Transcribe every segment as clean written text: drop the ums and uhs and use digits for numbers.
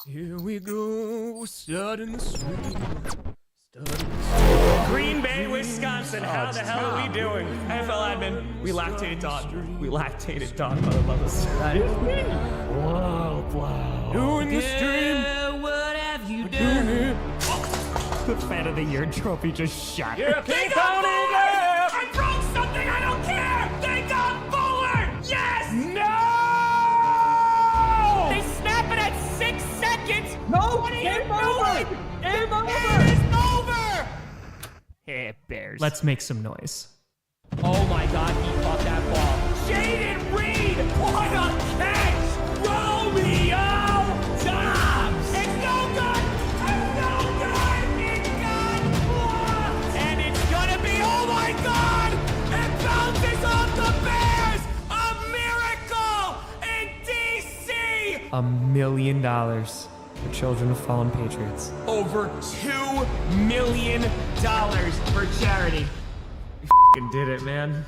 Here we go, starting the street. Green Bay, Wisconsin. How the hell are we doing? NFL admin. We lactated dog. We lactated dog. Mother love us. That is me. Wow. Doing the stream. What have you done? The fan of the year trophy just shot. You're a They king got pony Fuller! girl. I broke something. I don't care. They got Fuller. Yes. No! They snap it at 6 seconds. No! What are you Game over! doing? Game over! It is over. Hey, Bears. Let's make some noise. Oh my God, he caught that ball. Jaden Reed, what a catch! Romeo Dobbs! It's no good! It's no good! It got blocked! And it's gonna be, oh my God! It bounces off the Bears! A miracle in DC! $1 million for children of fallen patriots. Over $2 million for charity. We f***ing did it, man.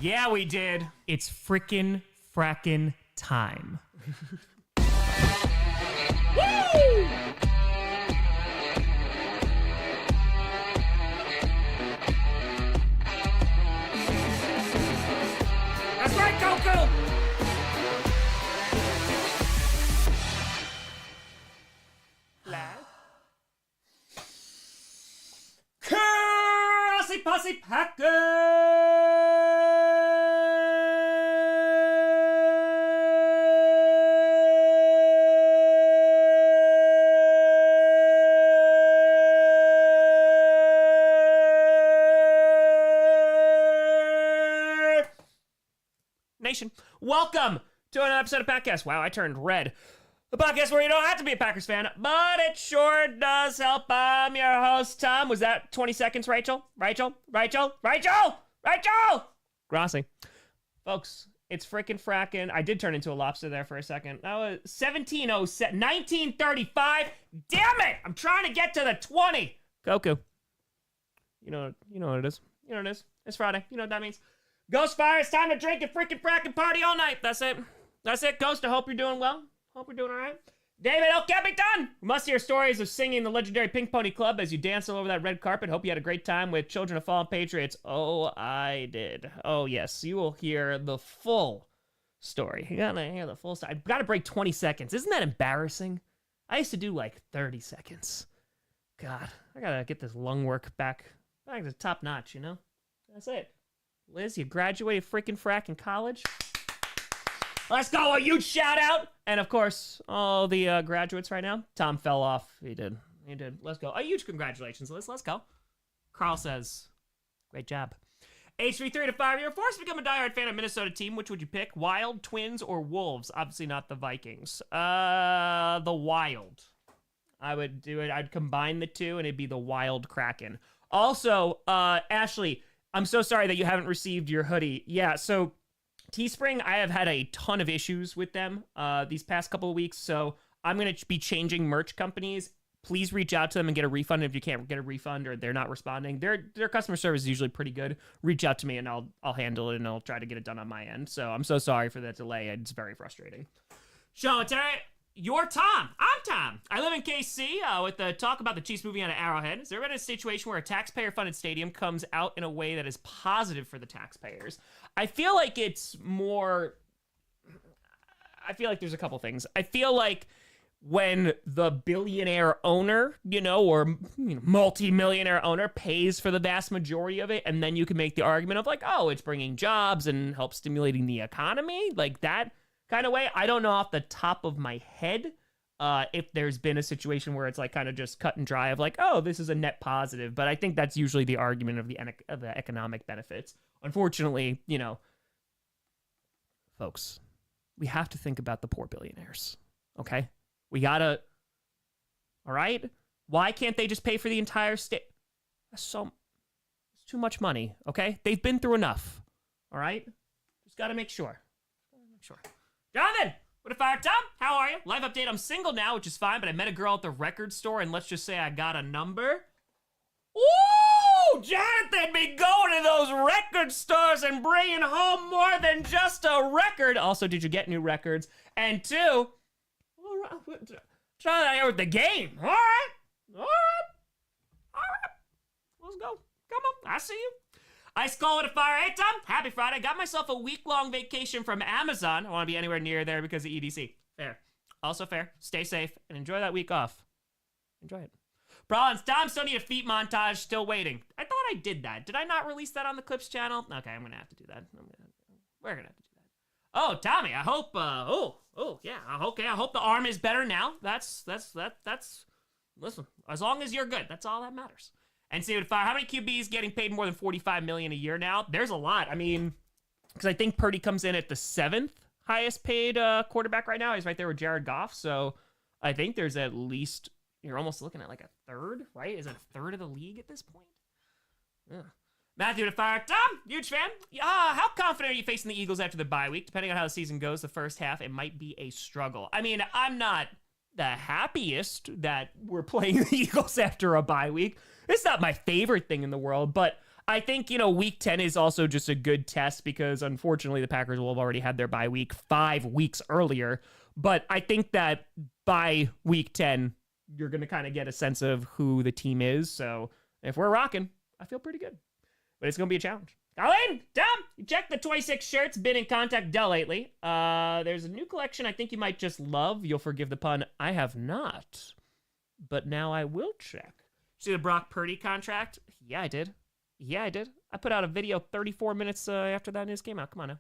Yeah, we did. It's frickin' frackin' time. Woo! That's right, Coco! Grossi Posse Packers! Nation, welcome to another episode of Packcast. Wow, I turned red. The podcast where you don't have to be a Packers fan, but it sure does help. I'm your host, Tom. Was that 20 seconds, Rachel? Grossi. Folks, it's frickin' frackin'. I did turn into a lobster there for a second. That was 1707, 1935. Damn it! I'm trying to get to the 20. Goku. You know what it is. You know what it is. It's Friday. You know what that means. Ghost Fire, it's time to drink and frickin' frackin' party all night. That's it. That's it, Ghost. I hope you're doing well. Hope we're doing all right. David, don't get me done. We must hear stories of singing the legendary Pink Pony Club as you dance all over that red carpet. Hope you had a great time with Children of Fallen Patriots. Oh, I did. Oh, yes. You will hear the full story. You gotta hear the full story. I've got to break 20 seconds. Isn't that embarrassing? I used to do like 30 seconds. God, I gotta get this lung work back to top notch, you know? That's it. Liz, you graduated freaking frack in college. Let's go, a huge shout out. And of course, all the graduates right now. Tom fell off. He did. Let's go. A huge congratulations, Liz. Let's go. Carl says, great job. Age 3 to 5 year, forced to become a diehard fan of Minnesota team. Which would you pick? Wild, Twins, or Wolves? Obviously not the Vikings. The Wild. I would do it. I'd combine the two and it'd be the Wild Kraken. Also, Ashley, I'm so sorry that you haven't received your hoodie. Yeah, so Teespring, I have had a ton of issues with them these past couple of weeks, so I'm going to be changing merch companies. Please reach out to them and get a refund if you can't get a refund or they're not responding. Their customer service is usually pretty good. Reach out to me and I'll handle it and I'll try to get it done on my end. So I'm so sorry for that delay. It's very frustrating. Show it, Terry. You're Tom. I'm Tom. I live in KC with the talk about the Chiefs moving out of Arrowhead. Is there ever been a situation where a taxpayer-funded stadium comes out in a way that is positive for the taxpayers? I feel like it's more... I feel like there's a couple things. I feel like when the billionaire owner, or multi-millionaire owner pays for the vast majority of it, and then you can make the argument of like, oh, it's bringing jobs and helps stimulating the economy, like that kind of way. I don't know off the top of my head if there's been a situation where it's like kind of just cut and dry of like, oh, this is a net positive. But I think that's usually the argument of the economic benefits. Unfortunately, folks, we have to think about the poor billionaires. Okay? We gotta, all right? Why can't they just pay for the entire state? It's too much money, okay? They've been through enough, all right? Just gotta make sure. Jonathan, what a fire, Tom? How are you? Live update, I'm single now, which is fine, but I met a girl at the record store, and let's just say I got a number. Ooh, Jonathan be going to those record stores and bringing home more than just a record. Also, did you get new records? And two, Try that out with the game. All right. All right. All right. Let's go. Come on. I see you. Ice Cold with a Fire. Hey, Tom. Happy Friday. Got myself a week-long vacation from Amazon. I want to be anywhere near there because of EDC. Fair. Also fair. Stay safe and enjoy that week off. Enjoy it. Brawlins, Tom, still need a feet montage. Still waiting. I thought I did that. Did I not release that on the Clips channel? Okay, I'm going to have to do that. We're going to have to do that. Oh, Tommy, I hope, yeah. Okay, I hope the arm is better now. That's, listen, as long as you're good, that's all that matters. And see, how many QBs getting paid more than $45 million a year now? There's a lot. I mean, because I think Purdy comes in at the 7th highest paid quarterback right now. He's right there with Jared Goff. So I think there's at least, you're almost looking at like a third, right? Is it a third of the league at this point? Yeah. Matthew to Fire. Tom, huge fan. How confident are you facing the Eagles after the bye week? Depending on how the season goes, the first half, it might be a struggle. I mean, I'm not the happiest that we're playing the Eagles after a bye week. It's not my favorite thing in the world, but I think, week 10 is also just a good test because, unfortunately, the Packers will have already had their bye week 5 weeks earlier. But I think that by week 10, you're going to kind of get a sense of who the team is. So if we're rocking, I feel pretty good. But it's going to be a challenge. Colin, Tom, you checked the 26 shirts. Been in contact Dell lately. There's a new collection I think you might just love. You'll forgive the pun. I have not. But now I will check. See the Brock Purdy contract? Yeah, I did. I put out a video 34 minutes after that news came out. Come on now.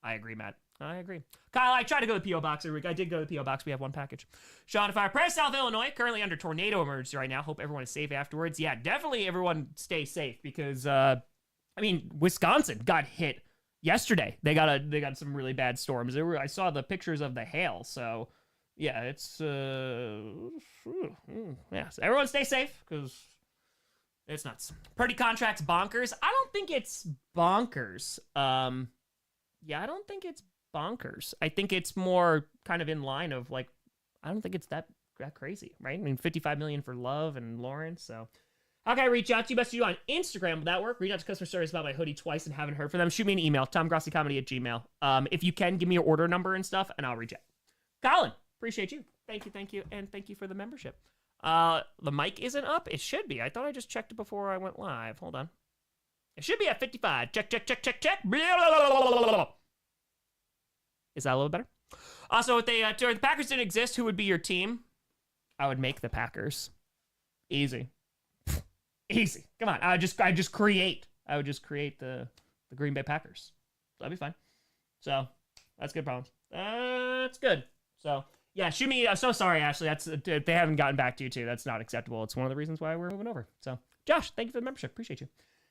I agree, Matt. I agree. Kyle, I tried to go to the P.O. Box every week. I did go to the P.O. Box. We have one package. Sean Fire. Press South Illinois. Currently under tornado emergency right now. Hope everyone is safe afterwards. Yeah, definitely everyone stay safe because, Wisconsin got hit yesterday. They got some really bad storms. I saw the pictures of the hail. So, yeah, it's, so everyone stay safe because it's nuts. Purdy contract's bonkers. I don't think it's bonkers. I don't think it's bonkers. I think it's more kind of in line of I don't think it's that crazy, right? I mean, $55 million for Love and Lawrence. So how can I reach out to you? Best to do on Instagram. Will that work? Reach out to customer service about my hoodie twice and haven't heard from them. Shoot me an email, tomgrossicomedy@gmail.com. If you can, give me your order number and stuff, and I'll reach out. Colin, appreciate you. Thank you, and thank you for the membership. The mic isn't up. It should be. I thought I just checked it before I went live. Hold on. It should be at 55. Check. Is that a little better? Also, if the Packers didn't exist, who would be your team? I would make the Packers. Easy. Come on. I would just create the Green Bay Packers. That'd be fine. So that's good problems. That's good. So yeah, shoot me. I'm so sorry, Ashley. They haven't gotten back to you too. That's not acceptable. It's one of the reasons why we're moving over. So Josh, thank you for the membership. Appreciate you.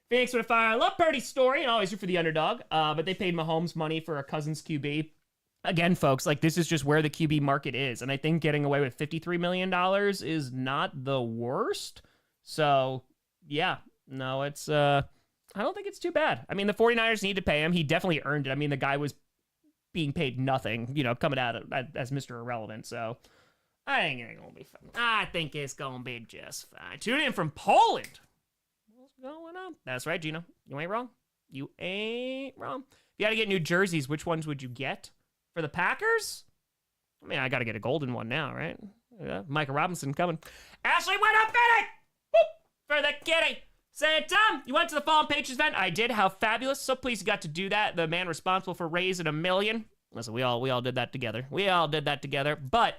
Phoenix with a Fire. I love Purdy's story and always root for the underdog. But they paid Mahomes money for a Cousins QB. Again, folks, this is just where the QB market is. And I think getting away with $53 million is not the worst. So, yeah. No, it's, I don't think it's too bad. I mean, the 49ers need to pay him. He definitely earned it. I mean, the guy was being paid nothing, coming out as Mr. Irrelevant. So, I think it's going to be fun. I think it's going to be just fine. Tune in from Poland. What's going on? That's right, Gino. You ain't wrong. If you had to get new jerseys, which ones would you get? For the Packers? I mean, I got to get a golden one now, right? Yeah, Micah Robinson coming. Ashley, what up, Benny? For the kitty. Say, Tom, you went to the Fallen Patriots event. I did. How fabulous. So pleased you got to do that. The man responsible for raising $1 million. Listen, we all did that together. But,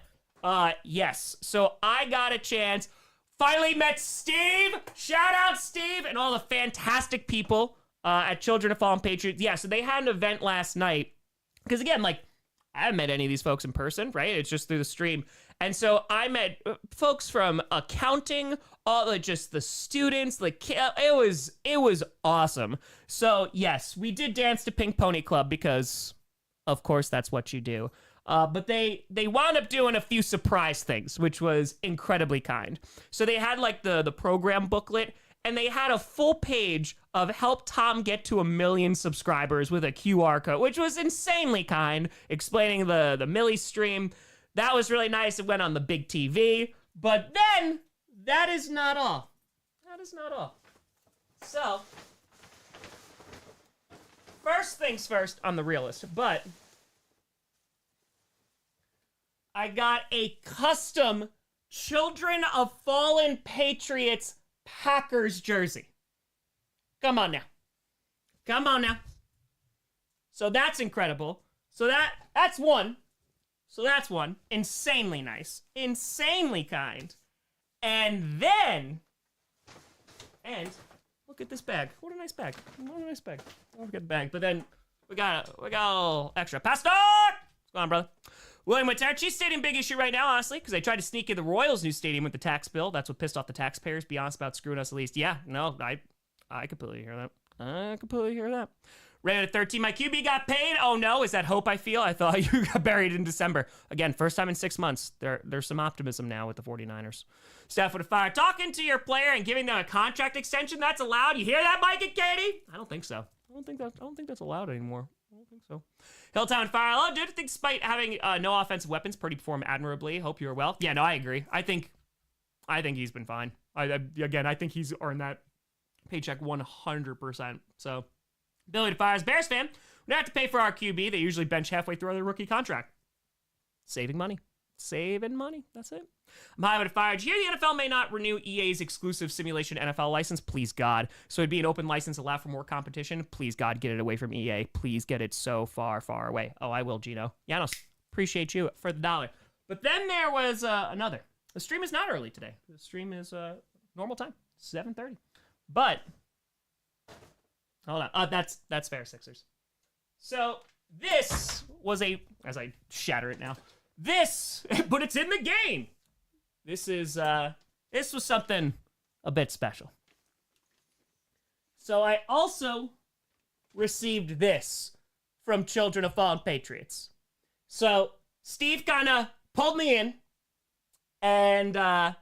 yes. So I got a chance. Finally met Steve. Shout out, Steve, and all the fantastic people at Children of Fallen Patriots. Yeah, so they had an event last night. Because, again, I haven't met any of these folks in person, right? It's just through the stream. And so I met folks from accounting, all just the students, it was awesome. So yes, we did dance to Pink Pony Club because, of course, that's what you do. But they wound up doing a few surprise things, which was incredibly kind. So they had the program booklet, and they had a full page of help Tom get to 1 million subscribers with a QR code, which was insanely kind, explaining the Millie stream. That was really nice. It went on the big TV. But then, that is not all. So, first things first on the realist, but I got a custom Children of Fallen Patriots Packers jersey. Come on now. Come on now. So that's incredible. So that's one. So that's one. Insanely nice. Insanely kind. And then, look at this bag. What a nice bag. What a nice bag. Don't forget the bag. But then we got a little extra. Pastor! What's going on, brother? William Whittaker, Chiefs Stadium, big issue right now, honestly, because they tried to sneak in the Royals' new stadium with the tax bill. That's what pissed off the taxpayers. Be honest about screwing us at least. Yeah, no, I completely hear that. I completely hear that. Rated at 13. My QB got paid. Oh no, is that hope I feel? I thought you got buried in December. Again, first time in 6 months. There's some optimism now with the 49ers. Staff would have fired. Talking to your player and giving them a contract extension, that's allowed. You hear that, Mike and Katie? I don't think so. I don't think that's allowed anymore. I don't think so. Hilltown Fire. Hello, dude. I think despite having no offensive weapons, Purdy performed admirably. Hope you are well. Yeah, no, I agree. I think he's been fine. I think he's earned that paycheck 100%. So, Billy the Fires, Bears fan. We don't have to pay for our QB. They usually bench halfway through their rookie contract. Saving money. Saving money. That's it. I'm high with a fire. Did you hear the NFL may not renew EA's exclusive simulation NFL license? Please, God. So it'd be an open license, allow for more competition. Please, God, get it away from EA. Please get it so far, far away. Oh, I will, Gino. Janos, appreciate you for the $1. But then there was another. The stream is not early today. The stream is normal time, 7:30. But hold on. That's fair, Sixers. So this was as I shatter it now. But it's in the game. This was something a bit special. So I also received this from Children of Fallen Patriots. So Steve kind of pulled me in and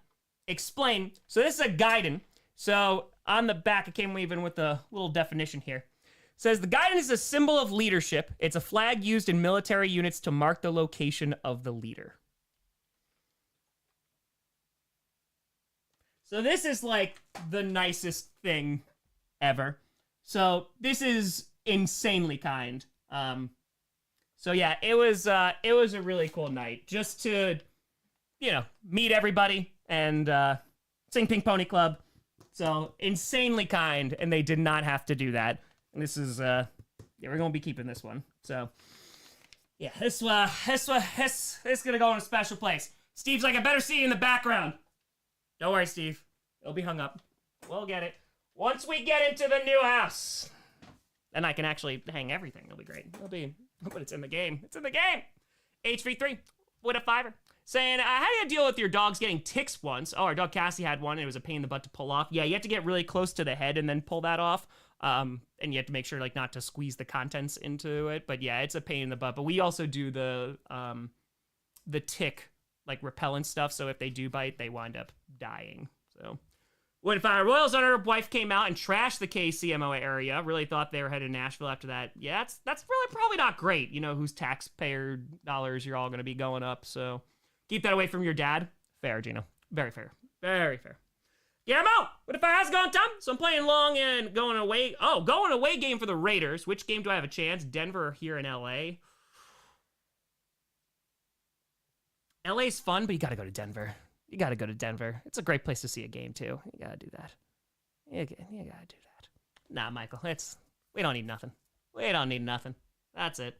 explained. So this is a guidon. So on the back, it came even with a little definition here. It says the guidon is a symbol of leadership. It's a flag used in military units to mark the location of the leader. So this is like the nicest thing ever. So this is insanely kind. So yeah, it was a really cool night just to, meet everybody and sing Pink Pony Club. So insanely kind, and they did not have to do that. And this is we're gonna be keeping this one. So yeah, this gonna go in a special place. Steve's like, I better see you in the background. Don't worry, Steve. It'll be hung up. We'll get it. Once we get into the new house, then I can actually hang everything. It'll be great. But it's in the game. It's in the game. HV3 with a $5. Saying, how do you deal with your dogs getting ticks once? Oh, our dog Cassie had one, and it was a pain in the butt to pull off. Yeah, you have to get really close to the head and then pull that off. And you have to make sure, not to squeeze the contents into it. But yeah, it's a pain in the butt. But we also do the tick, repellent stuff. So if they do bite, they wind up dying. So when Royals owner wife came out and trashed the KCMO area, really thought they were headed to Nashville after that. Yeah, that's really probably not great. Whose taxpayer dollars you're all going to be going up. So keep that away from your dad. Fair, Gino. Very fair. Very fair. Guillermo, what if I has gone, Tom? So I'm playing long and going away. Oh, going away game for the Raiders. Which game do I have a chance? Denver or here in LA? LA's fun, but you got to go to Denver. You got to go to Denver. It's a great place to see a game, too. You got to do that. You got to do that. Nah, Michael, we don't need nothing. We don't need nothing. That's it.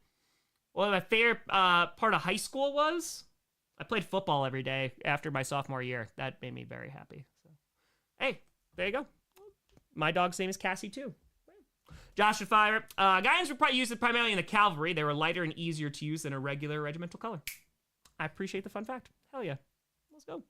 Well, my favorite part of high school was I played football every day after my sophomore year. That made me very happy. So, hey, there you go. My dog's name is Cassie, too. Josh and Fire. Guidons were probably used primarily in the cavalry. They were lighter and easier to use than a regular regimental color. I appreciate the fun fact. Hell yeah. Let's go.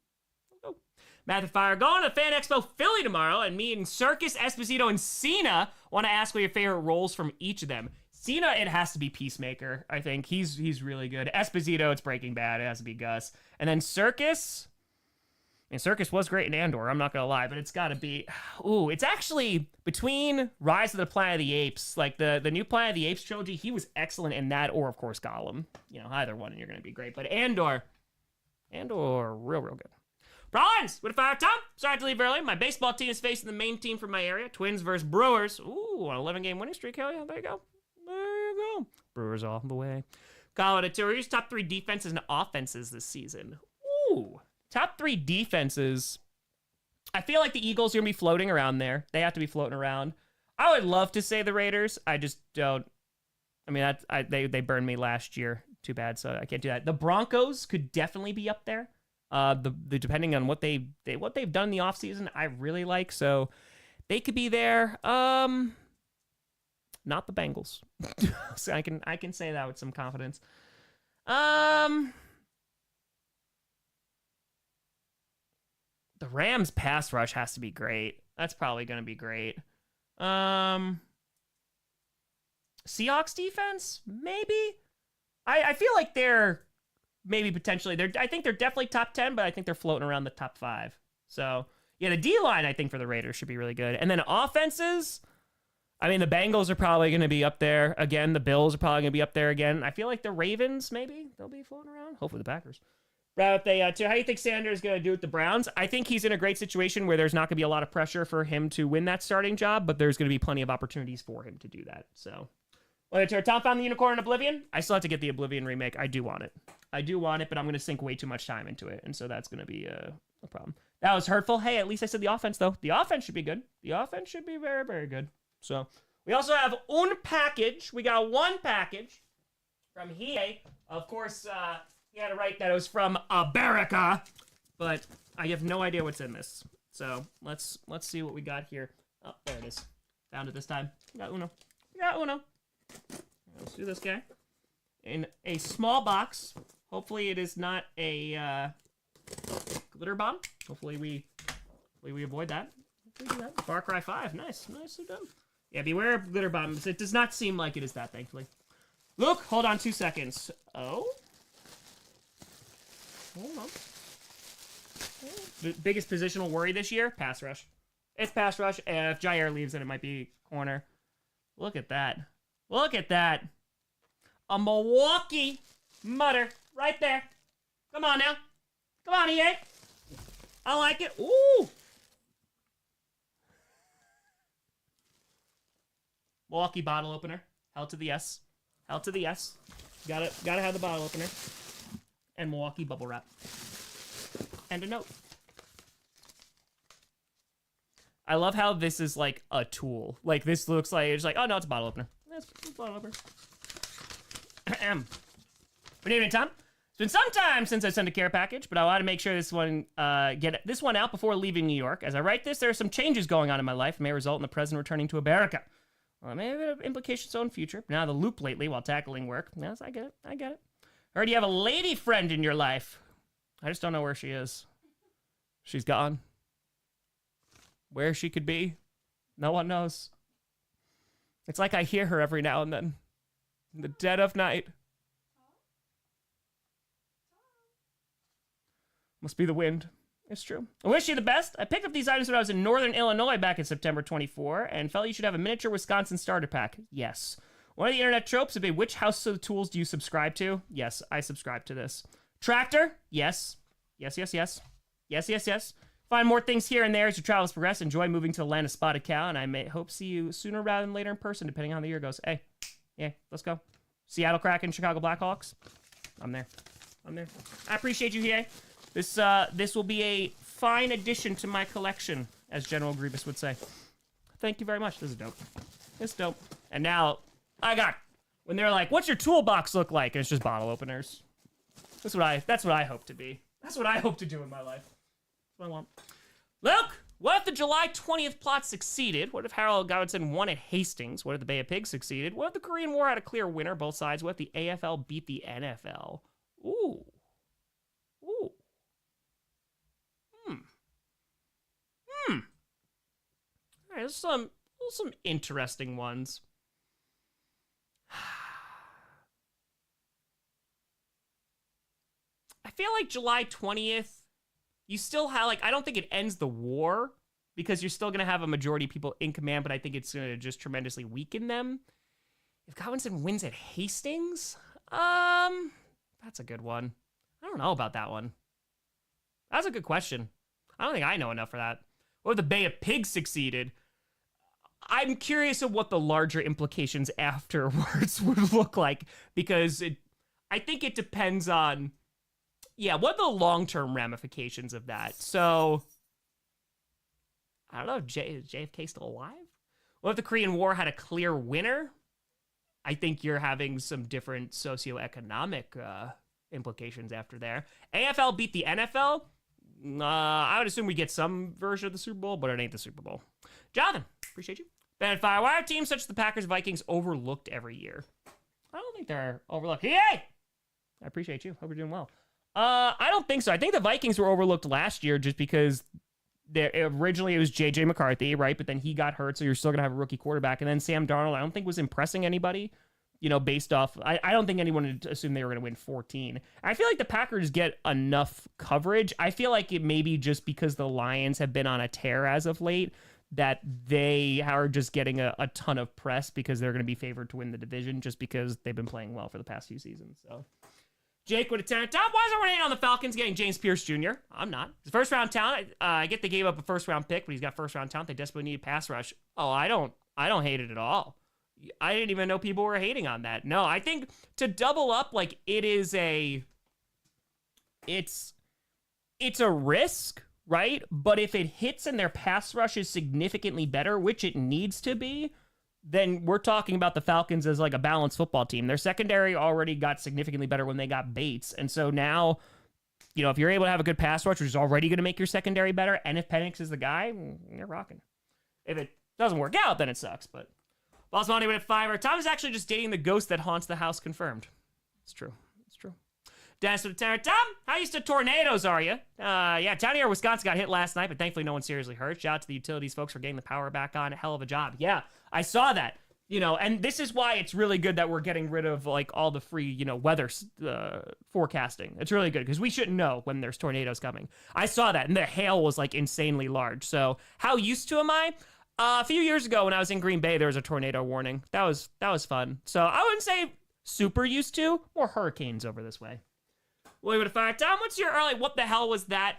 Matthew Fire, going to Fan Expo Philly tomorrow, and me and Circus, Esposito, and Cena want to ask what your favorite roles from each of them. Cena, it has to be Peacemaker, I think. He's really good. Esposito, it's Breaking Bad. It has to be Gus. And then Circus, Circus was great in Andor, I'm not going to lie, but it's got to be... Ooh, it's actually between Rise of the Planet of the Apes, the new Planet of the Apes trilogy, he was excellent in that, or, of course, Gollum. Either one, and you're going to be great. But Andor, real good. Brawlins, what if I have time? Sorry to leave early. My baseball team is facing the main team from my area. Twins versus Brewers. Ooh, an 11-game winning streak. Hell yeah, there you go. Brewers all the way. Call it a tour. Here's top 3 defenses and offenses this season. Ooh, top 3 defenses. I feel like the Eagles are going to be floating around there. They have to be floating around. I would love to say the Raiders. I just don't. I mean, they burned me last year. Too bad, so I can't do that. The Broncos could definitely be up there. The depending on what they've done in the offseason, I really like. So they could be there. Not the Bengals. So I can say that with some confidence. The Rams pass rush has to be great. That's probably going to be great. Seahawks defense, maybe. I feel like they're maybe potentially I think they're definitely top 10, but I think they're floating around the top 5. So yeah, the D-line I think for the Raiders should be really good. And then offenses, I mean the Bengals are probably going to be up there again. The Bills are probably going to be up there again. I feel like the Ravens maybe they'll be floating around. Hopefully the Packers. How do you think Sanders is going to do with the Browns? I think he's in a great situation where there's not going to be a lot of pressure for him to win that starting job, but there's going to be plenty of opportunities for him to do that. So, Tom found the unicorn in Oblivion. I still have to get the Oblivion remake. I do want it, but I'm going to sink way too much time into it, and so that's going to be a problem. That was hurtful. Hey, at least I said the offense, though. The offense should be good. The offense should be very, very good. So, we also have un package. We got one package from Hie. Of course, he had to write that it was from America, but I have no idea what's in this. So let's see what we got here. Oh, there it is. Found it this time. We got Uno. Let's do this guy in a small box. Hopefully it is not a glitter bomb. Hopefully we avoid that. Far Cry 5. Nicely done. Yeah, beware of glitter bombs. It does not seem like it is that, thankfully. Look, hold on 2 seconds. Oh. Hold on. The biggest positional worry this year? Pass rush. It's pass rush, and if Jair leaves, then it might be corner. Look at that. Look at that. A Milwaukee mutter right there. Come on now. Come on, EA. I like it. Ooh. Milwaukee bottle opener. Hell to the yes. Hell to the yes. Gotta have the bottle opener. And Milwaukee bubble wrap. And a note. I love how this is like a tool. Like this looks like it's like, oh no, it's a bottle opener. It's a bottle opener. Good evening, Tom. It's been some time since I sent a care package, but I want to make sure this one get this one out before leaving New York. As I write this, there are some changes going on in my life. It may result in the president returning to America. Well, it may have implications on future. Now the loop lately while tackling work. Yes, I get it. I get it. Heard you have a lady friend in your life. I just don't know where she is. She's gone. Where she could be, no one knows. It's like I hear her every now and then. In the dead of night. Must be the wind. It's true. I wish you the best. I picked up these items when I was in Northern Illinois back in September 24, and felt you should have a miniature Wisconsin starter pack. Yes. One of the internet tropes would be, which house of tools do you subscribe to? Yes, I subscribe to this. Tractor? Yes. Yes. Find more things here and there as your travels progress. Enjoy moving to the land of spotted cow, and I may hope see you sooner rather than later in person, depending on how the year goes. Hey, yeah, let's go. Seattle Kraken, Chicago Blackhawks. I'm there. I appreciate you here. This will be a fine addition to my collection, as General Grievous would say. Thank you very much. This is dope. It's dope. And now when they're like, "What's your toolbox look like?" And it's just bottle openers. That's what I hope to be. That's what I hope to do in my life. That's what I want. Luke, what if the July 20th plot succeeded? What if Harold Godwinson won at Hastings? What if the Bay of Pigs succeeded? What if the Korean War had a clear winner, both sides? What if the AFL beat the NFL? Ooh. All right, there's some interesting ones. I feel like July 20th, you still have, like, I don't think it ends the war because you're still going to have a majority of people in command, but I think it's going to just tremendously weaken them. If Godwinson wins at Hastings, that's a good one. I don't know about that one. That's a good question. I don't think I know enough for that. Or the Bay of Pigs succeeded. I'm curious of what the larger implications afterwards would look like, because I think it depends on, what are the long-term ramifications of that? So, I don't know, is JFK still alive? What if the Korean War had a clear winner? I think you're having some different socioeconomic implications after there. AFL beat the NFL. I would assume we get some version of the Super Bowl, but it ain't the Super Bowl. Jonathan, appreciate you. Ben Fire, why are teams such as the Packers, Vikings overlooked every year? I don't think they're overlooked. Yay! I appreciate you. Hope you're doing well. I don't think so. I think the Vikings were overlooked last year just because originally it was J.J. McCarthy, right? But then he got hurt, so you're still going to have a rookie quarterback. And then Sam Darnold, I don't think was impressing anybody, based off. I don't think anyone would assume they were going to win 14. I feel like the Packers get enough coverage. I feel like it may be just because the Lions have been on a tear as of late that they are just getting a ton of press because they're going to be favored to win the division just because they've been playing well for the past few seasons. So, Jake with a 10. Tom, why is everyone hating on the Falcons getting James Pierce Jr.? I'm not. He's first round talent. I get they gave up a first round pick, but he's got first round talent. They desperately need a pass rush. Oh, I don't hate it at all. I didn't even know people were hating on that. No, I think to double up, like it's a risk, right? But if it hits and their pass rush is significantly better, which it needs to be, then we're talking about the Falcons as like a balanced football team. Their secondary already got significantly better when they got Bates. And so now, if you're able to have a good pass rush, which is already going to make your secondary better, and if Penix is the guy, you're rocking. If it doesn't work out, then it sucks. But Boss Money with a 5. Tom is actually just dating the ghost that haunts the house, confirmed. It's true. It's true. Dennis with a 10. Tom, how used to tornadoes are you? Down here, Wisconsin got hit last night, but thankfully no one seriously hurt. Shout out to the utilities folks for getting the power back on. A hell of a job. Yeah, I saw that. And this is why it's really good that we're getting rid of like all the free, weather forecasting. It's really good because we shouldn't know when there's tornadoes coming. I saw that, and the hail was like insanely large. So how used to am I? A few years ago when I was in Green Bay, there was a tornado warning. That was fun. So I wouldn't say super used to. More hurricanes over this way. William with a 5. Tom, what's your early what the hell was that?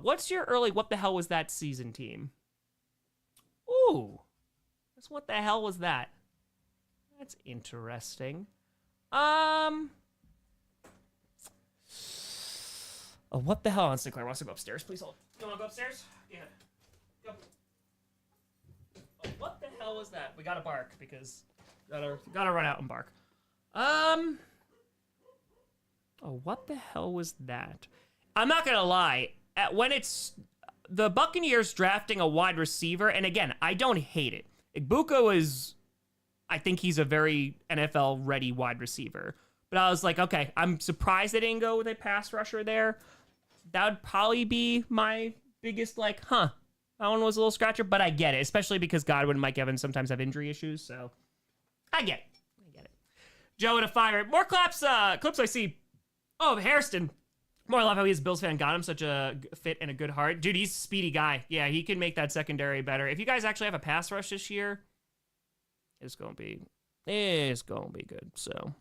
What's your early what the hell was that season team? Ooh. That's what the hell was that? That's interesting. What the hell? Sinclair wants to go upstairs. Please hold. You want to go upstairs? Yeah. Go. What the hell was that? We gotta bark because gotta run out and bark. What the hell was that? I'm not gonna lie. When it's the Buccaneers drafting a wide receiver, and again, I don't hate it. Igbuka I think he's a very NFL-ready wide receiver. But I was like, okay, I'm surprised they didn't go with a pass rusher there. That would probably be my biggest, that one was a little scratcher, but I get it, especially because Godwin and Mike Evans sometimes have injury issues, so I get it. Joe with a 5. More clips I see. Oh, Hairston. More love how he is a Bills fan. Got him such a fit and a good heart. Dude, he's a speedy guy. Yeah, he can make that secondary better. If you guys actually have a pass rush this year, it's going to be good. So,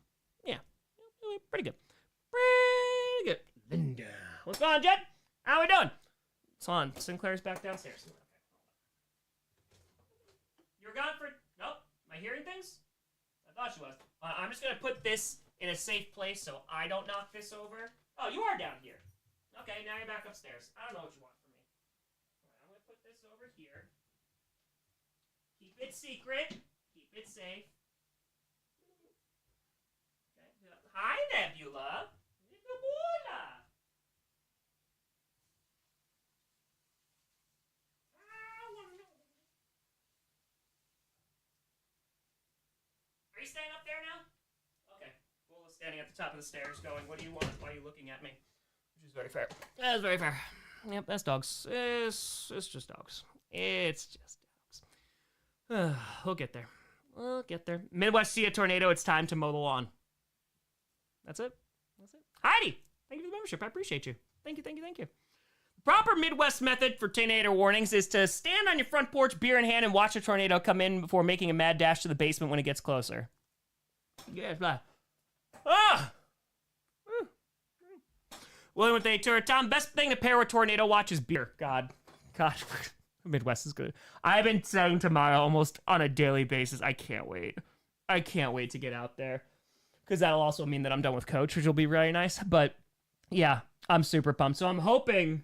yeah, pretty good. Linda. What's going on, Jed? How we doing? It's on. Sinclair's back downstairs. You're gone for... Nope. Am I hearing things? I thought she was. I'm just going to put this in a safe place so I don't knock this over. Oh, you are down here. Okay, now you're back upstairs. I don't know what you want from me. All right, I'm going to put this over here. Keep it secret. Keep it safe. Okay. Hi, Nebula. Nebula. Are you staying up there now? Okay. Bull is standing at the top of the stairs going, what do you want? Why are you looking at me? Which is very fair. That is very fair. Yep, that's dogs. It's just dogs. It's just dogs. We'll get there. Midwest see a tornado. It's time to mow the lawn. That's it. Heidi, thank you for the membership. I appreciate you. Thank you. The proper Midwest method for tornado warnings is to stand on your front porch, beer in hand, and watch a tornado come in before making a mad dash to the basement when it gets closer. Yes, blah. William with a tour. Tom, best thing to pair with tornado watch is beer. God. Midwest is good. I've been saying tomorrow almost on a daily basis. I can't wait to get out there. because that'll also mean that I'm done with Coach, which will be really nice. But yeah, I'm super pumped. So I'm hoping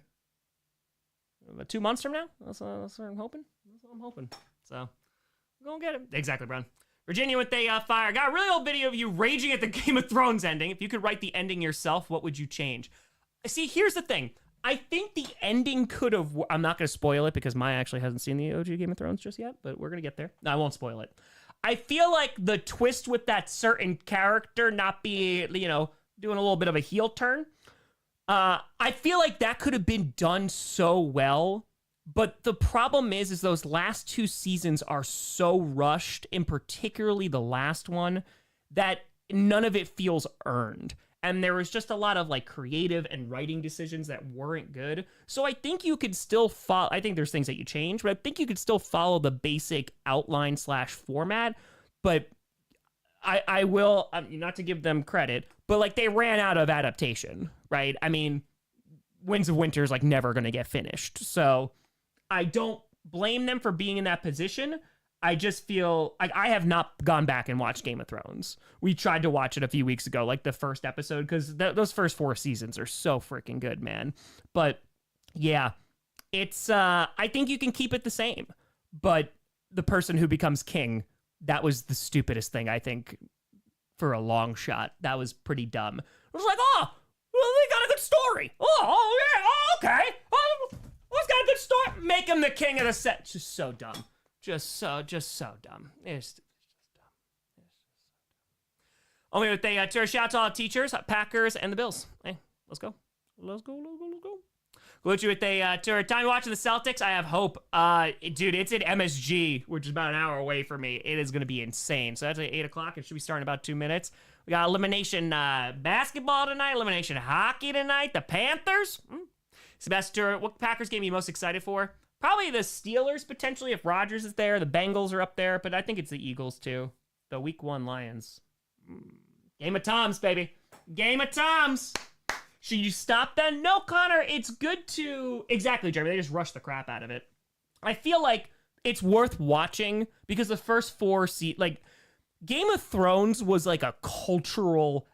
2 months from now. That's what I'm hoping. That's what I'm hoping. So go get it. Exactly, Brown. Virginia with a fire. Got a really old video of you raging at the Game of Thrones ending. If you could write the ending yourself, what would you change? See, here's the thing. I think the ending could have... I'm not going to spoil it because Maya actually hasn't seen the OG Game of Thrones just yet, but we're going to get there. No, I won't spoil it. I feel like the twist with that certain character not be, doing a little bit of a heel turn, I feel like that could have been done so well, but the problem is those last 2 seasons are so rushed, and particularly the last one, that none of it feels earned. And there was just a lot of like creative and writing decisions that weren't good. So I think you could still follow, I think there's things that you change, but I think you could still follow the basic outline / format. But I will, not to give them credit, but like they ran out of adaptation, right? I mean, Winds of Winter is like never going to get finished. So I don't blame them for being in that position. I just feel like I have not gone back and watched Game of Thrones. We tried to watch it a few weeks ago, like the first episode, because those first 4 seasons are so freaking good, man. But yeah, it's, I think you can keep it the same. But the person who becomes king, that was the stupidest thing, I think, for a long shot. That was pretty dumb. It was like, oh, well, they got a good story. Oh yeah, oh, okay. Oh, it's got a good story. Make him the king of the set. Just so dumb. Just so dumb. It's just dumb. Only with a tour. Shout out to all the teachers, Packers, and the Bills. Hey, let's go. Let's go. Glitchy with a tour. Time watching the Celtics. I have hope. Dude, it's at MSG, which is about an hour away from me. It is going to be insane. So that's at 8 o'clock. It should be starting in about 2 minutes. We got elimination basketball tonight, elimination hockey tonight. The Panthers. Sebastian, what Packers game are you most excited for? Probably the Steelers, potentially, if Rodgers is there. The Bengals are up there, but I think it's the Eagles, too. The Week 1 Lions. Game of Toms, baby. Game of Toms. Should you stop that? No, Connor, it's good to... Exactly, Jeremy. They just rushed the crap out of it. I feel like it's worth watching because the first 4 Game of Thrones was like a cultural...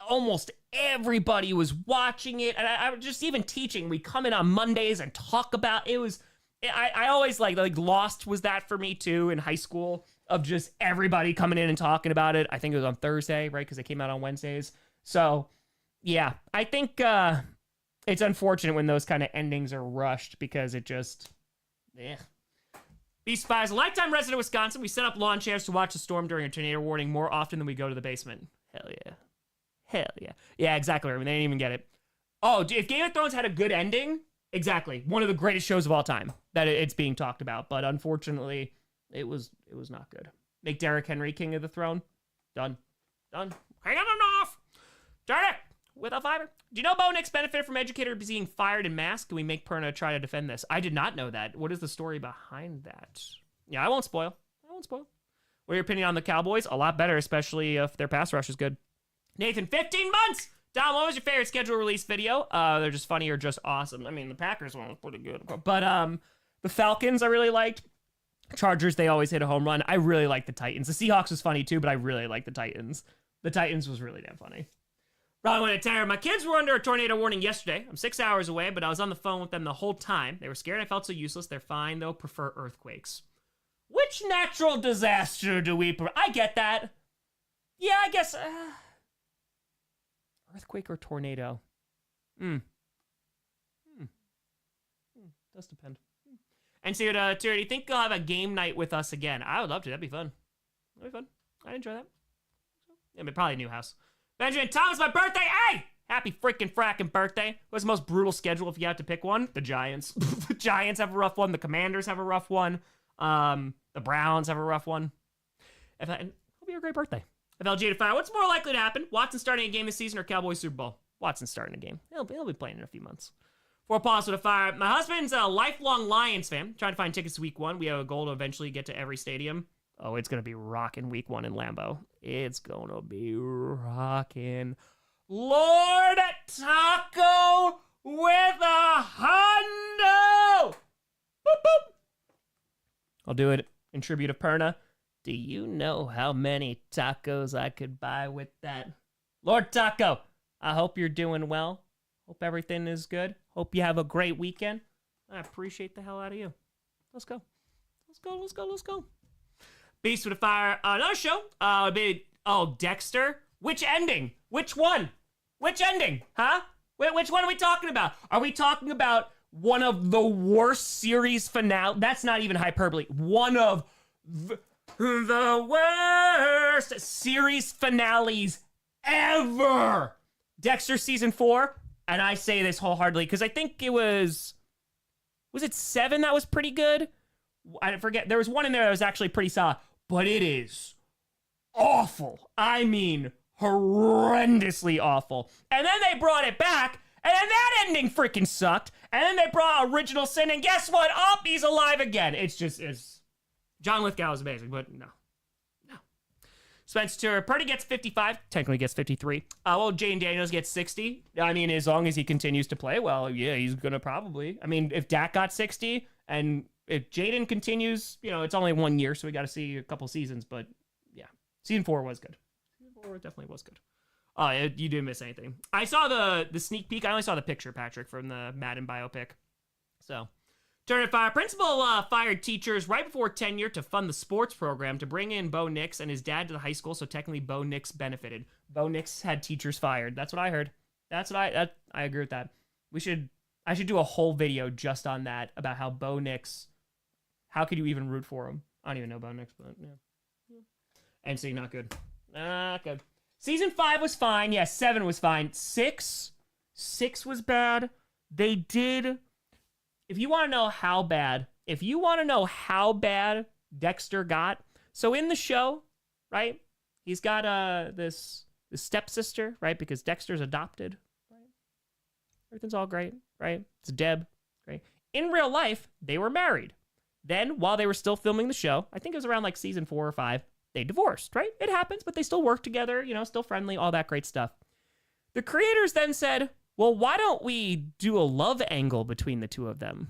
Almost everybody was watching it. And I just even teaching. We come in on Mondays and talk about... It was... I always like Lost was that for me too in high school, of just everybody coming in and talking about it. I think it was on Thursday, right? Because it came out on Wednesdays. So yeah, I think it's unfortunate when those kind of endings are rushed because it just, Beast Spies, a lifetime resident of Wisconsin. We set up lawn chairs to watch the storm during a tornado warning more often than we go to the basement. Hell yeah. Hell yeah. Yeah, exactly. I mean, they didn't even get it. Oh, if Game of Thrones had a good ending, exactly. One of the greatest shows of all time that it's being talked about. But unfortunately, it was not good. Make Derrick Henry king of the throne. Done. Hanging off. Turn it with a fiber. Do you know Bo Nix benefited from educator being fired in mass? Can we make Perna try to defend this? I did not know that. What is the story behind that? Yeah, I won't spoil. What are your opinion on the Cowboys? A lot better, especially if their pass rush is good. Nathan, 15 months! Dom, what was your favorite schedule release video? They're just funny or just awesome. I mean, the Packers one was pretty good. But the Falcons I really liked. Chargers, they always hit a home run. I really like the Titans. The Seahawks was funny too, but I really like the Titans. The Titans was really damn funny. Probably went to terror. My kids were under a tornado warning yesterday. I'm 6 hours away, but I was on the phone with them the whole time. They were scared. I felt so useless. They're fine, though. Prefer earthquakes. Which natural disaster do we prefer? I get that. Yeah, I guess... Earthquake or tornado? Does depend. And so, Tara, do you think you'll have a game night with us again? I would love to. That'd be fun. I'd enjoy that. Yeah, but probably a new house. Benjamin, Thomas, my birthday! Hey! Happy freaking fracking birthday. What's the most brutal schedule if you have to pick one? The Giants. The Giants have a rough one. The Commanders have a rough one. The Browns have a rough one. It'll be a great birthday. FLG to fire. What's more likely to happen? Watson starting a game this season or Cowboys Super Bowl? Watson starting a game. He'll be playing in a few months. For pause to fire. My husband's a lifelong Lions fan. Trying to find tickets to week 1. We have a goal to eventually get to every stadium. Oh, it's going to be rocking week 1 in Lambeau. It's going to be rocking. Lord Taco with a hundo! Boop, boop. I'll do it in tribute of Perna. Do you know how many tacos I could buy with that? Lord Taco, I hope you're doing well. Hope everything is good. Hope you have a great weekend. I appreciate the hell out of you. Let's go. Let's go, let's go, let's go. Beast with a Fire. Another show. Dexter. Which ending? Which one? Which ending? Huh? Which one are we talking about? Are we talking about one of the worst series finale? That's not even hyperbole. One of the worst series finales ever. Dexter season 4. And I say this wholeheartedly because I think it was it 7 that was pretty good? I forget. There was one in there that was actually pretty solid. But it is awful. I mean, horrendously awful. And then they brought it back, and then that ending freaking sucked. And then they brought Original Sin, and guess what? Oh, he's alive again. It's John Lithgow is amazing, but no. Spencer Purdy gets 55, technically gets 53. Jane Daniels gets 60. I mean, as long as he continues to play well, yeah, he's gonna probably. I mean, if Dak got 60, and if Jaden continues, it's only 1 year, so we got to see a couple seasons. But yeah, season 4 was good. Season 4 definitely was good. You didn't miss anything. I saw the sneak peek. I only saw the picture, Patrick, from the Madden biopic. So, Turn Fire. Principal fired teachers right before tenure to fund the sports program to bring in Bo Nix and his dad to the high school, so technically Bo Nix benefited. Bo Nix had teachers fired. That's what I heard. That's what I agree with that. I should do a whole video just on that, about how Bo Nix, how could you even root for him? I don't even know Bo Nix, but yeah. NC, not good. Not good. Season 5 was fine. Yeah, 7 was fine. 6 was bad. They did... If you want to know how bad Dexter got, so in the show, right, he's got this stepsister, right, because Dexter's adopted, right? Everything's all great, right? It's Deb, right? In real life, they were married. Then, while they were still filming the show, I think it was around like season 4 or 5, they divorced, right? It happens, but they still work together, still friendly, all that great stuff. The creators then said, well, why don't we do a love angle between the two of them?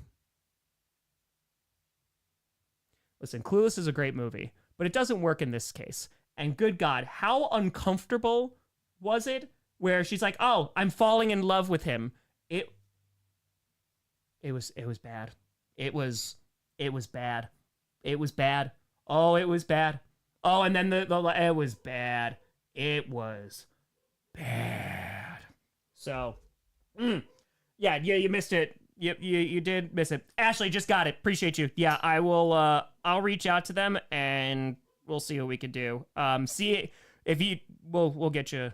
Listen, Clueless is a great movie, but it doesn't work in this case. And good God, how uncomfortable was it where she's like, oh, I'm falling in love with him. It was bad. It was bad. It was bad. Oh, it was bad. Oh, and then it was bad. It was bad. So, yeah, you missed it. You did miss it. Ashley, just got it. Appreciate you. Yeah, I will. I'll reach out to them and we'll see what we can do. See if we'll get you.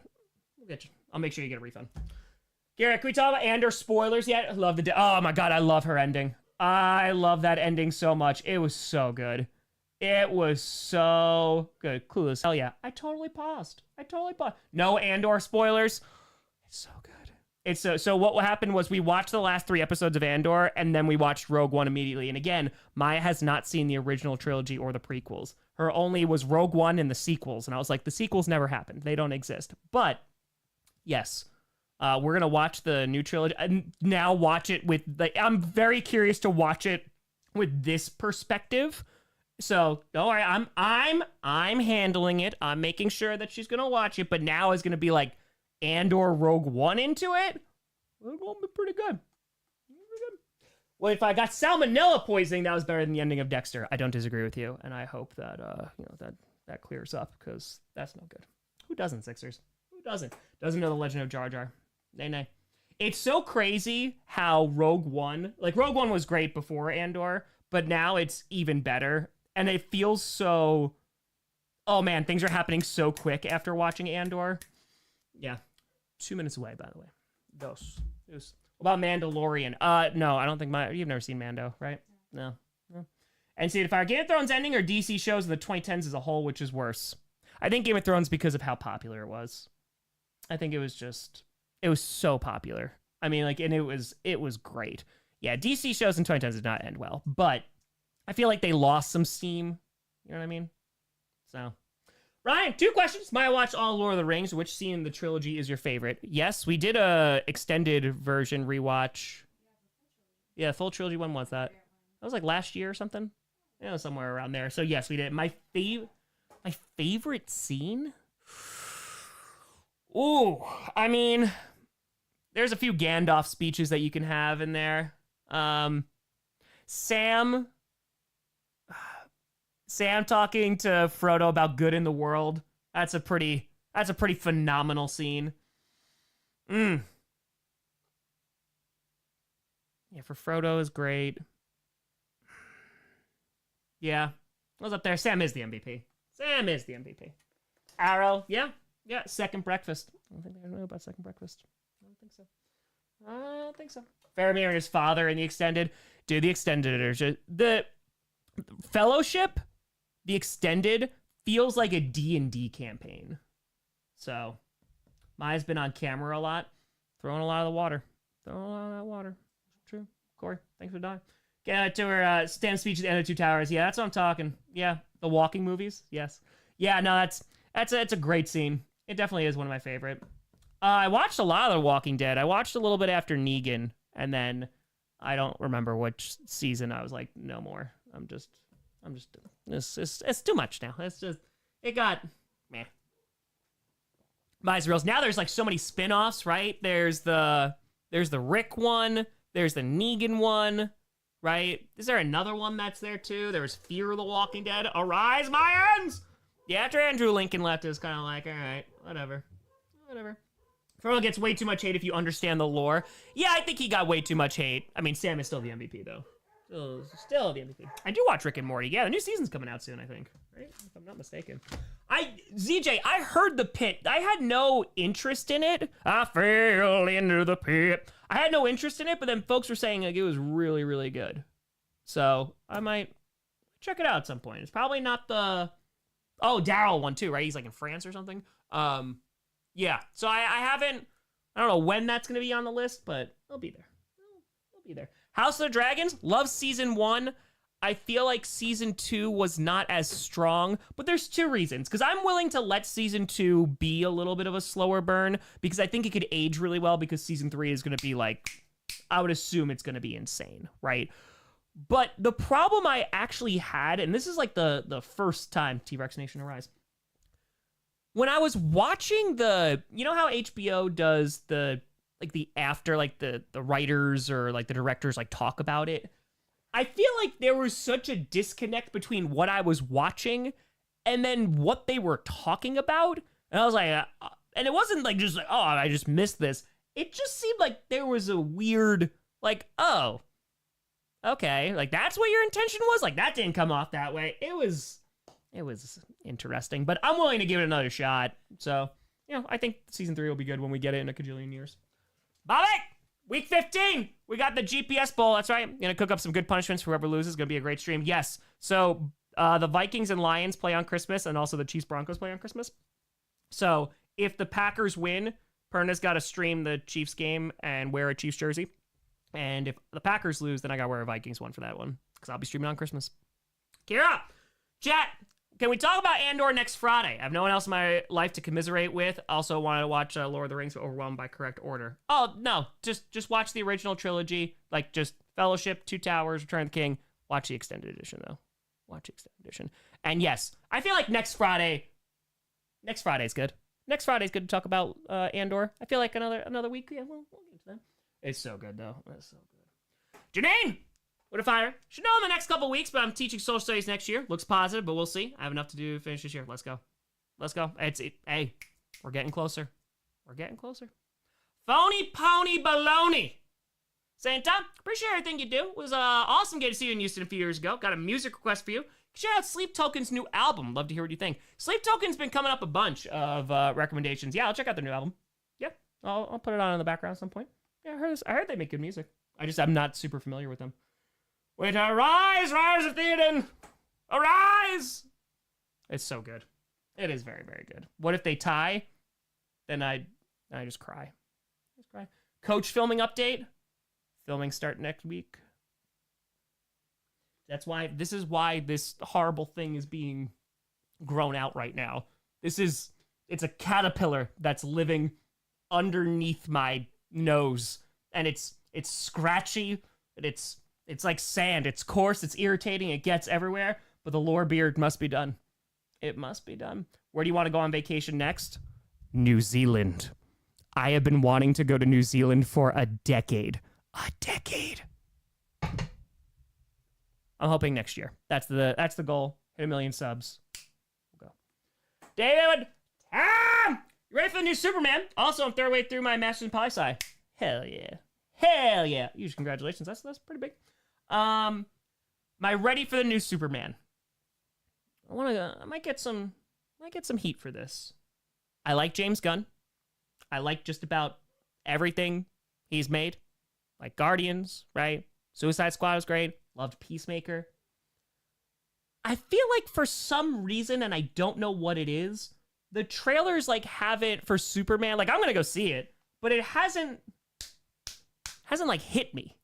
I'll make sure you get a refund. Garrett, can we talk about Andor spoilers yet? I love oh my God, I love her ending. I love that ending so much. It was so good. It was so good. Clueless. Hell yeah. I totally paused. No Andor spoilers. It's so good. It's so what happened was we watched the last 3 episodes of Andor, and then we watched Rogue One immediately. And again, Maya has not seen the original trilogy or the prequels. Her only was Rogue One and the sequels. And I was like, the sequels never happened. They don't exist. But yes, we're going to watch the new trilogy and now watch it with I'm very curious to watch it with this perspective. So don't worry, I'm handling it. I'm making sure that she's gonna watch it, but now is gonna be like Andor Rogue One into it. It's gonna be pretty good. Well, if I got salmonella poisoning, that was better than the ending of Dexter. I don't disagree with you, and I hope that that clears up, because that's no good. Who doesn't, Sixers? Who doesn't? Doesn't know the Legend of Jar Jar. Nay. It's so crazy how Rogue One was great before Andor, but now it's even better. And it feels so... Oh, man, things are happening so quick after watching Andor. Yeah. 2 minutes away, by the way. Dos. What about Mandalorian? No, I don't think... You've never seen Mando, right? No. And see, if our Game of Thrones ending or DC shows in the 2010s as a whole, which is worse? I think Game of Thrones because of how popular it was. I think it was just... It was so popular. I mean, and it was great. Yeah, DC shows in 2010s did not end well, but... I feel like they lost some steam. You know what I mean? So, Ryan, 2 questions. Maya watched all Lord of the Rings. Which scene in the trilogy is your favorite? Yes, we did a extended version rewatch. Yeah, full trilogy. When was that? That was like last year or something. Yeah, somewhere around there. So yes, we did. My favorite scene. Ooh, I mean, there's a few Gandalf speeches that you can have in there. Sam talking to Frodo about good in the world. That's a pretty phenomenal scene. Yeah, for Frodo is great. Yeah, I was up there. Sam is the MVP. Arrow, yeah. Second breakfast. I don't think they know about second breakfast. I don't think so. Faramir and his father in the extended. Dude, the extended are just the Fellowship. The extended feels like a D&D campaign. So, Maya's been on camera a lot, throwing a lot of the water. True. Corey, thanks for dying. Get to her stand speech at the end of Two Towers. Yeah, that's what I'm talking. Yeah, the walking movies. Yes. Yeah, no, it's a great scene. It definitely is one of my favorite. I watched a lot of The Walking Dead. I watched a little bit after Negan, and then I don't remember which season. I was like, no more. It's too much now. It got meh. Miles Reels. Now there's like so many spin-offs, right? There's the Rick one. There's the Negan one, right? Is there another one that's there too? There was Fear of the Walking Dead. Arise, Mayans! Yeah, after Andrew Lincoln left, it was kind of like, all right, whatever. Frodo gets way too much hate if you understand the lore. Yeah, I think he got way too much hate. I mean, Sam is still the MVP, though. Still the MVP. I do watch Rick and Morty. Yeah, the new season's coming out soon, I think. Right? If I'm not mistaken. ZJ, I heard the pit. I had no interest in it. I fell into the pit. I had no interest in it, but then folks were saying like it was really, really good. So I might check it out at some point. It's probably not the... Oh, Daryl one too, right? He's like in France or something. Yeah. So I haven't... I don't know when that's going to be on the list, but it'll be there. It'll be there. House of the Dragons, love season 1. I feel like season 2 was not as strong, but there's 2 reasons. Because I'm willing to let season 2 be a little bit of a slower burn, because I think it could age really well, because season 3 is going to be like, I would assume it's going to be insane, right? But the problem I actually had, and this is like the first time T-Rex Nation Arise, when I was watching you know how HBO does the after, like the writers or like the directors like talk about it? I feel like there was such a disconnect between what I was watching and then what they were talking about. And I was like, and it wasn't like just like, oh, I just missed this. It just seemed like there was a weird, like, oh, okay. Like that's what your intention was? Like that didn't come off that way. It was interesting, but I'm willing to give it another shot. So, I think season 3 will be good when we get it in a cajillion years. Bobby! Week 15, we got the GPS Bowl. That's right. I'm going to cook up some good punishments for whoever loses. It's going to be a great stream. Yes. So the Vikings and Lions play on Christmas, and also the Chiefs Broncos play on Christmas. So if the Packers win, Perna's got to stream the Chiefs game and wear a Chiefs jersey. And if the Packers lose, then I got to wear a Vikings one for that one, because I'll be streaming on Christmas. Kira, chat. Can we talk about Andor next Friday? I have no one else in my life to commiserate with. Also wanted to watch Lord of the Rings, but overwhelmed by correct order. Oh, no. Just watch the original trilogy. Like, just Fellowship, Two Towers, Return of the King. Watch the extended edition, though. Watch the extended edition. And yes, I feel like next Friday's good. Next Friday's good to talk about Andor. I feel like another week. Yeah, we'll get into that. It's so good, though. It's so good. Janine! What a fire. Should know in the next couple weeks, but I'm teaching social studies next year. Looks positive, but we'll see. I have enough to do to finish this year. Let's go. Hey, we're getting closer. Phony pony baloney. Santa, appreciate everything you do. It was awesome getting to see you in Houston a few years ago. Got a music request for you. Check out Sleep Token's new album. Love to hear what you think. Sleep Token's been coming up a bunch of recommendations. Yeah, I'll check out their new album. Yeah, I'll put it on in the background at some point. Yeah, I heard they make good music. I'm not super familiar with them. Wait, arise, rise of Theoden! Arise! It's so good. It is very, very good. What if they tie? Then I just cry. Coach filming update. Filming start next week. This is why this horrible thing is being grown out right now. It's a caterpillar that's living underneath my nose. And it's scratchy, and it's like sand. It's coarse, it's irritating, it gets everywhere, but the lore beard must be done. It must be done. Where do you want to go on vacation next? New Zealand. I have been wanting to go to New Zealand for a decade. A decade. I'm hoping next year. That's the goal. Hit 1 million subs. We'll go. David! Tom! You ready for the new Superman? Also, I'm third way through my Masters in Poli-Sci. Hell yeah. Hell yeah. Huge congratulations. That's pretty big. Am I ready for the new Superman? I might get some heat for this. I like James Gunn. I like just about everything he's made. Like Guardians, right? Suicide Squad was great. Loved Peacemaker. I feel like for some reason, and I don't know what it is, the trailers like have it for Superman. Like I'm gonna go see it, but it hasn't like hit me,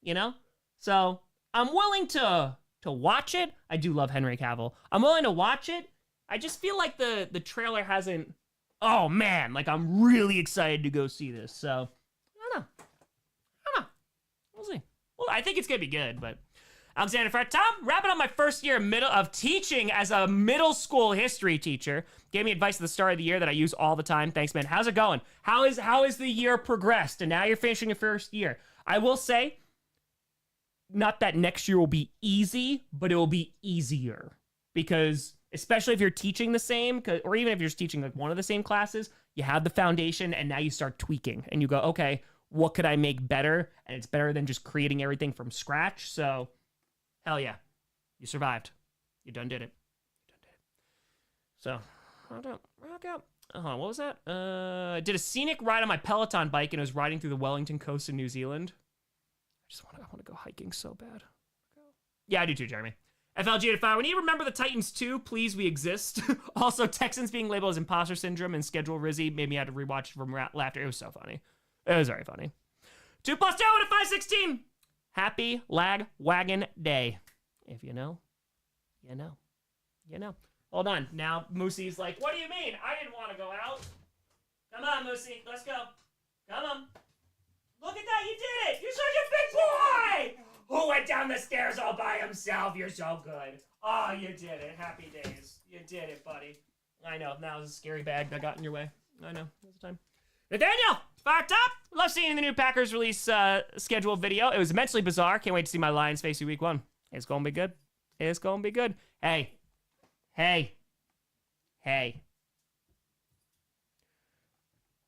you know? So I'm willing to watch it. I do love Henry Cavill. I'm willing to watch it. I just feel like the trailer hasn't. Oh man, like I'm really excited to go see this. So I don't know. We'll see. Well, I think it's gonna be good, but. Alexander Fred, Tom, wrapping up my first year of teaching as a middle school history teacher. Gave me advice at the start of the year that I use all the time. Thanks, man. How's it going? How is the year progressed? And now you're finishing your first year. I will say, not that next year will be easy, but it will be easier. Because, especially if you're teaching the same, or even if you're just teaching like one of the same classes, you have the foundation and now you start tweaking. And you go, okay, what could I make better? And it's better than just creating everything from scratch. So... hell yeah. You survived. You done did it. So, rock out. What was that? I did a scenic ride on my Peloton bike and I was riding through the Wellington coast in New Zealand. I want to go hiking so bad. Yeah, I do too, Jeremy. FLG at 5. When you remember the Titans 2, please, we exist. Also, Texans being labeled as imposter syndrome and schedule Rizzy made me have to rewatch from laughter. It was so funny. It was very funny. 2 plus 2 at 516. Happy Lag Wagon Day. If you know, you know. You know. Hold on. Now, Moosey's like, what do you mean? I didn't want to go out. Come on, Moosey. Let's go. Come on. Look at that. You did it. You're such a big boy. Who went down the stairs all by himself? You're so good. Oh, you did it. Happy days. You did it, buddy. I know. Now it's a scary bag that got in your way. I know. It was the time. Nathaniel, fired up. Love seeing the new Packers release schedule video. It was immensely bizarre. Can't wait to see my Lions face you week 1. It's gonna be good. It's gonna be good. Hey.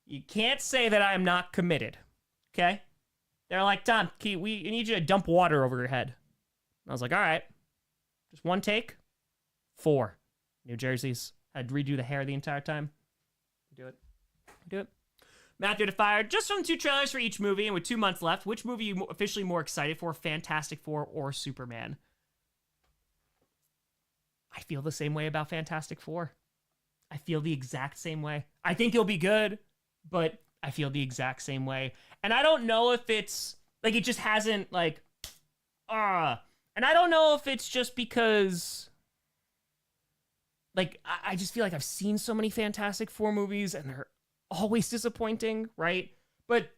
You can't say that I am not committed. Okay? They're like, Tom, we need you to dump water over your head. And I was like, all right. Just one take. 4. New jerseys. I'd redo the hair the entire time. Do it. Matthew to Fire, just from 2 trailers for each movie, and with 2 months left, which movie are you officially more excited for, Fantastic Four or Superman? I feel the same way about Fantastic Four. I feel the exact same way. I think it'll be good, but I feel the exact same way. And I don't know if it's, like, it just hasn't, like, and I don't know if it's just because, like, I just feel like I've seen so many Fantastic Four movies, and they're always disappointing, right? But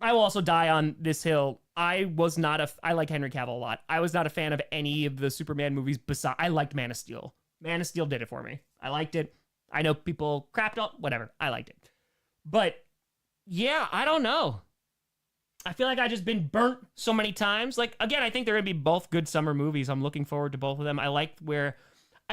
I will also die on this hill. I like Henry Cavill a lot. I was not a fan of any of the Superman movies besides, I liked Man of Steel. Man of Steel did it for me. I liked it. I know people crapped on, whatever. I liked it. But yeah, I don't know. I feel like I've just been burnt so many times. Like, again, I think they're going to be both good summer movies. I'm looking forward to both of them. I like where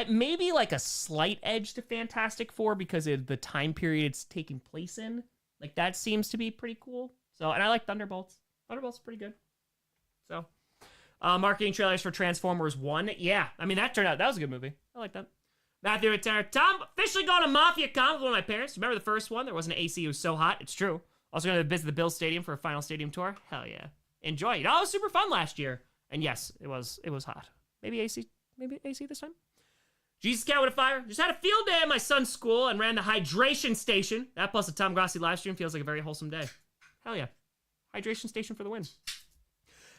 maybe like a slight edge to Fantastic Four because of the time period it's taking place in. Like, that seems to be pretty cool. So, and I like Thunderbolts. Thunderbolts is pretty good. So, marketing trailers for Transformers 1. Yeah, I mean, that was a good movie. I like that. Matthew Returner. Tom, officially going to Mafia Con with one of my parents. Remember the first one? There wasn't an AC. It was so hot. It's true. Also going to visit the Bills Stadium for a final stadium tour. Hell yeah. Enjoy it. Oh, it was super fun last year. And yes, it was hot. Maybe AC this time. Jesus Cat with a Fire. Just had a field day at my son's school and ran the hydration station. That plus the Tom Grossi live stream feels like a very wholesome day. Hell yeah. Hydration station for the win.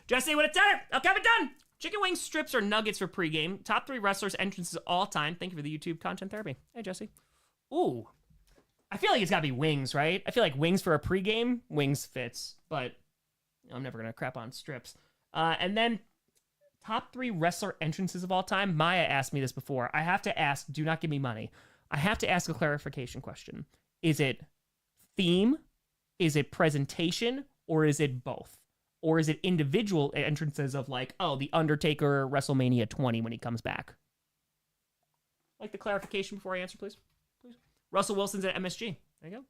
Jesse with a tenner. I'll have it done. Chicken wings, strips, or nuggets for pregame. Top 3 wrestlers' entrances all time. Thank you for the YouTube content therapy. Hey, Jesse. Ooh. I feel like it's got to be wings, right? I feel like wings for a pregame, wings fits. But I'm never going to crap on strips. And then top 3 wrestler entrances of all time. Maya asked me this before. I have to ask, do not give me money. I have to ask a clarification question. Is it theme? Is it presentation? Or is it both? Or is it individual entrances of like, oh, The Undertaker WrestleMania 20 when he comes back? Like the clarification before I answer, please. Russell Wilson's at MSG. There you go.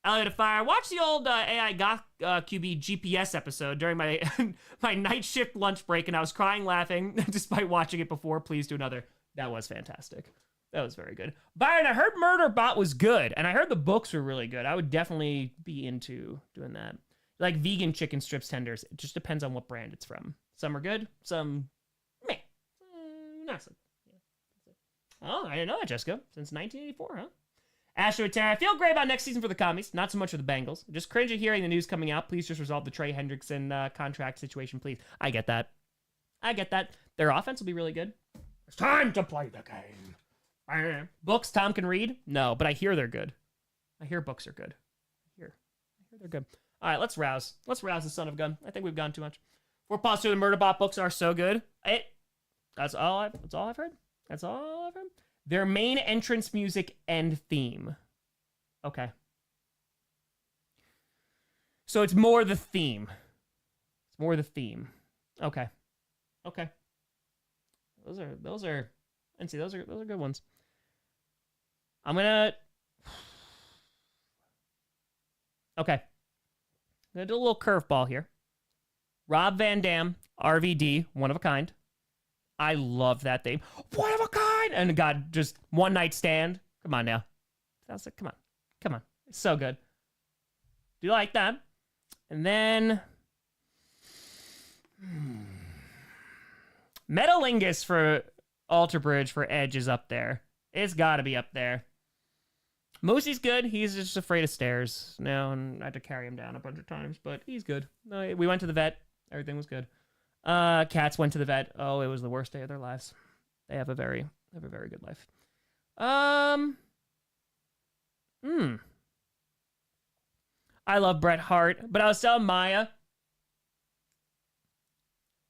Elliot of Fire. Watch the old AI Goth QB GPS episode during my my night shift lunch break, and I was crying laughing despite watching it before. Please do another. That was fantastic. That was very good. Byron, I heard Murderbot was good, and I heard the books were really good. I would definitely be into doing that. Like vegan chicken strips tenders. It just depends on what brand it's from. Some are good, some meh. Not so. Yeah. Oh, I didn't know that, Jessica. Since 1984, huh? Astro Terra, I feel great about next season for the commies, not so much for the Bengals. Just cringe at hearing the news coming out. Please just resolve the Trey Hendrickson contract situation, please. I get that. Their offense will be really good. It's time to play the game. Books Tom can read? No, but I hear they're good. I hear books are good. I hear they're good. All right, let's rouse. Let's rouse the son of a gun. I think we've gone too much. For Posture, the Murderbot books are so good. That's all I've heard. That's all I've heard. Their main entrance music and theme. Okay. So it's more the theme. It's more the theme. Okay. Okay. Those are and see those are good ones. I'm gonna Okay. I'm gonna do a little curveball here. Rob Van Dam, RVD, One of a Kind. I love that theme. One of a kind! And God, just one night stand. Come on now. That's like, come on. It's so good. Do you like that? And then Metalingus for Alter Bridge for Edge is up there. It's gotta be up there. Moosey's good. He's just afraid of stairs now, and I had to carry him down a bunch of times, but he's good. No, we went to the vet. Everything was good. Cats went to the vet. Oh, it was the worst day of their lives. They have a very good life. I love Bret Hart, but I was telling Maya,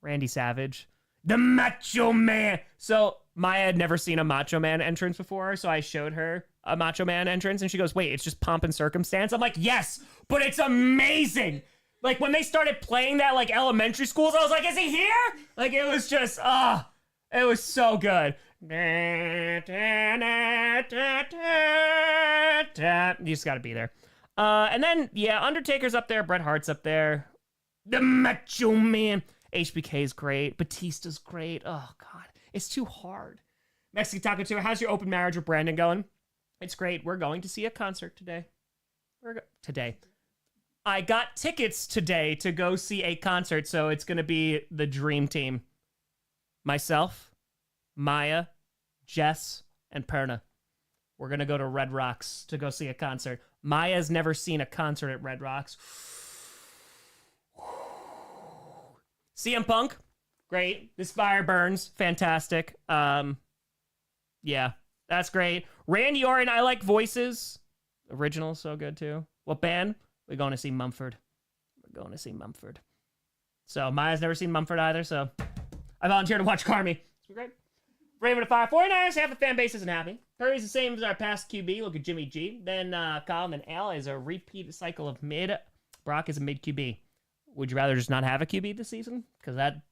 Randy Savage, the Macho Man. So Maya had never seen a Macho Man entrance before, so I showed her a Macho Man entrance, and she goes, "Wait, it's just pomp and circumstance." I'm like, "Yes, but it's amazing." Like, when they started playing that, like, elementary schools, I was like, is he here? Like, it was just, it was so good. You just gotta be there. And then, yeah, Undertaker's up there, Bret Hart's up there. The Macho Man. HBK's great. Batista's great. Oh, God. It's too hard. Mexican Taco Tour, how's your open marriage with Brandon going? It's great. We're going to see a concert today. Today. I got tickets today to go see a concert, so it's going to be the dream team. Myself, Maya, Jess, and Perna. We're going to go to Red Rocks to go see a concert. Maya's never seen a concert at Red Rocks. CM Punk, great. This fire burns, fantastic. Yeah, that's great. Randy Orton, I like voices. Original, so good too. What band? We're going to see Mumford. So Maya's never seen Mumford either, so I volunteered to watch Carmi. It's great. Raven to Fire. 49ers, half the fan base isn't happy. Curry's the same as our past QB. Look at Jimmy G. Then Kyle, and Al is a repeat cycle of mid. Brock is a mid QB. Would you rather just not have a QB this season? Because that'd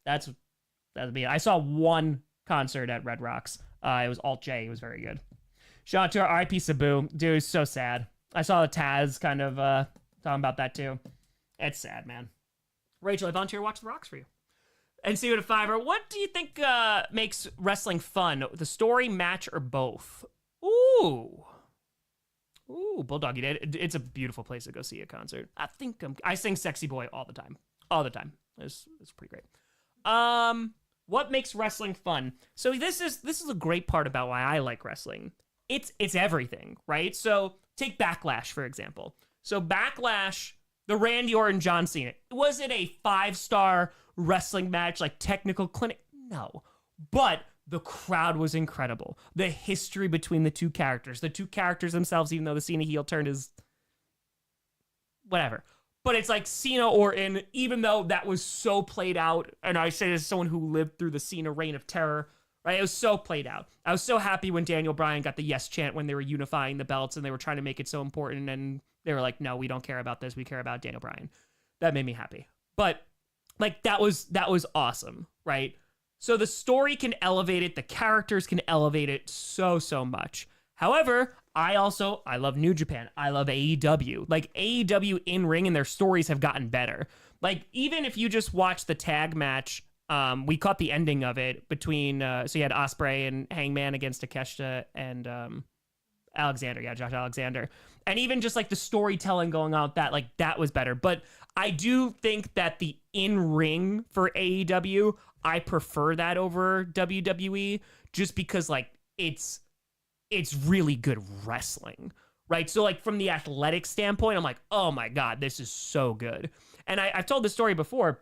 be it. I saw one concert at Red Rocks. It was Alt J. It was very good. Shout out to our IP Sabu. Dude, it's so sad. I saw the Taz kind of talking about that too. It's sad, man. Rachel, I volunteer to watch the Rocks for you. And see you at a fiver. What do you think makes wrestling fun? The story, match, or both? Ooh, Bulldog, you did. It's a beautiful place to go see a concert. I sing "Sexy Boy" all the time. It's pretty great. What makes wrestling fun? So this is a great part about why I like wrestling. It's everything, right? So take Backlash for example. So Backlash, the Randy Orton John Cena. Was it a 5-star wrestling match, like technical clinic? No. But the crowd was incredible. The history between the two characters themselves, even though the Cena heel turn is whatever. But it's like Cena Orton, even though that was so played out, and I say this as someone who lived through the Cena reign of terror, right? It was so played out. I was so happy when Daniel Bryan got the yes chant when they were unifying the belts and they were trying to make it so important. And they were like, no, we don't care about this. We care about Daniel Bryan. That made me happy. But like, that was awesome, right? So the story can elevate it. The characters can elevate it so much. However, I love New Japan. I love AEW. Like, AEW in ring and their stories have gotten better. Like, even if you just watch the tag match, we caught the ending of it between, so you had Ospreay and Hangman against Takeshita and Alexander. Yeah, Josh Alexander. And even just like the storytelling going on, that was better. But I do think that the in-ring for AEW, I prefer that over WWE just because like it's really good wrestling, right? So like from the athletic standpoint, I'm like, oh my God, this is so good. And I've told this story before.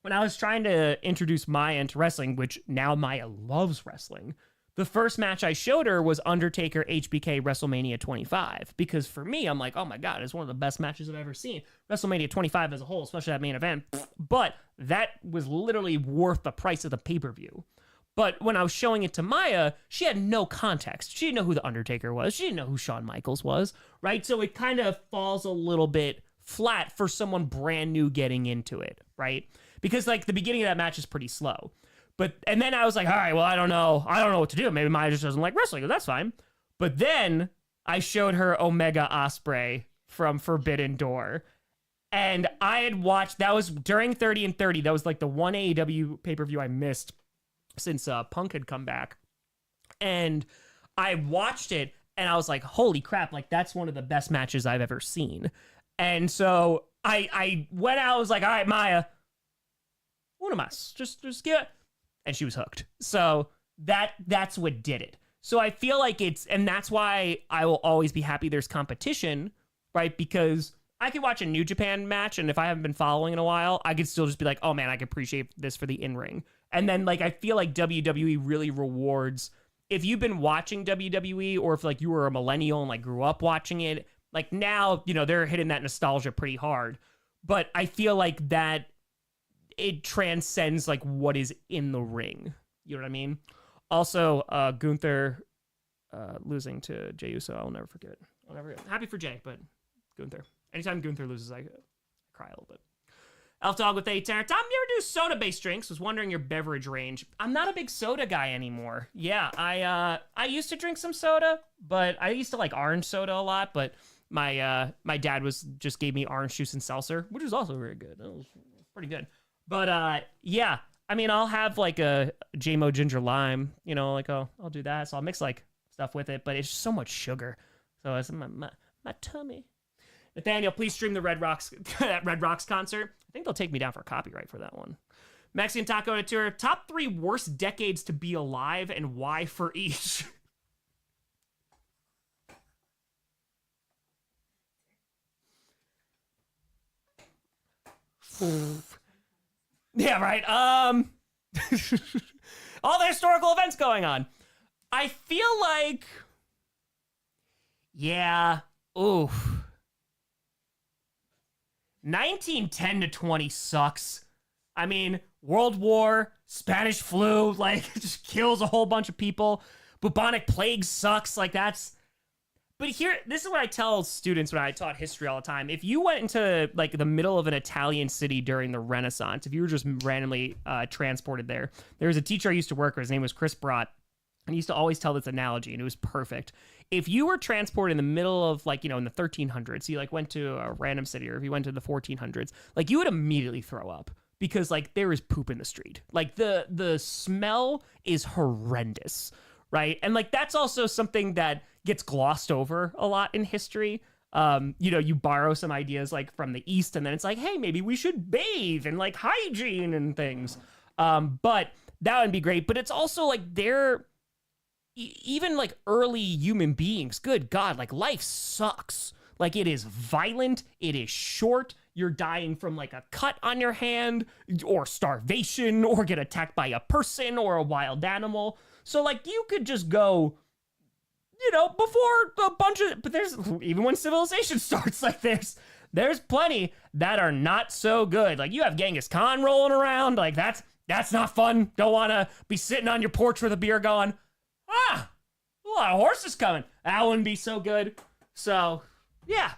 When I was trying to introduce Maya into wrestling, which now Maya loves wrestling, the first match I showed her was Undertaker HBK WrestleMania 25. Because for me, I'm like, oh my God, it's one of the best matches I've ever seen. WrestleMania 25 as a whole, especially that main event. But that was literally worth the price of the pay-per-view. But when I was showing it to Maya, she had no context. She didn't know who The Undertaker was. She didn't know who Shawn Michaels was, right? So it kind of falls a little bit flat for someone brand new getting into it, right? Because like the beginning of that match is pretty slow. And then I was like, all right, well, I don't know what to do. Maybe Maya just doesn't like wrestling. That's fine. But then I showed her Omega Ospreay from Forbidden Door. And I had watched, that was during 30 and 30. That was like the one AEW pay-per-view I missed since Punk had come back. And I watched it and I was like, holy crap, like that's one of the best matches I've ever seen. And so I went out, I was like, all right, Maya, una más, just get it. And she was hooked. So that's what did it. So I feel like and that's why I will always be happy there's competition, right? Because I could watch a New Japan match, and if I haven't been following in a while, I could still just be like, oh man, I can appreciate this for the in-ring. And then like I feel like WWE really rewards, if you've been watching WWE, or if like you were a millennial and like grew up watching it, like now, you know, they're hitting that nostalgia pretty hard. But I feel like that it transcends like what is in the ring. You know what I mean? Also, Gunther losing to Jey Uso, I'll never forget. Happy for Jey, but Gunther. Anytime Gunther loses, I cry a little bit. Elf Dog with 8 Tom, you ever do soda-based drinks? Was wondering your beverage range. I'm not a big soda guy anymore. Yeah, I used to drink some soda, but I used to like orange soda a lot, but my dad just gave me orange juice and seltzer, which was also very good. It was pretty good. But yeah, I mean, I'll have like a JMO ginger lime, you know, like I'll do that. So I'll mix like stuff with it, but it's so much sugar. So it's my tummy. Nathaniel, please stream the Red Rocks concert. I think they'll take me down for copyright for that one. Mexican Taco Tour, top 3 worst decades to be alive and why for each. Yeah, right. All the historical events going on. I feel like, yeah, oof. 1910 to 20 sucks. I mean, World War, Spanish flu, like, it just kills a whole bunch of people. Bubonic plague sucks. Like, that's... But here, this is what I tell students when I taught history all the time. If you went into, like, the middle of an Italian city during the Renaissance, if you were just randomly transported there was a teacher I used to work with. His name was Chris Brott. And he used to always tell this analogy, and it was perfect. If you were transported in the middle of, like, you know, in the 1300s, you, like, went to a random city, or if you went to the 1400s, like, you would immediately throw up. Because, like, there is poop in the street. Like, the smell is horrendous, right? And, like, that's also something that gets glossed over a lot in history. You know, you borrow some ideas, like, from the East, and then it's like, hey, maybe we should bathe and, like, hygiene and things. But that would be great. But it's also, like, even like early human beings, good God, like life sucks. Like it is violent, it is short, you're dying from like a cut on your hand or starvation or get attacked by a person or a wild animal. So like you could just go, you know, before a bunch of, but there's, even when civilization starts, like there's plenty that are not so good. Like you have Genghis Khan rolling around, like that's That's not fun. Don't want to be sitting on your porch with a beer going, a lot of horses coming. That wouldn't be so good. So, yeah.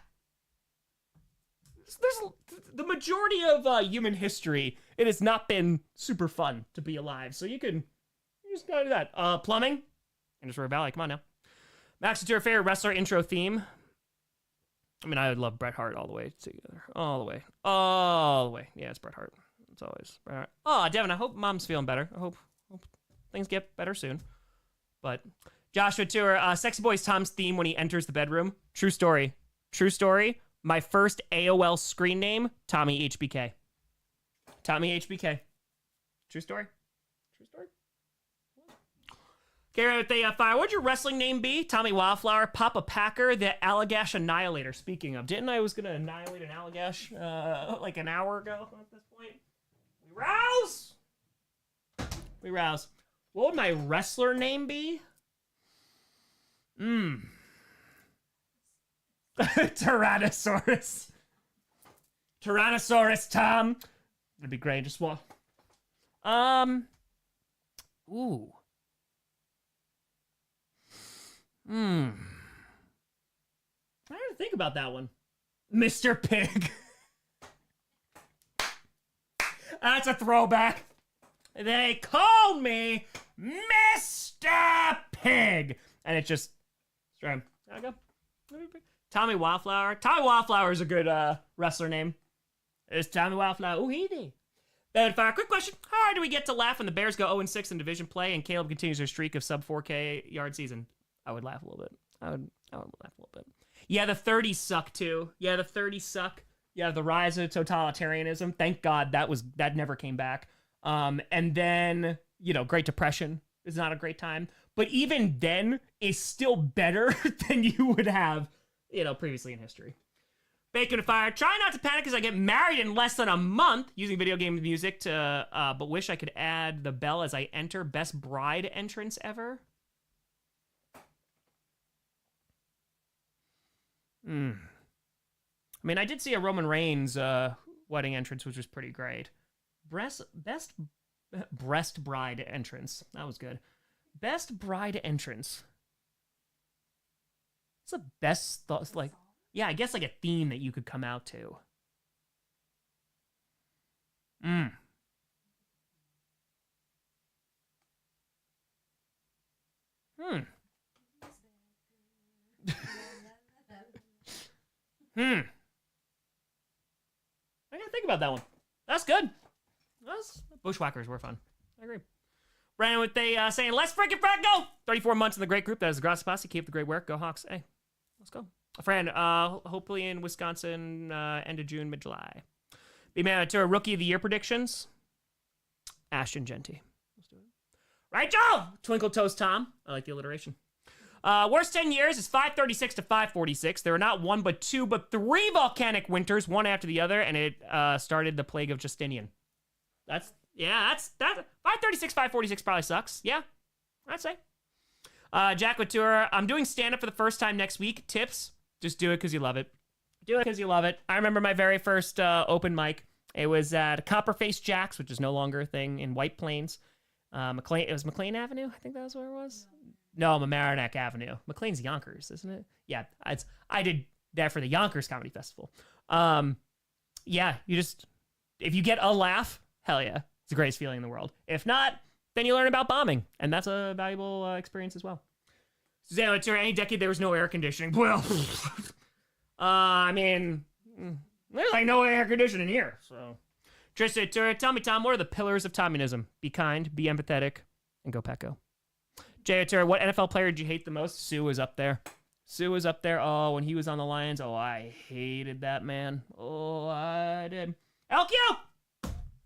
There's the majority of human history, it has not been super fun to be alive. So you just gotta do that. Plumbing. Industry Valley, come on now. Max, it's your favorite wrestler intro theme? I mean, I would love Bret Hart all the way together. All the way. All the way. Yeah, it's Bret Hart. It's always Bret Hart. Oh, Devin, I hope mom's feeling better. I hope things get better soon. But Joshua Tour, Sexy Boys Tom's theme when he enters the bedroom. True story. True story. My first AOL screen name, Tommy HBK. Tommy HBK. True story. True story. Okay, with the fire. What'd your wrestling name be? Tommy Wildflower, Papa Packer, the Allagash Annihilator. Speaking of, didn't I was gonna annihilate an Allagash like an hour ago at this point? We rouse! We rouse. What would my wrestler name be? Tyrannosaurus. Tyrannosaurus Tom. That'd be great. Just what? Ooh. I didn't think about that one. Mr. Pig. That's a throwback. They called me Mr. Pig. And it just... There I go. Tommy Wildflower. Tommy Wildflower is a good wrestler name. It's Tommy Wildflower. Ooh, he did. Fire. Quick question. How hard do we get to laugh when the Bears go 0-6 in division play and Caleb continues their streak of sub 4K yard season? I would laugh a little bit. I would laugh a little bit. Yeah, the 30s suck too. Yeah, the 30s suck. Yeah, the rise of totalitarianism. Thank God that never came back. And then, Great Depression is not a great time. But even then is still better than you would have, previously in history. Bacon and Fire. Try not to panic as I get married in less than a month using video game music but wish I could add the bell as I enter. Best bride entrance ever. I mean, I did see a Roman Reigns wedding entrance, which was pretty great. Best bride entrance. That was good. Best bride entrance. It's the best thought. Yeah, I guess like a theme that you could come out to. I gotta think about that one. That's good. Bushwhackers were fun. I agree. Brandon with saying, let's freaking go! 34 months in the great group. That is the Grossi Posse. Keep the great work. Go Hawks. Hey, let's go. A friend, hopefully in Wisconsin, end of June, mid-July. B-Man to a Rookie of the Year predictions. Ashton Genty. Let's do it. Right, Joe! Twinkle Toes Tom. I like the alliteration. Worst 10 years is 536 to 546. There are not one, but two, but three volcanic winters, one after the other, and it started the plague of Justinian. That 536, 546 probably sucks. Yeah, I'd say. Jack Latour, I'm doing stand-up for the first time next week. Tips, just do it because you love it. Do it because you love it. I remember my very first open mic. It was at Copperface Jack's, which is no longer a thing, in White Plains. It was McLean Avenue, I think that was where it was. No, Mamaroneck Avenue. McLean's Yonkers, isn't it? Yeah, I did that for the Yonkers Comedy Festival. Yeah, if you get a laugh, hell yeah. It's the greatest feeling in the world. If not, then you learn about bombing, and that's a valuable experience as well. Suzanne, it's any decade there was no air conditioning. Well, I mean, there's like no air conditioning here, so. Tristan, tell me, Tom, what are the pillars of Tommyism? Be kind, be empathetic, and go Pecco. Jay, what NFL player did you hate the most? Sue was up there. Sue was up there. Oh, when he was on the Lions. Oh, I hated that man. Oh, I did. LQ!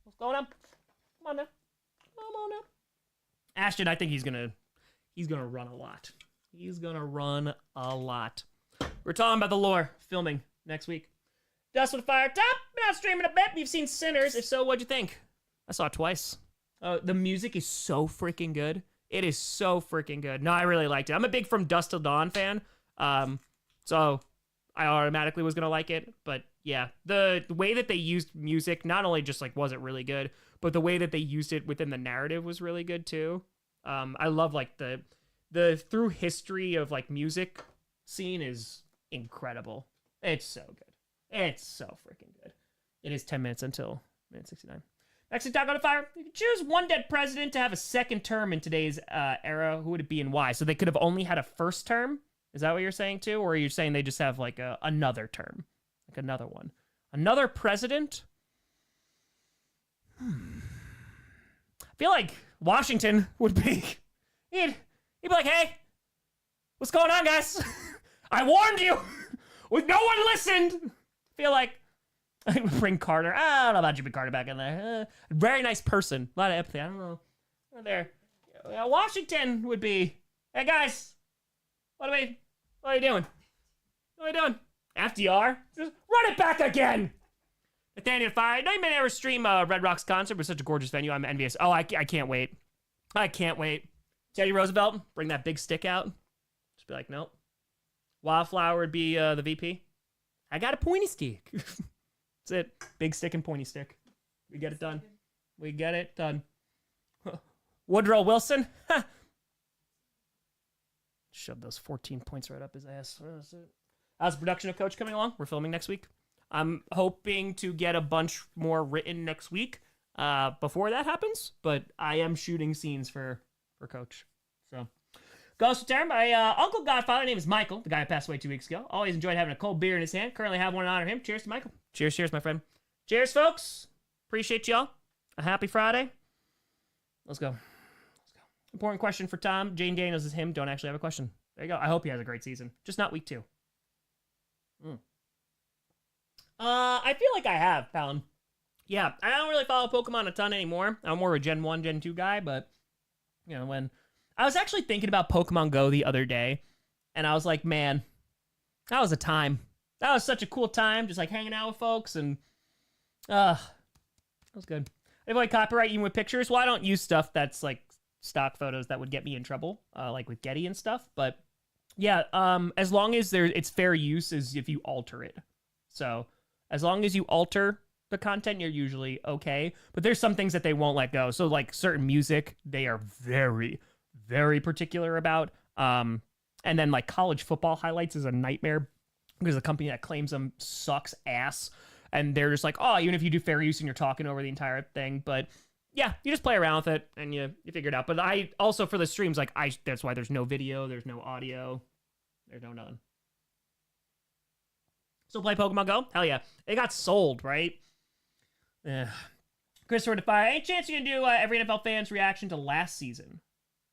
What's going on? Come on now. Come on now. Ashton, I think he's gonna run a lot. He's gonna run a lot. We're talking about the lore filming next week. Dust with Fire. Top! Been out streaming a bit. You've seen Sinners. If so, what'd you think? I saw it twice. The music is so freaking good. It is so freaking good. No, I really liked it. I'm a big From Dusk Till Dawn fan. So I automatically was going to like it. But Yeah, the way that they used music, not only just like was it really good, but the way that they used it within the narrative was really good too. I love like the through history of like music scene is incredible. It's so good. It's so freaking good. It is 10 minutes until minute 69. Next to talk on fire. You can choose one dead president to have a second term in today's era. Who would it be and why? So they could have only had a first term. Is that what you're saying too, or are you saying they just have like another term? Like another one. Another president? I feel like Washington would be... He'd be like, hey, what's going on, guys? I warned you! No one listened! I feel like I would bring Carter. I don't know about Jimmy Carter back in there. Very nice person. A lot of empathy. I don't know. There. Washington would be, hey, guys, what are you doing? What are you doing? FDR, just run it back again. Nathaniel Fire, no, you may never stream Red Rock's concert, but such a gorgeous venue. I'm envious. Oh, I can't wait. I can't wait. Teddy Roosevelt, bring that big stick out. Just be like, nope. Wildflower would be the VP. I got a pointy stick. That's it. Big stick and pointy stick. We get it done. We get it done. Woodrow Wilson. Shove those 14 points right up his ass. That's it. How's the production of Coach coming along? We're filming next week. I'm hoping to get a bunch more written next week before that happens, but I am shooting scenes for Coach. So, Ghost Return. My uncle godfather name is Michael, the guy who passed away 2 weeks ago. Always enjoyed having a cold beer in his hand. Currently have one to honor him. Cheers to Michael. Cheers, my friend. Cheers, folks. Appreciate y'all. A happy Friday. Let's go. Important question for Tom. Jane Daniels is him. Don't actually have a question. There you go. I hope he has a great season. Just not week 2. I feel like I have, Palin. Yeah, I don't really follow Pokemon a ton anymore. I'm more of a Gen 1, Gen 2 guy, but, you know, when... I was actually thinking about Pokemon Go the other day, and I was like, man, that was a time. That was such a cool time, just, like, hanging out with folks, and, that was good. I avoid copyright even with pictures. Well, I don't use stuff that's, like, stock photos that would get me in trouble, like with Getty and stuff, but, yeah, as long as it's fair use is if you alter it. So... as long as you alter the content, you're usually okay. But there's some things that they won't let go. So, like, certain music, they are very, very particular about. And then, like, college football highlights is a nightmare because the company that claims them sucks ass. And they're just like, oh, even if you do fair use and you're talking over the entire thing. But, yeah, you just play around with it and you figure it out. But I also, for the streams, like, that's why there's no video, there's no audio, there's no none. Still play Pokemon Go? Hell yeah. It got sold, right? Christopher Defy, any chance you can do every NFL fan's reaction to last season?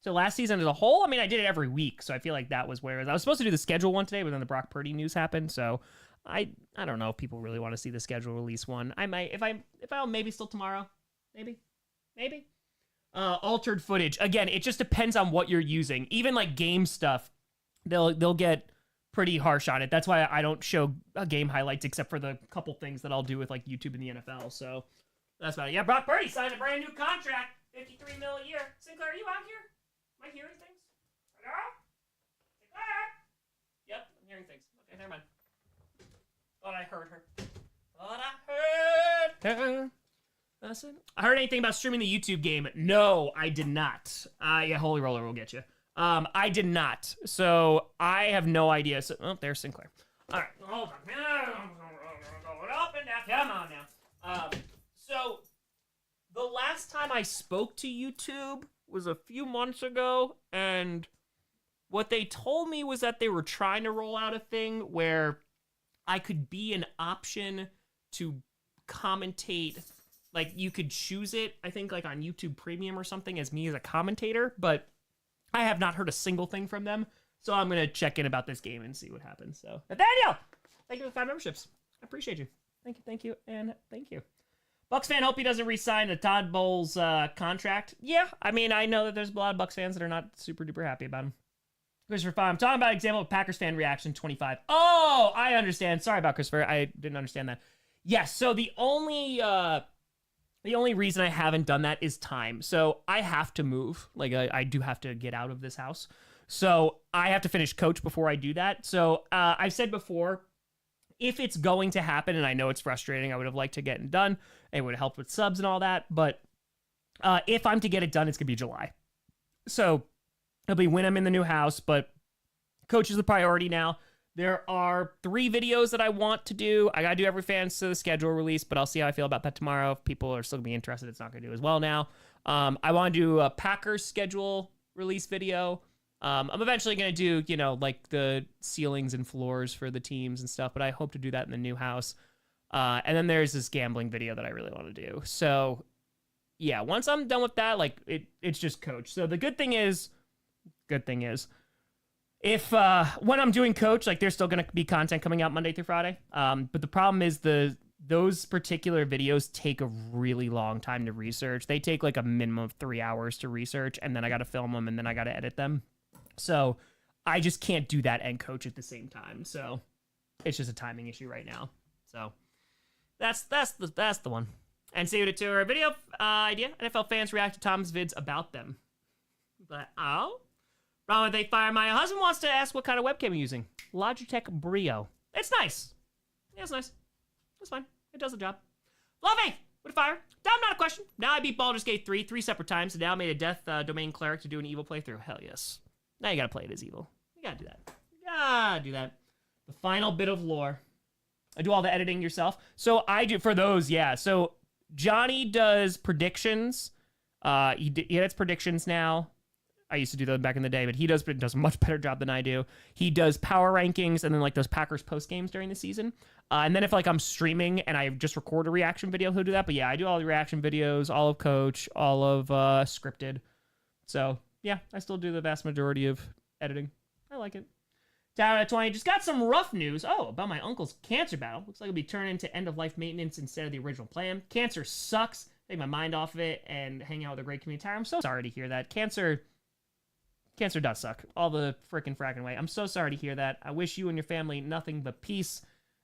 So last season as a whole? I mean, I did it every week, so I feel like that was where... I was supposed to do the schedule one today, but then the Brock Purdy news happened, so I don't know if people really want to see the schedule release one. I might, if I'll maybe still tomorrow. Maybe. Altered footage. Again, it just depends on what you're using. Even like game stuff, they'll get... pretty harsh on it. That's why I don't show game highlights except for the couple things that I'll do with like YouTube and the NFL. So that's about it. Yeah, Brock Purdy signed a brand new contract, $53 million a year. Sinclair, are you out here? Am I hearing things? Hello? Sinclair? Yep, I'm hearing things. Okay, never mind. Thought I heard her. I heard anything about streaming the YouTube game? No, I did not. Yeah, Holy Roller will get you. I did not, so I have no idea. So, oh, there's Sinclair. All right, hold on. Going up and down. Come on now. So the last time I spoke to YouTube was a few months ago, and what they told me was that they were trying to roll out a thing where I could be an option to commentate. Like, you could choose it, I think, like on YouTube Premium or something as me as a commentator, but I have not heard a single thing from them, so I'm going to check in about this game and see what happens. So, Nathaniel, thank you for the 5 memberships. I appreciate you. Thank you, and thank you. Bucks fan, hope he doesn't re-sign the Todd Bowles contract. Yeah, I mean, I know that there's a lot of Bucks fans that are not super duper happy about him. Christopher 5, I'm talking about example of Packers fan reaction 25. Oh, I understand. Sorry about Christopher. I didn't understand that. Yes, so the only reason I haven't done that is time. So I have to move. Like, I do have to get out of this house. So I have to finish Coach before I do that. So I've said before, if it's going to happen, and I know it's frustrating, I would have liked to get it done. It would help with subs and all that. But if I'm to get it done, it's going to be July. So it'll be when I'm in the new house, but coach is the priority now. There are 3 videos that I want to do. I got to do every fans to the schedule release, but I'll see how I feel about that tomorrow. If people are still going to be interested, it's not going to do as well now. I want to do a Packers schedule release video. I'm eventually going to do, like the ceilings and floors for the teams and stuff, but I hope to do that in the new house. And then there's this gambling video that I really want to do. So yeah, once I'm done with that, like it's just coach. So the good thing is, if when I'm doing coach, like there's still going to be content coming out Monday through Friday. But the problem is those particular videos take a really long time to research. They take like a minimum of 3 hours to research, and then I got to film them, and then I got to edit them. So I just can't do that and coach at the same time. So it's just a timing issue right now. So that's the one. And save it to our video idea. NFL fans react to Tom's vids about them. But Ron, they fire my husband wants to ask what kind of webcam you're using. Logitech Brio. It's nice. Yeah, it's nice. It's fine. It does the job. Fluffy! With a fire. Dom, not a question. Now I beat Baldur's Gate 3 separate times, and now I made a Death Domain Cleric to do an evil playthrough. Hell yes. Now you gotta play it as evil. You gotta do that. You gotta do that. The final bit of lore. I do all the editing yourself. So I do, for those, yeah. So Johnny does predictions. He edits predictions now. I used to do them back in the day, but he does a much better job than I do. He does power rankings and then like those Packers post games during the season. And then if like I'm streaming and I just record a reaction video, he'll do that. But yeah, I do all the reaction videos, all of coach, all of scripted. So yeah, I still do the vast majority of editing. I like it. Tower at 20 just got some rough news. Oh, about my uncle's cancer battle. Looks like it'll be turned into end-of-life maintenance instead of the original plan. Cancer sucks. Take my mind off of it and hang out with a great community. Tyler, I'm so sorry to hear that. Cancer does suck. All the fracking way. I'm so sorry to hear that. I wish you and your family nothing but peace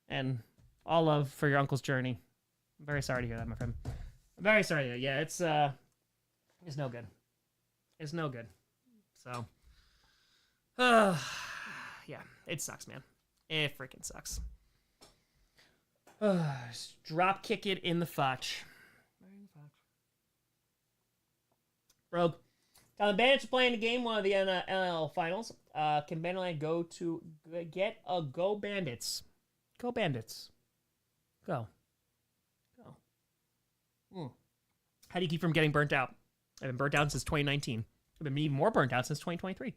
and all love for your uncle's journey. I'm very sorry to hear that, my friend. I'm very sorry to hear that. Yeah, it's no good. It's no good. So, yeah, it sucks, man. It freaking sucks. Drop kick it in the fudge. Rogue. Now the Bandits are playing the game one of the NL finals. Can Banditland go to get a Go Bandits? Go Bandits. Go. How do you keep from getting burnt out? I've been burnt out since 2019. I've been even more burnt out since 2023.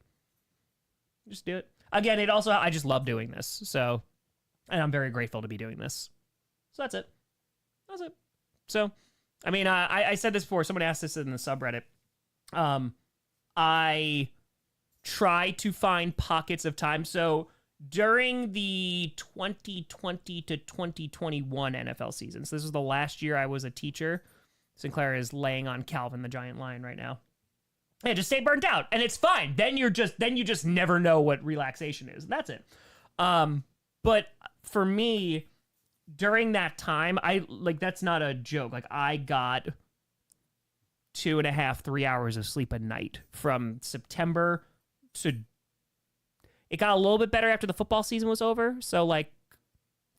Just do it. Again, I just love doing this. So, and I'm very grateful to be doing this. So that's it. So, I mean, I said this before. Somebody asked this in the subreddit. I try to find pockets of time. So during the 2020 to 2021 NFL seasons, this was the last year I was a teacher. Sinclair is laying on Calvin the giant lion right now. Yeah, just stay burnt out, and it's fine. Then you just never know what relaxation is. That's it. But for me, during that time, that's not a joke. Like I got 2.5, 3 hours of sleep a night from September to. It got a little bit better after the football season was over. So like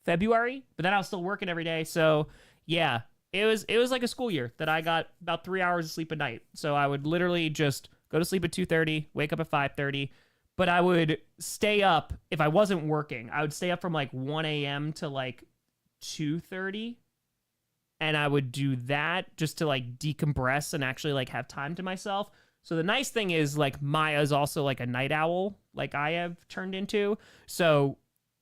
February, but then I was still working every day. So yeah. It was like a school year that I got about 3 hours of sleep a night. So I would literally just go to sleep at 2:30, wake up at 5:30. But I would stay up, if I wasn't working, I would stay up from like 1 a.m. to like 2:30. And I would do that just to like decompress and actually like have time to myself. So the nice thing is like Maya's also like a night owl, like I have turned into. So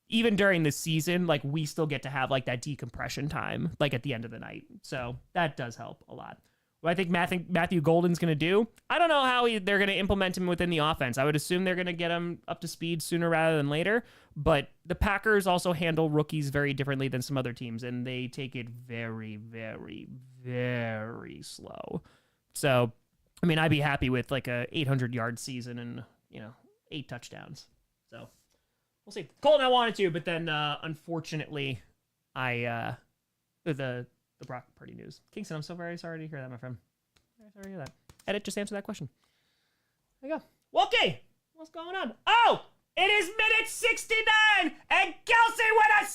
even during the season, like we still get to have like that decompression time, like at the end of the night. So that does help a lot. What I think Matthew Golden's going to do, I don't know how they're going to implement him within the offense. I would assume they're going to get him up to speed sooner rather than later. But the Packers also handle rookies very differently than some other teams, and they take it very, very, very slow. So, I mean, I'd be happy with like a 800-yard season and, 8 touchdowns. So we'll see. Colton, I wanted to, but then unfortunately, the Brock Purdy news. Kingston, I'm so very sorry to hear that, my friend. Very sorry to hear that. Edit, just answer that question. There you go. Well, okay. What's going on? Oh! It is minute 69, and Kelsey with a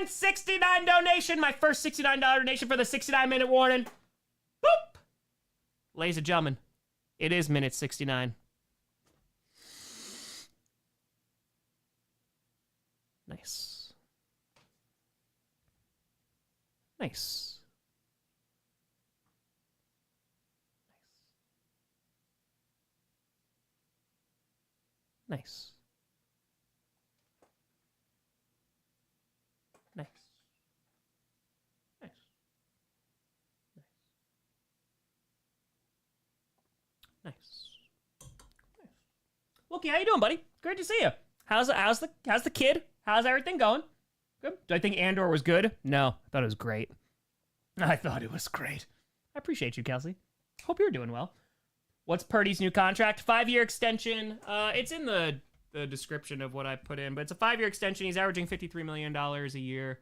69 donation. My first $69 donation for the 69-minute warning. Boop. Ladies and gentlemen, it is minute 69. Nice. Nice. Nice. Nice. Nice. Nice. Nice. Nice. Wookie, how you doing, buddy? Great to see you. How's the kid? How's everything going? Good. Do I think Andor was good? No, I thought it was great. I thought it was great. I appreciate you, Kelsey. Hope you're doing well. What's Purdy's new contract? 5-year extension. It's in the description of what I put in, but it's a 5-year extension. He's averaging $53 million a year.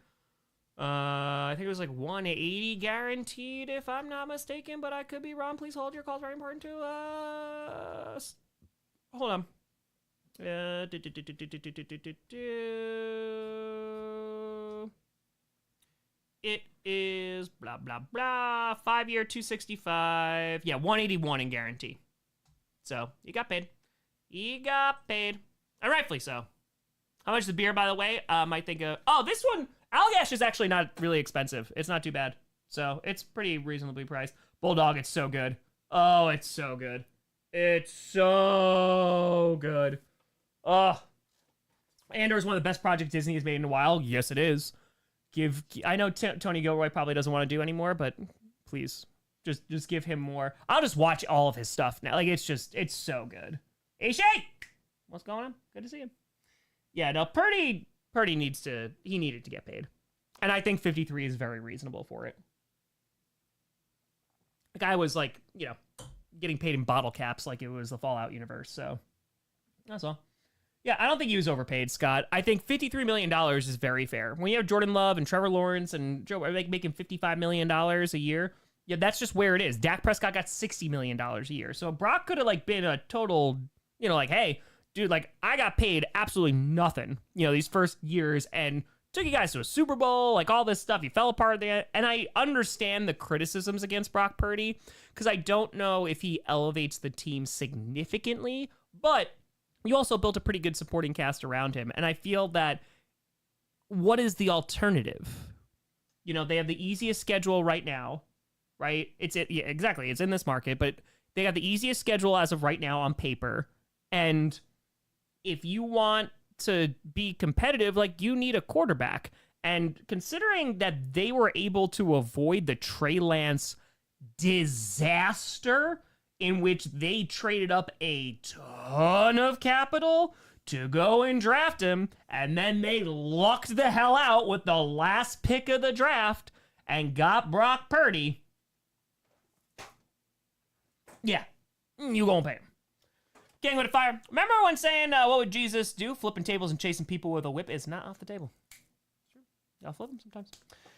I think it was like 180 guaranteed, if I'm not mistaken, but I could be wrong. Please hold. Your call's very important too. Hold on. It is blah blah blah. 5-year, 265. Yeah, 181 in guarantee. So he got paid. He got paid, and rightfully so. How much is the beer, by the way? Might think of. Oh, this one. Allagash is actually not really expensive. It's not too bad. So it's pretty reasonably priced. Bulldog, it's so good. Oh, it's so good. It's so good. Andor is one of the best projects Disney has made in a while. Yes, it is. I know Tony Gilroy probably doesn't want to do anymore, but please, just give him more. I'll just watch all of his stuff now. Like, it's so good. Hey, Shake! What's going on? Good to see you. Yeah, no, Purdy needed to get paid. And I think 53 is very reasonable for it. The guy was like, getting paid in bottle caps like it was the Fallout universe, so that's all. Yeah, I don't think he was overpaid, Scott. I think $53 million is very fair. When you have Jordan Love and Trevor Lawrence and Joe making $55 million a year, yeah, that's just where it is. Dak Prescott got $60 million a year. So Brock could have been a total, hey, dude, I got paid absolutely nothing, these first years and took you guys to a Super Bowl, all this stuff. You fell apart there. And I understand the criticisms against Brock Purdy because I don't know if he elevates the team significantly, but you also built a pretty good supporting cast around him. And I feel that what is the alternative? They have the easiest schedule right now, right? Yeah, exactly. It's in this market, but they got the easiest schedule as of right now on paper. And if you want to be competitive, you need a quarterback. And considering that they were able to avoid the Trey Lance disaster in which they traded up a ton of capital to go and draft him, and then they lucked the hell out with the last pick of the draft and got Brock Purdy. Yeah, you gonna pay him. Gang with a fire. Remember when saying, what would Jesus do? Flipping tables and chasing people with a whip is not off the table. Sure. I'll flip them sometimes.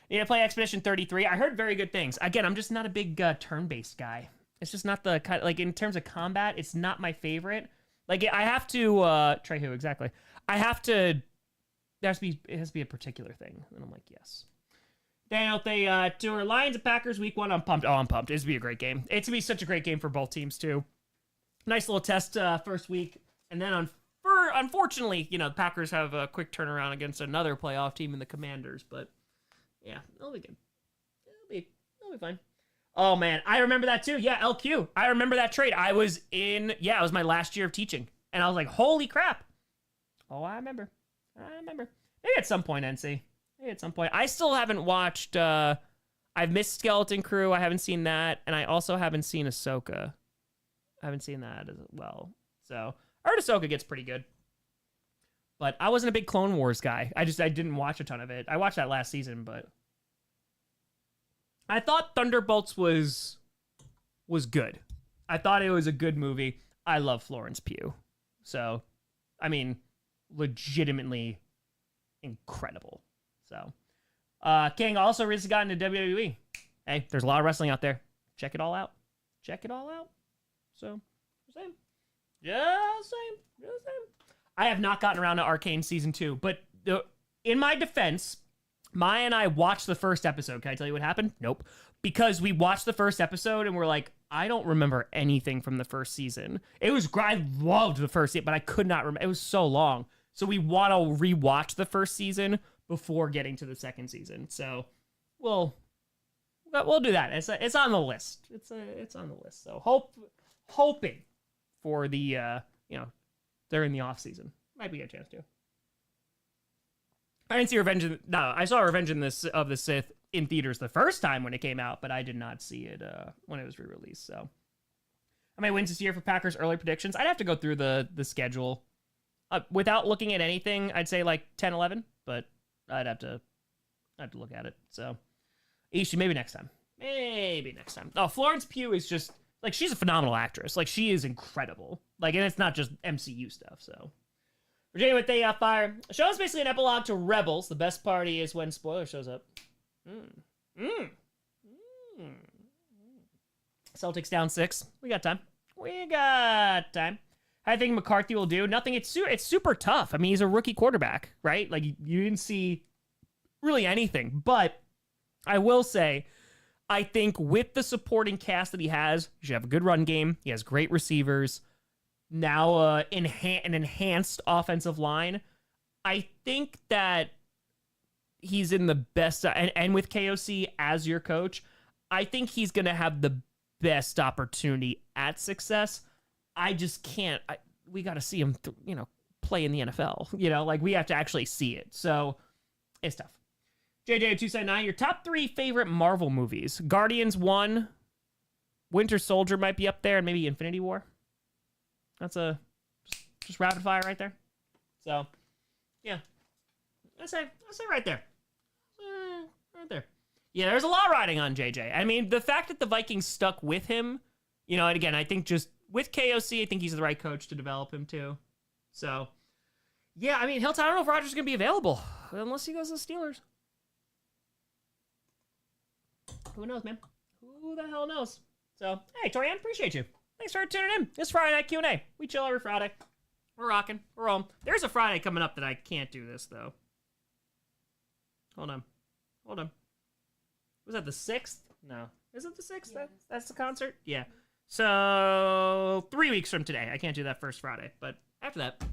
You need to play Expedition 33. I heard very good things. Again, I'm just not a big turn-based guy. It's just not the kind, in terms of combat, it's not my favorite. I have to, Trehu, exactly. It has to be a particular thing. And I'm like, yes. Daniel, they tour Lions and Packers week 1. I'm pumped. Oh, I'm pumped. It's going to be a great game. It's going to be such a great game for both teams, too. Nice little test first week. And then, unfortunately, the Packers have a quick turnaround against another playoff team in the Commanders. But, yeah, it'll be good. It'll be fine. Oh, man, I remember that, too. Yeah, LQ. I remember that trade. It was my last year of teaching. And I was like, holy crap. Oh, I remember. Maybe at some point, NC. Maybe at some point. I still haven't watched, I've missed Skeleton Crew. I haven't seen that. And I also haven't seen Ahsoka. I haven't seen that as well. So, I heard Ahsoka gets pretty good. But I wasn't a big Clone Wars guy. I didn't watch a ton of it. I watched that last season, but I thought Thunderbolts was good. I thought it was a good movie. I love Florence Pugh. So, legitimately incredible. So, King also recently got into WWE. Hey, there's a lot of wrestling out there. Check it all out. So, just saying. I have not gotten around to Arcane season 2, but in my defense, Maya and I watched the first episode. Can I tell you what happened? Nope. Because we watched the first episode and we're like, I don't remember anything from the first season. It was great. I loved the first season, but I could not remember. It was so long. So we want to rewatch the first season before getting to the second season. So we'll do that. It's on the list. It's on the list. So hoping for the during the off season might be a chance to. I didn't see I saw Revenge of the Sith in theaters the first time when it came out, but I did not see it when it was re-released. So, how many wins this year for Packers? Early predictions. I'd have to go through the schedule without looking at anything. I'd say like 10, 11, but I'd have to look at it. So, Ishi, maybe next time. Maybe next time. Oh, Florence Pugh is just like, she's a phenomenal actress. Like, she is incredible. Like, and it's not just MCU stuff. So. Virginia with Day Off Fire. The show is basically an epilogue to Rebels. The best party is when spoiler shows up. Celtics down 6. We got time. How do you think McCarthy will do? Nothing. It's super tough. I mean, he's a rookie quarterback, right? Like, you didn't see really anything. But I will say, I think with the supporting cast that he has, he should have a good run game. He has great receivers. Now an enhanced offensive line. I think that he's in the best, and with KOC as your coach, I think he's going to have the best opportunity at success. I just can't. We got to see him, play in the NFL. Like, we have to actually see it. So it's tough. JJ279, your top 3 favorite Marvel movies. Guardians 1, Winter Soldier might be up there, and maybe Infinity War. That's just rapid fire right there. So, yeah. I say right there. Right there. Yeah, there's a lot riding on JJ. I mean, the fact that the Vikings stuck with him, and again, I think just with KOC, I think he's the right coach to develop him too. So, yeah, I mean, Hilton, I don't know if Rodgers is going to be available unless he goes to the Steelers. Who knows, man? Who the hell knows? So, hey, Torian, appreciate you. Thanks for tuning in. This Friday Night Q&A. We chill every Friday. We're rocking. We're home. There's a Friday coming up that I can't do this, though. Hold on. Was that the 6th? No. Is it the 6th? Yeah. That's the concert? Yeah. So, 3 weeks from today. I can't do that first Friday. But after that,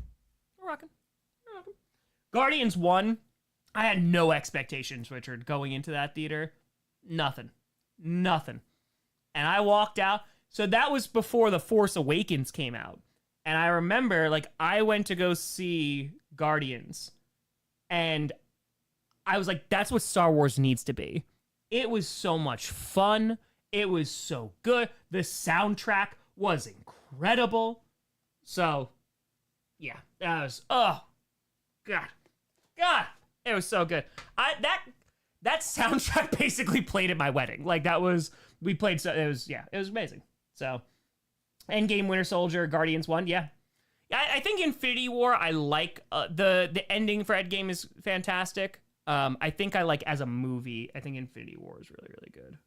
we're rocking. Guardians 1. I had no expectations, Richard, going into that theater. Nothing. And I walked out. So that was before The Force Awakens came out. And I remember, I went to go see Guardians. And I was like, that's what Star Wars needs to be. It was so much fun. It was so good. The soundtrack was incredible. So, yeah. That was, oh, God. It was so good. That soundtrack basically played at my wedding. We played, it was amazing. So, Endgame, Winter Soldier, Guardians 1, yeah. I think Infinity War, I like. The ending for Endgame is fantastic. I think I like, as a movie, I think Infinity War is really, really good.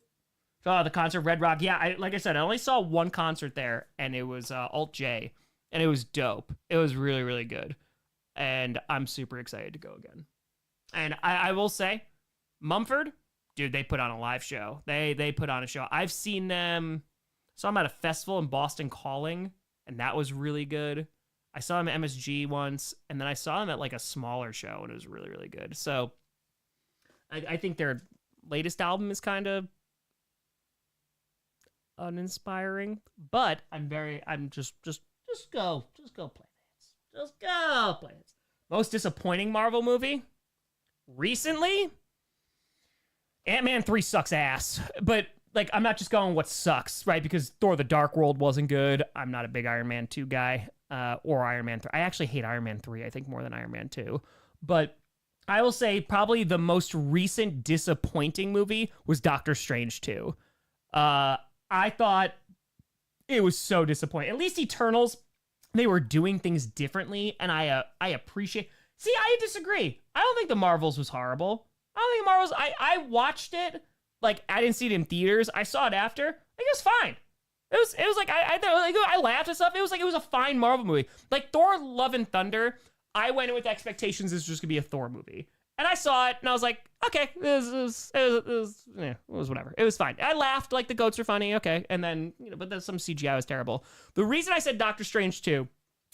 Oh, the concert, Red Rock. Yeah, like I said, I only saw one concert there, and it was Alt J, and it was dope. It was really, really good. And I'm super excited to go again. And I will say, Mumford, dude, they put on a live show. They put on a show. I've seen them. Saw them at a festival in Boston Calling, and that was really good. I saw them at MSG once, and then I saw them at a smaller show, and it was really, really good. So I think their latest album is kind of uninspiring, but I'm just go play this. Just go play this. Most disappointing Marvel movie recently? Ant-Man 3 sucks ass, but I'm not just going what sucks, right? Because Thor the Dark World wasn't good. I'm not a big Iron Man 2 guy, or Iron Man 3. I actually hate Iron Man 3, I think, more than Iron Man 2. But I will say probably the most recent disappointing movie was Doctor Strange 2. I thought it was so disappointing. At least Eternals, they were doing things differently, and I appreciate... See, I disagree. I don't think The Marvels was horrible. I don't think Marvels... I watched it... I didn't see it in theaters. I saw it after. I think it was fine. It was like I thought like I laughed and stuff. It was like it was a fine Marvel movie. Like Thor: Love and Thunder, I went in with expectations this was just gonna be a Thor movie, and I saw it and I was like, okay, it was whatever. It was fine. I laughed, like the goats are funny, okay, and then but then some CGI was terrible. The reason I said Doctor Strange 2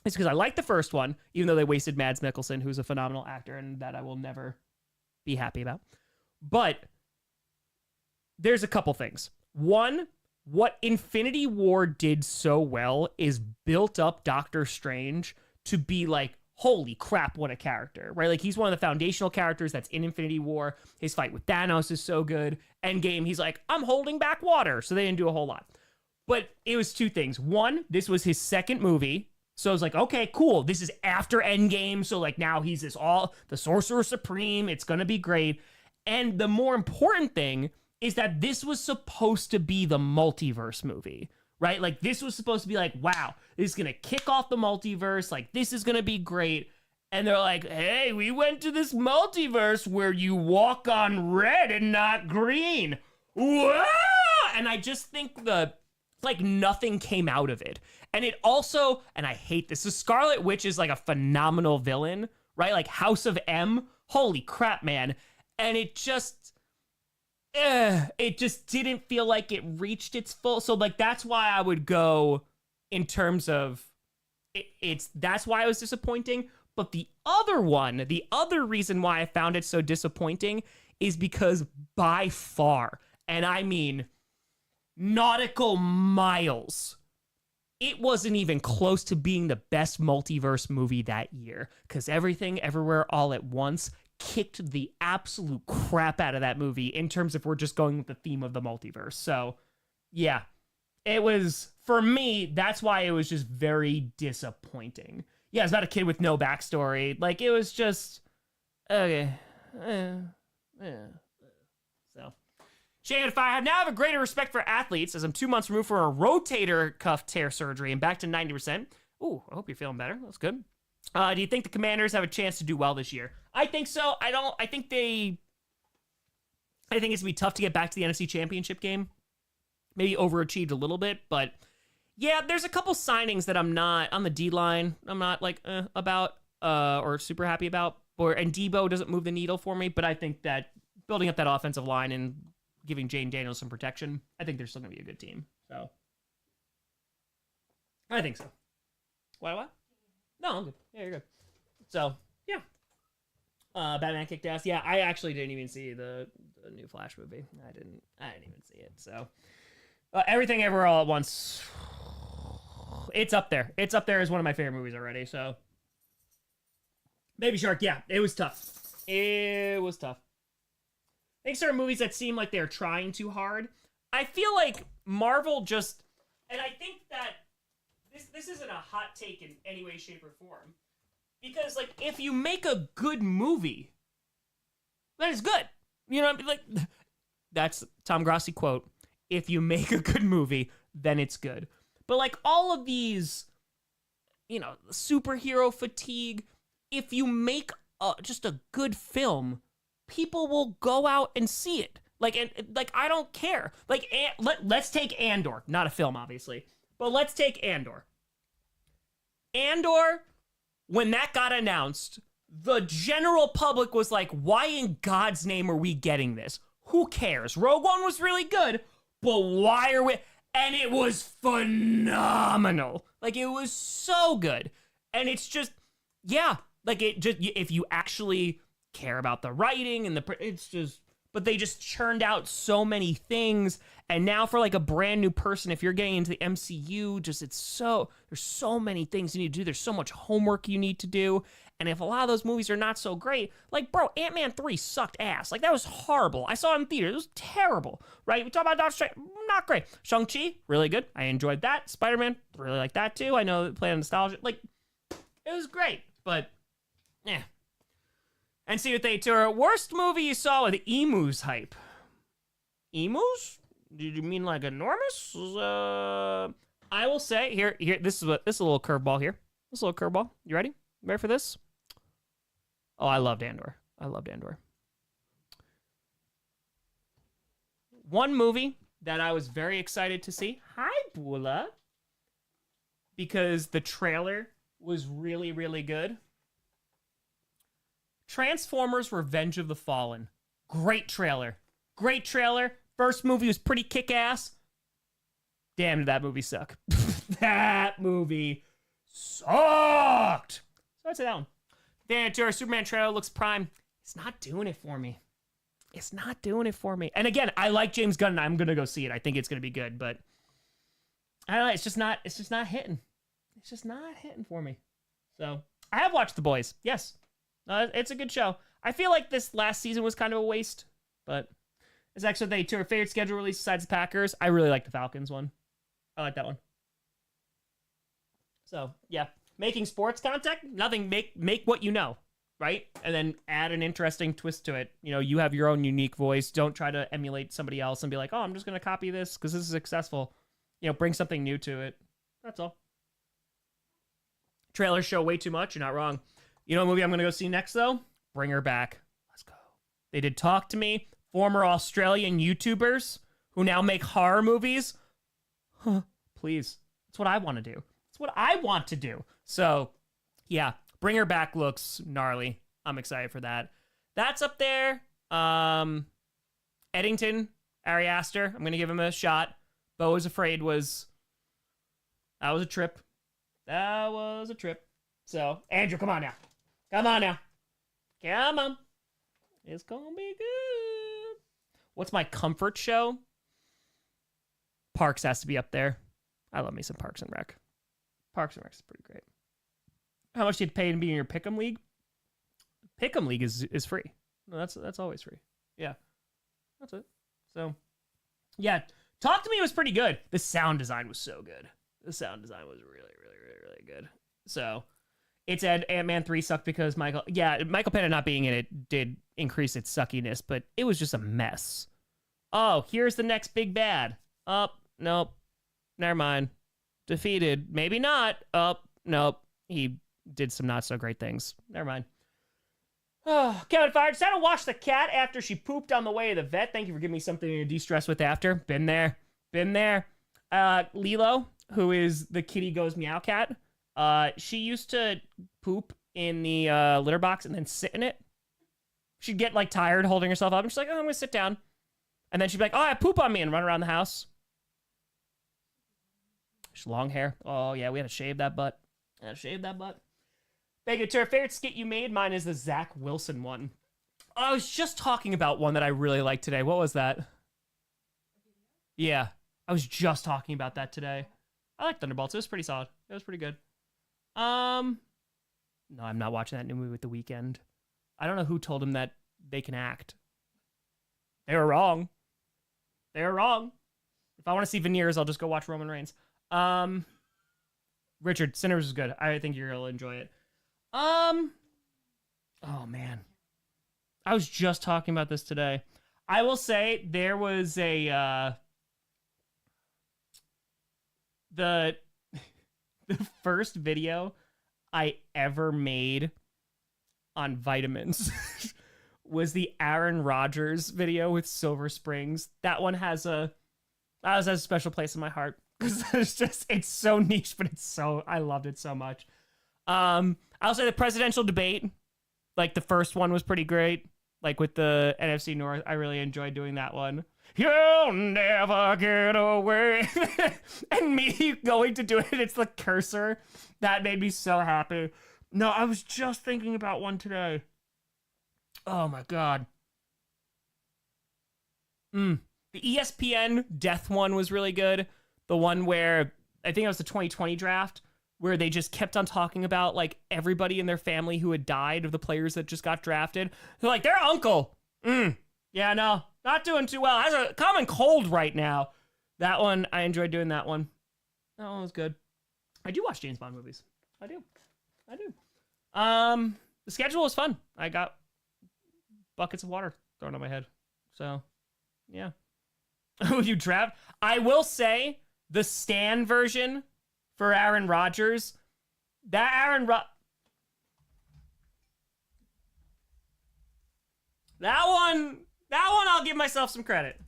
is because I liked the first one, even though they wasted Mads Mikkelsen, who's a phenomenal actor, and that I will never be happy about. But there's a couple things. One, what Infinity War did so well is built up Doctor Strange to be like, holy crap, what a character, right? Like he's one of the foundational characters that's in Infinity War. His fight with Thanos is so good. Endgame, he's like, I'm holding back water. So they didn't do a whole lot. But it was two things. One, this was his second movie. So I was like, okay, cool. This is after Endgame. So like now he's the Sorcerer Supreme. It's going to be great. And the more important thing is that this was supposed to be the multiverse movie, right? Like this was supposed to be like, wow, this is going to kick off the multiverse. Like this is going to be great. And they're like, hey, we went to this multiverse where you walk on red and not green. Whoa! And I just think like nothing came out of it. And it also, and I hate this, so Scarlet Witch is like a phenomenal villain, right? Like House of M, holy crap, man. And it just didn't feel like it reached its full. So like that's why I would go in terms of that's why it was disappointing. But the other reason why I found it so disappointing is because by far, and I mean nautical miles, it wasn't even close to being the best multiverse movie that year, because Everything Everywhere All at Once kicked the absolute crap out of that movie in terms of we're just going with the theme of the multiverse. So yeah, it was, for me, that's why it was just very disappointing. Yeah, it's about a kid with no backstory. Like it was just okay. So Shane, if I now have a greater respect for athletes, as I'm 2 months removed from a rotator cuff tear surgery and back to 90%. Ooh, I hope you're feeling better. That's good. Do you think the Commanders have a chance to do well this year? I think so. I think it's going to be tough to get back to the NFC Championship game. Maybe overachieved a little bit, but yeah, there's a couple signings that I'm not, on the D-line, I'm not like about or super happy about. And Debo doesn't move the needle for me, but I think that building up that offensive line and giving Jane Daniels some protection, I think they're still going to be a good team. So I think so. What? No, I'm good. Yeah, you're good. So, yeah. Batman kicked ass. Yeah, I actually didn't even see the new Flash movie. I didn't even see it. So, Everything Everywhere All at Once. It's up there. It's up there as one of my favorite movies already. So, Baby Shark. Yeah, it was tough. It was tough. I think certain movies that seem like they're trying too hard. I feel like Marvel just, and I think that this isn't a hot take in any way, shape, or form. Because, like, if you make a good movie, then it's good. You know, like, that's Tom Grossi quote. If you make a good movie, then it's good. But, like, all of these, superhero fatigue, if you make just a good film, people will go out and see it. Like, I don't care. Like, let's take Andor. Not a film, obviously. But let's take Andor. Andor, when that got announced, the general public was like, why in God's name are we getting this? Who cares? Rogue One was really good, but why are we... And it was phenomenal. Like, it was so good. And it's just, yeah. Like, it just, if you actually care about the writing and it's just... But they just churned out so many things. And now for like a brand new person, if you're getting into the MCU, there's so many things you need to do. There's so much homework you need to do. And if a lot of those movies are not so great, like, bro, Ant-Man 3 sucked ass. Like, that was horrible. I saw it in theaters. It was terrible, right? We talk about Doctor Strange, not great. Shang-Chi, really good. I enjoyed that. Spider-Man, really like that too. I know it played on nostalgia. Like, it was great, but, yeah. And see what they tour. Worst movie you saw with emus hype. Emus? Did you mean like enormous? I will say here. This is a little curveball here. This is a little curveball. You ready? Ready for this? Oh, I loved Andor. One movie that I was very excited to see. Hi, Pula because the trailer was really, really good. Transformers Revenge of the Fallen. Great trailer. Great trailer. First movie was pretty kick-ass. Damn, did that movie suck. That movie sucked. So I'd say that one. Then to our Superman trailer looks prime. It's not doing it for me. It's not doing it for me. And again, I like James Gunn and I'm gonna go see it. I think it's gonna be good, but I don't know, it's just not hitting. It's just not hitting for me. So I have watched The Boys. Yes. It's a good show. I feel like this last season was kind of a waste, but it's actually to our favorite schedule release besides the Packers. I really like the Falcons one. I like that one. So yeah, making sports content, nothing. Make what you know, right? And then add an interesting twist to it. You know, you have your own unique voice. Don't try to emulate somebody else and be like, oh, I'm just gonna copy this because this is successful. You know, bring something new to it. That's all. Trailers show way too much. You're not wrong. You know what movie I'm gonna go see next though? Bring Her Back. Let's go. They did Talk to Me. Former Australian YouTubers who now make horror movies. Huh, please. That's what I want to do. That's what I want to do. So, yeah, Bring Her Back looks gnarly. I'm excited for that. That's up there. Eddington, Ari Aster. I'm going to give him a shot. Beau is Afraid that was a trip. That was a trip. So, Andrew, come on now. Come on now. Come on. It's going to be good. What's my comfort show? Parks has to be up there. I love me some Parks and Rec. Parks and Rec is pretty great. How much do you pay to be in your Pick'em League? Pick'em League is free. No, that's always free. Yeah. That's it. So, yeah. Talk to Me was pretty good. The sound design was so good. The sound design was really, really, really, really good. So, it's Ant-Man 3 sucked because Michael Pena not being in it did increase its suckiness, but it was just a mess. Oh, here's the next big bad. Nope. Never mind. Defeated. Maybe not. Nope. He did some not so great things. Never mind. Oh, Kevin Fire decided to wash the cat after she pooped on the way to the vet. Thank you for giving me something to de-stress with after. Been there. Lilo, who is the kitty goes meow cat, she used to poop in the litter box and then sit in it. She'd get like tired holding herself up and she's like, oh, I'm gonna sit down. And then she'd be like, oh, I have poop on me, and run around the house. She's long hair. Oh yeah, we had to shave that butt. Bega, to our favorite skit you made, mine is the Zach Wilson one. I was just talking about one that I really liked today. What was that? Yeah, I was just talking about that today. I like Thunderbolts. It was pretty solid. It was pretty good. No, I'm not watching that new movie with The Weeknd. I don't know who told him that they can act. They were wrong. If I want to see veneers, I'll just go watch Roman Reigns. Richard, Sinners is good. I think you'll enjoy it. Oh man. I was just talking about this today. I will say there was the first video I ever made on vitamins was the Aaron Rodgers video with Silver Springs. That one has a special place in my heart because it's so niche, but I loved it so much. I'll say the presidential debate, like the first one was pretty great. Like with the NFC North, I really enjoyed doing that one. You'll never get away. And me going to do it, it's the cursor. That made me so happy. No, I was just thinking about one today. Oh my God. The ESPN death one was really good. The one where, I think it was the 2020 draft, where they just kept on talking about like everybody in their family who had died of the players that just got drafted. They're like, their uncle. Yeah, no, not doing too well. Has a common cold right now. That one, I enjoyed doing that one. That one was good. I do watch James Bond movies. I do. The schedule was fun. I got buckets of water thrown on my head. So, yeah. Oh, you draft? I will say the Stan version for Aaron Rodgers. That one I'll give myself some credit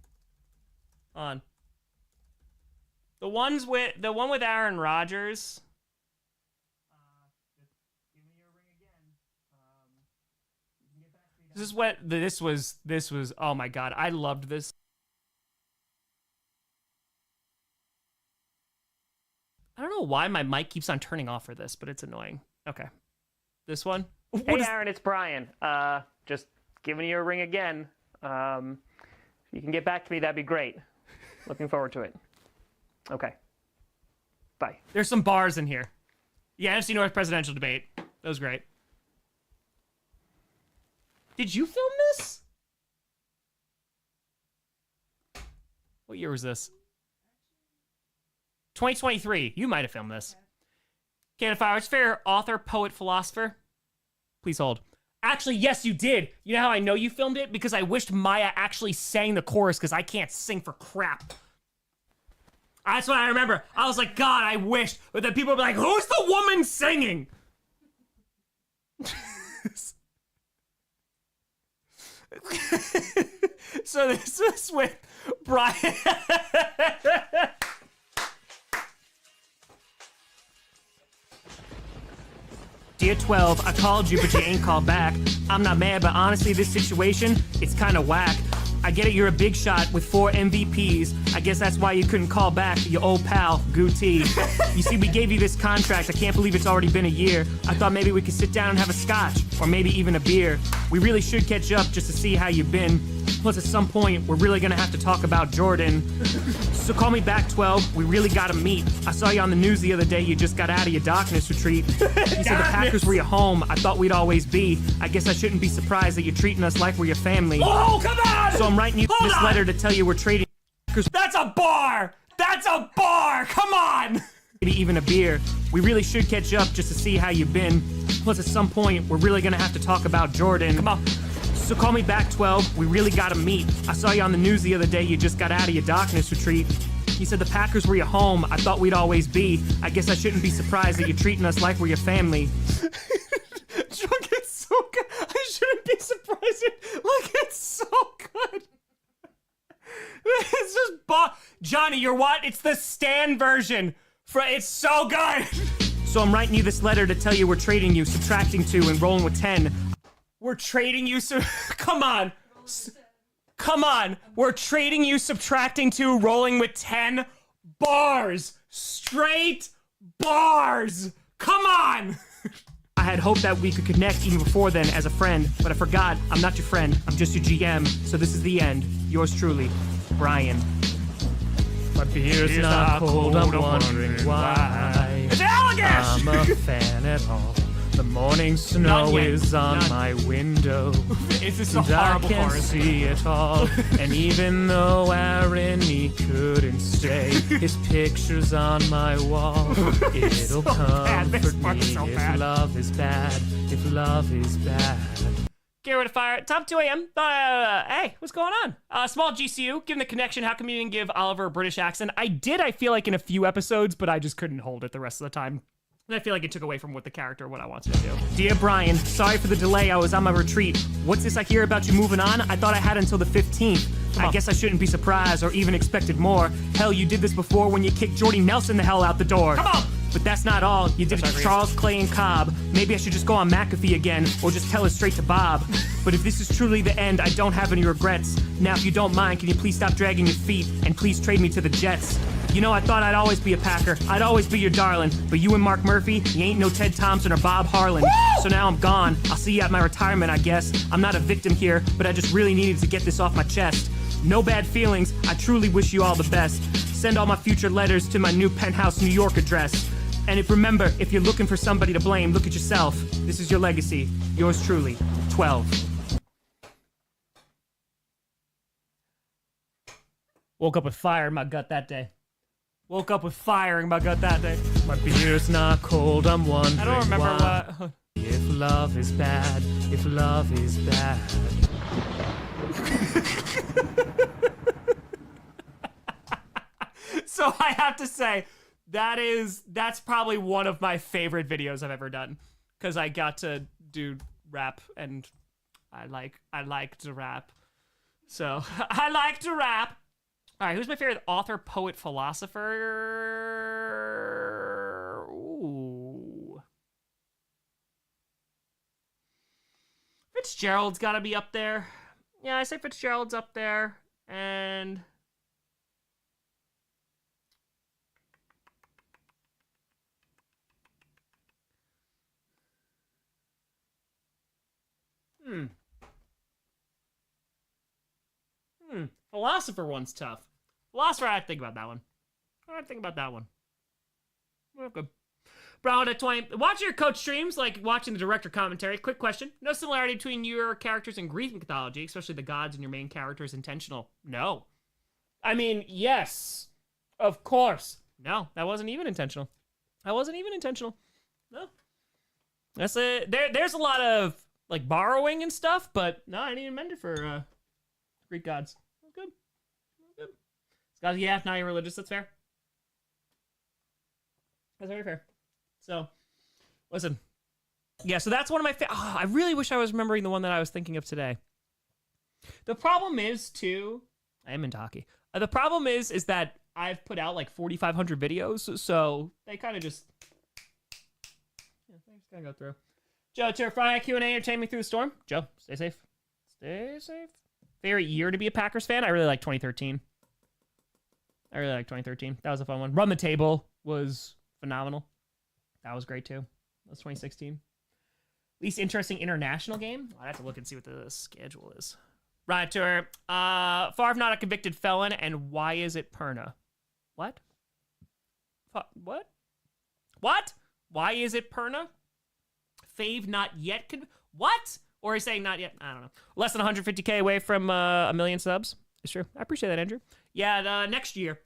on. The one with Aaron Rodgers. This was. Oh my god, I loved this. I don't know why my mic keeps on turning off for this, but it's annoying. Okay, this one. Hey, Aaron, it's Brian. Just giving you a ring again. If you can get back to me, that'd be great. Looking forward to it. Okay. Bye. There's some bars in here. Yeah, NFC North presidential debate. That was great. Did you film this? What year was this? 2023. You might have filmed this. Cannon Fire, it's fair. Author, poet, philosopher. Please hold. Actually, yes, you did. You know how I know you filmed it? Because I wished Maya actually sang the chorus because I can't sing for crap. That's what I remember. I was like, God, I wished. But then people would be like, who's the woman singing? So this was with Brian. Dear 12, I called you, but you ain't called back. I'm not mad, but honestly, this situation, it's kind of whack. I get it, you're a big shot with 4 MVPs. I guess that's why you couldn't call back your old pal, Guti. You see, we gave you this contract. I can't believe it's already been a year. I thought maybe we could sit down and have a scotch, or maybe even a beer. We really should catch up just to see how you've been. Plus, at some point, we're really gonna have to talk about Jordan. So call me back, 12. We really gotta meet. I saw you on the news the other day. You just got out of your darkness retreat. You said the Packers were your home. I thought we'd always be. I guess I shouldn't be surprised that you're treating us like we're your family. Oh, come on! So I'm writing you this letter to tell you we're trading. That's a bar! That's a bar! Come on! Maybe even a beer. We really should catch up just to see how you've been. Plus, at some point, we're really gonna have to talk about Jordan. Come on. So call me back, 12. We really gotta meet. I saw you on the news the other day. You just got out of your darkness retreat. You said the Packers were your home. I thought we'd always be. I guess I shouldn't be surprised that you're treating us like we're your family. Drunk, it's so good. I shouldn't be surprised. Like, it's so good. It's just Johnny, you're what? It's the Stan version. It's so good. So I'm writing you this letter to tell you we're trading you, subtracting 2, and rolling with 10. We're trading you, come on. Come on. We're trading you, subtracting 2, rolling with 10 bars. Straight bars. Come on. I had hoped that we could connect even before then as a friend, but I forgot I'm not your friend. I'm just your GM. So this is the end. Yours truly, Brian. My beer's not cold, I'm wondering why. It's Allagash! I'm a fan at all. The morning snow is on my window. Is this a horrible I can chorus? see it all. And even though Aaron, he couldn't stay, his picture's on my wall. It'll comfort me if love is bad. If love is bad. Get rid of fire. Top 2 a.m. Hey, what's going on? Small GCU, given the connection, how come you didn't give Oliver a British accent? I did, I feel like, in a few episodes, but I just couldn't hold it the rest of the time. And I feel like it took away from what the character, what I wanted to do. Dear Brian, sorry for the delay. I was on my retreat. What's this I hear about you moving on? I thought I had until the 15th. I guess I shouldn't be surprised or even expected more. Hell, you did this before when you kicked Jordy Nelson the hell out the door. Come on! But that's not all. You did it to Charles, Clay, and Cobb. Maybe I should just go on McAfee again, or just tell it straight to Bob. But if this is truly the end, I don't have any regrets. Now, if you don't mind, can you please stop dragging your feet, and please trade me to the Jets? You know, I thought I'd always be a Packer. I'd always be your darling. But you and Mark Murphy, you ain't no Ted Thompson or Bob Harlan. Woo! So now I'm gone. I'll see you at my retirement, I guess. I'm not a victim here, but I just really needed to get this off my chest. No bad feelings. I truly wish you all the best. Send all my future letters to my new penthouse New York address. And remember, if you're looking for somebody to blame, look at yourself. This is your legacy. Yours truly, 12. Woke up with fire in my gut that day. Woke up with fire in my gut that day. My beer's not cold, I'm wondering I don't remember why. what. If love is bad, if love is bad. So I have to say, that's probably one of my favorite videos I've ever done. Because I got to do rap, and I like to rap. So I like to rap. All right, who's my favorite author, poet, philosopher? Ooh. Fitzgerald's got to be up there. Yeah, I say Fitzgerald's up there. And... Philosopher one's tough. Philosopher, I have to think about that one. Okay. Brown at 20. Watching your coach streams, like watching the director commentary. Quick question. No similarity between your characters and Greek mythology, especially the gods and your main characters intentional? No. I mean, yes. Of course. No, that wasn't even intentional. No. That's it. There's a lot of, like, borrowing and stuff, but no, I didn't even meant it for Greek gods. Good. Scott, yeah, now you're religious. That's fair. That's very fair. So, listen. Yeah, so that's one of my I really wish I was remembering the one that I was thinking of today. The problem is, too... I am into hockey. The problem is that I've put out, like, 4,500 videos, so they kind of just... Yeah, they just kind of go through. Joe, Terrifying Q&A, entertain me through the storm. Joe, stay safe. Favorite year to be a Packers fan? I really like 2013. That was a fun one. Run the Table was phenomenal. That was great, too. That was 2016. Least interesting international game? I'd have to look and see what the schedule is. Right, Tour. Favre not a convicted felon, and why is it Perna? What? What? Why is it Perna? Fave not yet what? Or is saying not yet? I don't know. Less than 150K away from a million subs. It's true. I appreciate that, Andrew. Yeah, next year.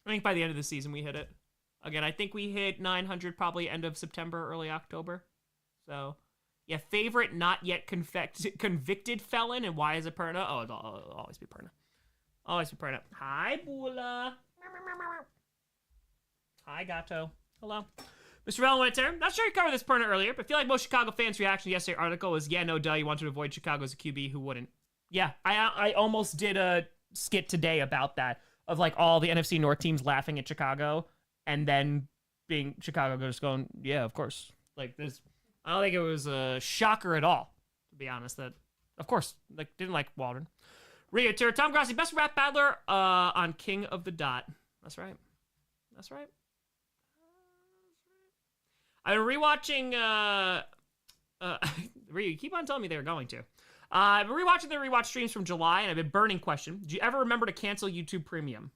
I think by the end of the season we hit it. Again, I think we hit 900 probably end of September, early October. So, yeah, favorite not yet convicted felon, and why is it Perna? Oh, it'll always be Perna. Hi, Bula. Hi, Gato. Hello. Mr. Valentine, not sure you covered this Perna earlier, but I feel like most Chicago fans' reaction to yesterday's article was, yeah, no duh, you want to avoid Chicago as a QB, who wouldn't? Yeah, I almost did a skit today about that, of like all the NFC North teams laughing at Chicago, and then being Chicago just going, yeah, of course. Like this, I don't think it was a shocker at all, to be honest. That, of course, like didn't like Waldron. Rio Tour, Tom Grossi, best rap battler on King of the Dot. That's right. I've been rewatching, you keep on telling me they were going to. I've been rewatching the rewatch streams from July, and I've been burning question. Did you ever remember to cancel YouTube Premium?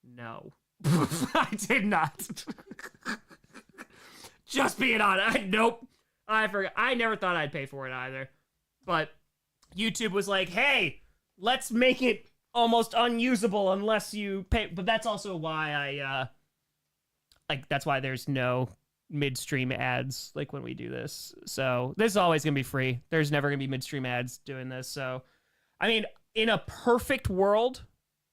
No. I did not. Just being honest. Nope. I forgot. I never thought I'd pay for it either. But YouTube was like, hey, let's make it almost unusable unless you pay. But that's also why that's why there's no midstream ads like when we do this. So this is always gonna be free. There's never gonna be midstream ads doing this. So I mean, in a perfect world,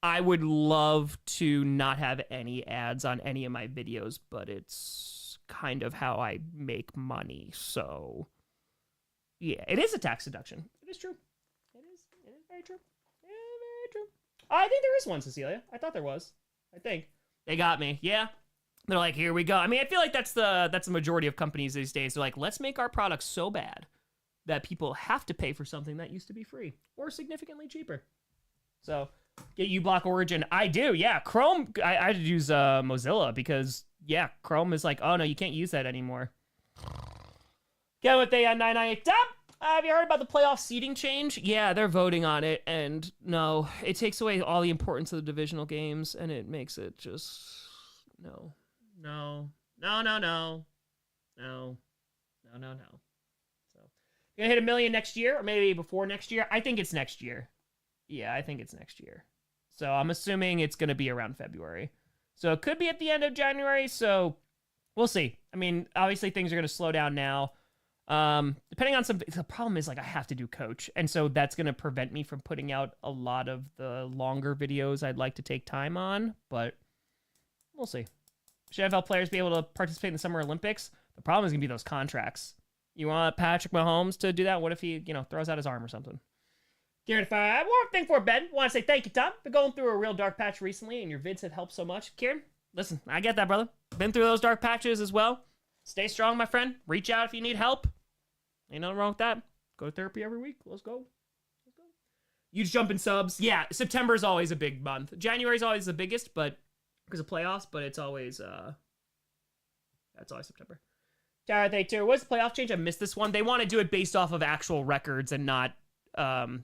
I would love to not have any ads on any of my videos, but it's kind of how I make money. So yeah, it is a tax deduction. It is true. It is very true. Yeah, very true. I think there is one, Cecilia. I thought there was. I think they got me. Yeah. They're like, here we go. I mean, I feel like that's the majority of companies these days. They're like, let's make our products so bad that people have to pay for something that used to be free or significantly cheaper. So get uBlock Origin. I do, yeah. Chrome, I had to use Mozilla because, yeah, Chrome is like, oh, no, you can't use that anymore. Get with the 998 top. Have you heard about the playoff seeding change? Yeah, they're voting on it, and no, it takes away all the importance of the divisional games, and it makes it just, no. So, gonna hit 1 million next year, or maybe before next year? I think it's next year. Yeah, I think it's next year. So I'm assuming it's gonna be around February. So it could be at the end of January, so we'll see. I mean, obviously things are gonna slow down now. Depending on the problem is, like, I have to do coach, and so that's gonna prevent me from putting out a lot of the longer videos I'd like to take time on, but we'll see. Should NFL players be able to participate in the Summer Olympics? The problem is going to be those contracts. You want Patrick Mahomes to do that? What if he, throws out his arm or something? Kieran, if I have one thing for Ben, want to say thank you, Tom. Been going through a real dark patch recently, and your vids have helped so much. Kieran, listen, I get that, brother. Been through those dark patches as well. Stay strong, my friend. Reach out if you need help. Ain't nothing wrong with that. Go to therapy every week. Let's go. Huge jump in subs. Yeah, September is always a big month. January is always the biggest, but because of playoffs, but it's always that's always September. Tara, too. What's the playoff change? I missed this one. They want to do it based off of actual records and not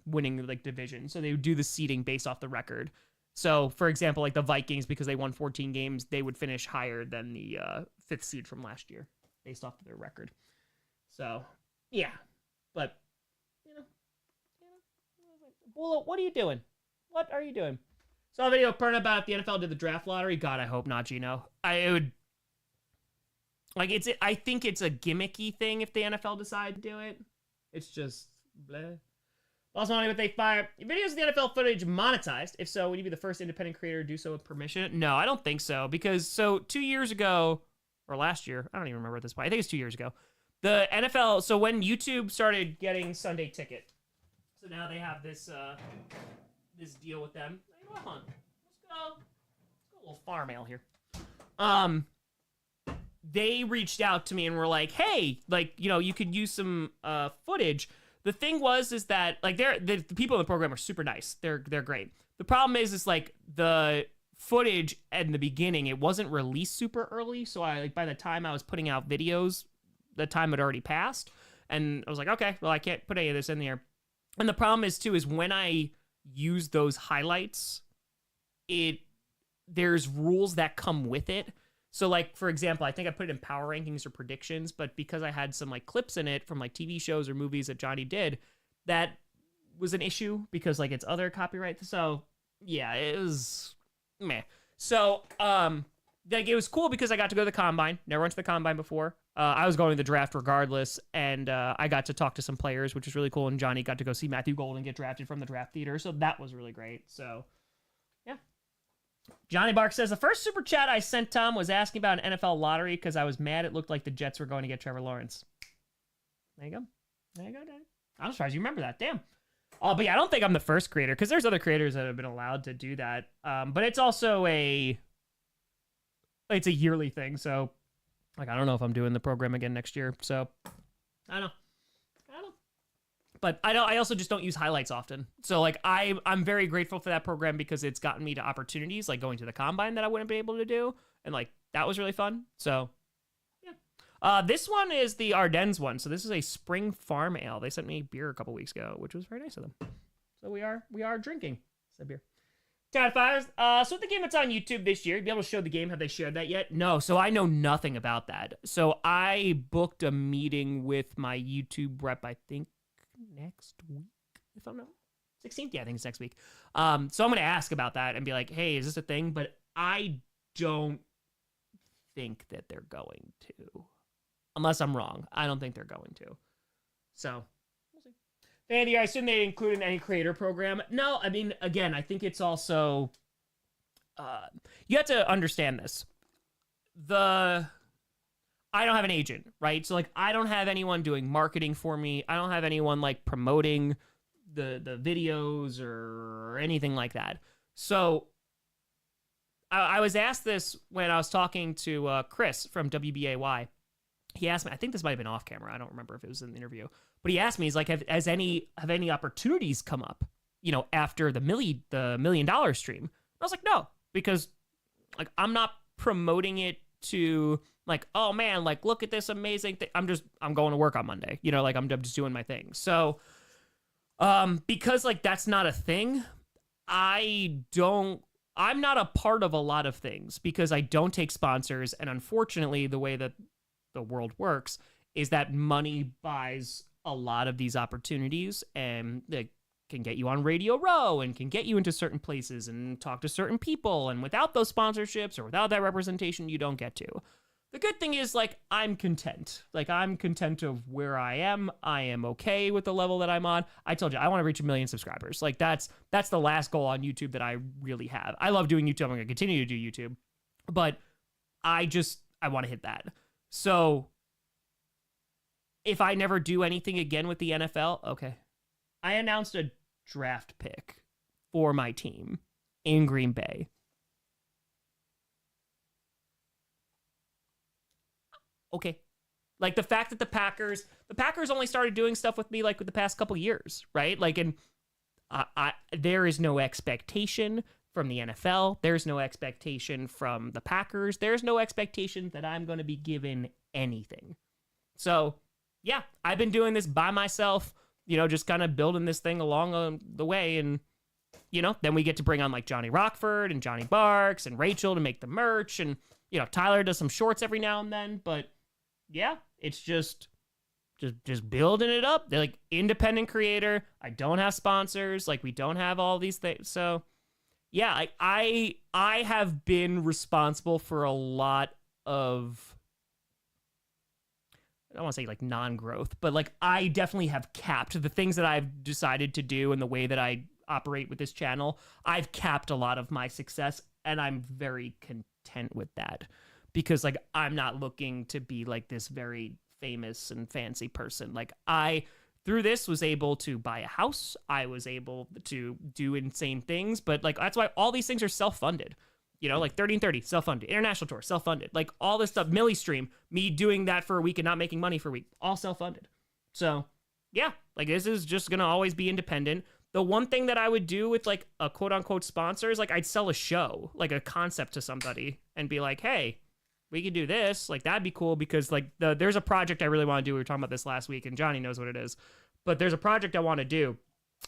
winning like division. So they would do the seeding based off the record. So, for example, like the Vikings, because they won 14 games, they would finish higher than the 5th seed from last year based off of their record. So, yeah. But, Bulo, what are you doing? What are you doing? Saw a video of Perna about if the NFL did the draft lottery. God, I hope not, Gino. I think it's a gimmicky thing if the NFL decide to do it. It's just blah. Also, wondering if they fire your videos of the NFL footage monetized. If so, would you be the first independent creator to do so with permission? No, I don't think so. Because 2 years ago, or last year, I don't even remember at this point. I think it's 2 years ago. The NFL, so when YouTube started getting Sunday Ticket, so now they have this this deal with them. Hey, come on, let's go a little farm ale here. They reached out to me and were like, hey, like, you could use some footage. The thing is that like the people in the program are super nice. They're great. The problem is like the footage in the beginning, it wasn't released super early. So by the time I was putting out videos, the time had already passed. And I was like, okay, well, I can't put any of this in there. And the problem is when I use those highlights, there's rules that come with it. So, like, for example, I think I put it in power rankings or predictions, but because I had some, like, clips in it from, like, TV shows or movies that Johnny did, that was an issue because, like, it's other copyright. So, yeah, it was meh. So, like, it was cool because I got to go to the Combine. Never went to the Combine before. I was going to the draft regardless, and I got to talk to some players, which was really cool, and Johnny got to go see Matthew Golden get drafted from the draft theater, so that was really great. So, yeah. Johnny Bark says, the first super chat I sent Tom was asking about an NFL lottery because I was mad it looked like the Jets were going to get Trevor Lawrence. There you go. There you go, Daddy. I'm surprised you remember that. Damn. But yeah, I don't think I'm the first creator because there's other creators that have been allowed to do that. But it's also it's a yearly thing. So, like, I don't know if I'm doing the program again next year. So, I don't know. But I also just don't use highlights often. So, like, I'm very grateful for that program because it's gotten me to opportunities, like going to the Combine that I wouldn't be able to do. And, like, that was really fun. So, yeah. This one is the Ardennes one. So, this is a spring farm ale. They sent me beer a couple weeks ago, which was very nice of them. So, we are drinking said beer. Tad Fires. So, with the game that's on YouTube this year, you'll be able to show the game. Have they shared that yet? No. So, I know nothing about that. So, I booked a meeting with my YouTube rep, I think, next week, if I'm not 16th. Yeah, I think it's next week. So I'm going to ask about that and be like, hey, is this a thing? But I don't think that they're going to. Unless I'm wrong. I don't think they're going to. So, we'll see. Andy, I assume they included any creator program. No, I mean, again, I think it's also... you have to understand this. I don't have an agent, right? So, like, I don't have anyone doing marketing for me. I don't have anyone, like, promoting the videos or anything like that. So, I was asked this when I was talking to Chris from WBAY. He asked me, I think this might have been off camera. I don't remember if it was in the interview. But he asked me, he's like, have any opportunities come up, after the $1 million stream? And I was like, no, because, like, I'm not promoting it to... like, oh man, like, look at this amazing thing. I'm going to work on Monday. Like, I'm just doing my thing. So, because, like, that's not a thing, I'm not a part of a lot of things because I don't take sponsors. And unfortunately, the way that the world works is that money buys a lot of these opportunities and it can get you on Radio Row and can get you into certain places and talk to certain people. And without those sponsorships or without that representation, you don't get to. The good thing is, like, I'm content. Like, I'm content of where I am. I am okay with the level that I'm on. I told you, I want to reach 1 million subscribers. Like, that's the last goal on YouTube that I really have. I love doing YouTube. I'm going to continue to do YouTube. But I want to hit that. So, if I never do anything again with the NFL, okay. I announced a draft pick for my team in Green Bay. Okay. Like the fact that the Packers only started doing stuff with me like with the past couple years, right? Like, and there is no expectation from the NFL. There's no expectation from the Packers. There's no expectation that I'm going to be given anything. So, yeah, I've been doing this by myself, just kind of building this thing along the way. And, then we get to bring on like Johnny Rockford and Johnny Barks and Rachel to make the merch. And, Tyler does some shorts every now and then. But, yeah, it's just building it up. They're like independent creator. I don't have sponsors. Like we don't have all these things. So yeah, I have been responsible for a lot of, I don't want to say like non-growth, but like I definitely have capped the things that I've decided to do and the way that I operate with this channel. I've capped a lot of my success and I'm very content with that because like I'm not looking to be like this very famous and fancy person. Like I, through this, was able to buy a house. I was able to do insane things, but like that's why all these things are self-funded. Like 30 and 30, self-funded. International tour, self-funded. Like all this stuff, Millie Stream, me doing that for a week and not making money for a week, all self-funded. So yeah, like this is just gonna always be independent. The one thing that I would do with like a quote-unquote sponsor is like I'd sell a show, like a concept to somebody and be like, hey, we could do this. Like, that'd be cool because, like, there's a project I really want to do. We were talking about this last week, and Johnny knows what it is. But there's a project I want to do.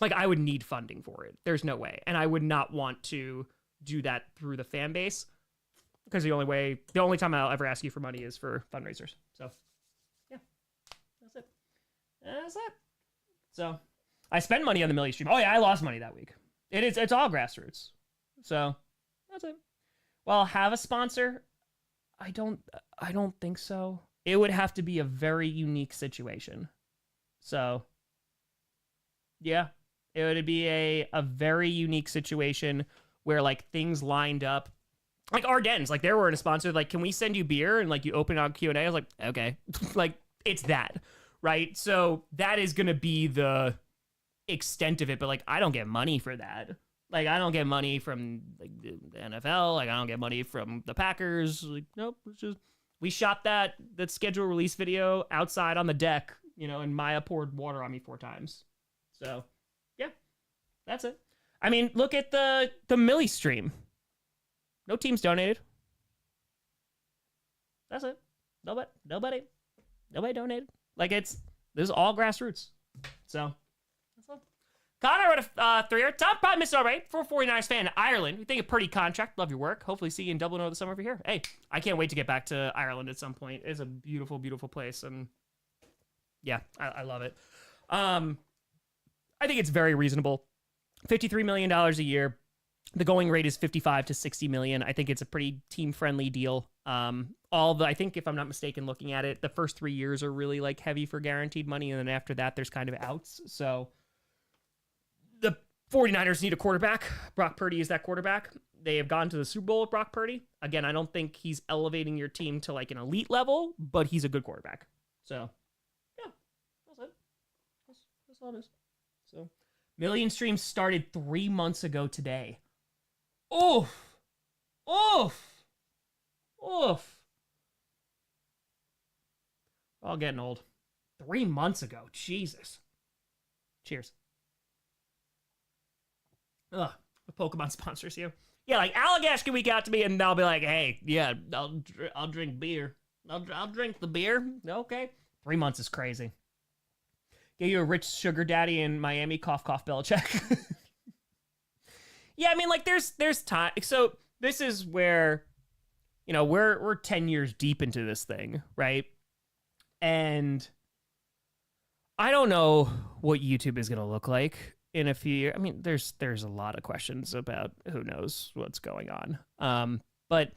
Like, I would need funding for it. There's no way. And I would not want to do that through the fan base because the only time I'll ever ask you for money is for fundraisers. So, yeah. That's it. So, I spend money on the Millie Stream. Oh, yeah, I lost money that week. It's all grassroots. So, that's it. Well, have a sponsor. I don't think so. It would have to be a very unique situation. So, yeah, it would be a very unique situation where like things lined up. Like Ardennes, like they were in a sponsor. Like, can we send you beer? And like you open on Q&A. I was like, okay, like it's that, right? So that is gonna be the extent of it. But like, I don't get money for that. Like, I don't get money from like the NFL. Like, I don't get money from the Packers. Like, nope. It's just we shot that scheduled release video outside on the deck, and Maya poured water on me 4 times. So, yeah, that's it. I mean, look at the Millie Stream. No teams donated. That's it. Nobody donated. Like this is all grassroots. So. Connor with a 3-year. Tom probably missed it already. For a 49ers fan in Ireland. We think a pretty contract. Love your work. Hopefully see you in Dublin over the summer over here. Hey, I can't wait to get back to Ireland at some point. It's a beautiful, beautiful place. And yeah, I love it. I think it's very reasonable. $53 million a year. The going rate is 55 to 60 million. I think it's a pretty team-friendly deal. I think if I'm not mistaken, looking at it, the first 3 years are really like heavy for guaranteed money. And then after that, there's kind of outs. So the 49ers need a quarterback. Brock Purdy is that quarterback. They have gone to the Super Bowl with Brock Purdy. Again, I don't think he's elevating your team to like an elite level, but he's a good quarterback. So, yeah, that's it. That's all it is. So, Million Streams started 3 months ago today. Oof. We're all getting old. 3 months ago. Jesus. Cheers. Ugh, the Pokemon sponsors you. Yeah, like Allagash can reach out to me and they'll be like, "Hey, yeah, I'll drink beer. I'll drink the beer." Okay, 3 months is crazy. Get you a rich sugar daddy in Miami. Cough, cough, Belichick. Yeah, I mean, like there's time. So this is where, we're 10 years deep into this thing, right? And I don't know what YouTube is gonna look like in a few years. I mean, there's a lot of questions about who knows what's going on. But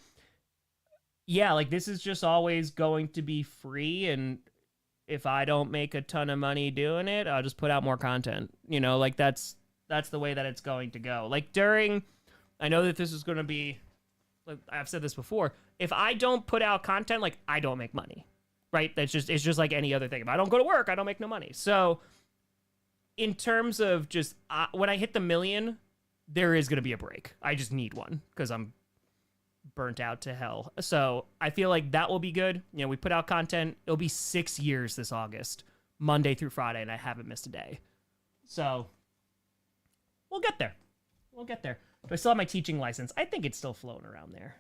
yeah, like this is just always going to be free. And if I don't make a ton of money doing it, I'll just put out more content, like that's the way that it's going to go. Like I know that this is going to be, like I've said this before, if I don't put out content, like I don't make money, right? It's just like any other thing. If I don't go to work, I don't make no money. So in terms of just when I hit the million, there is going to be a break. I just need one because I'm burnt out to hell. So I feel like that will be good. You know, we put out content. It'll be 6 years this August, Monday through Friday, and I haven't missed a day. So we'll get there. We'll get there. Do I still have my teaching license? I think it's still floating around there.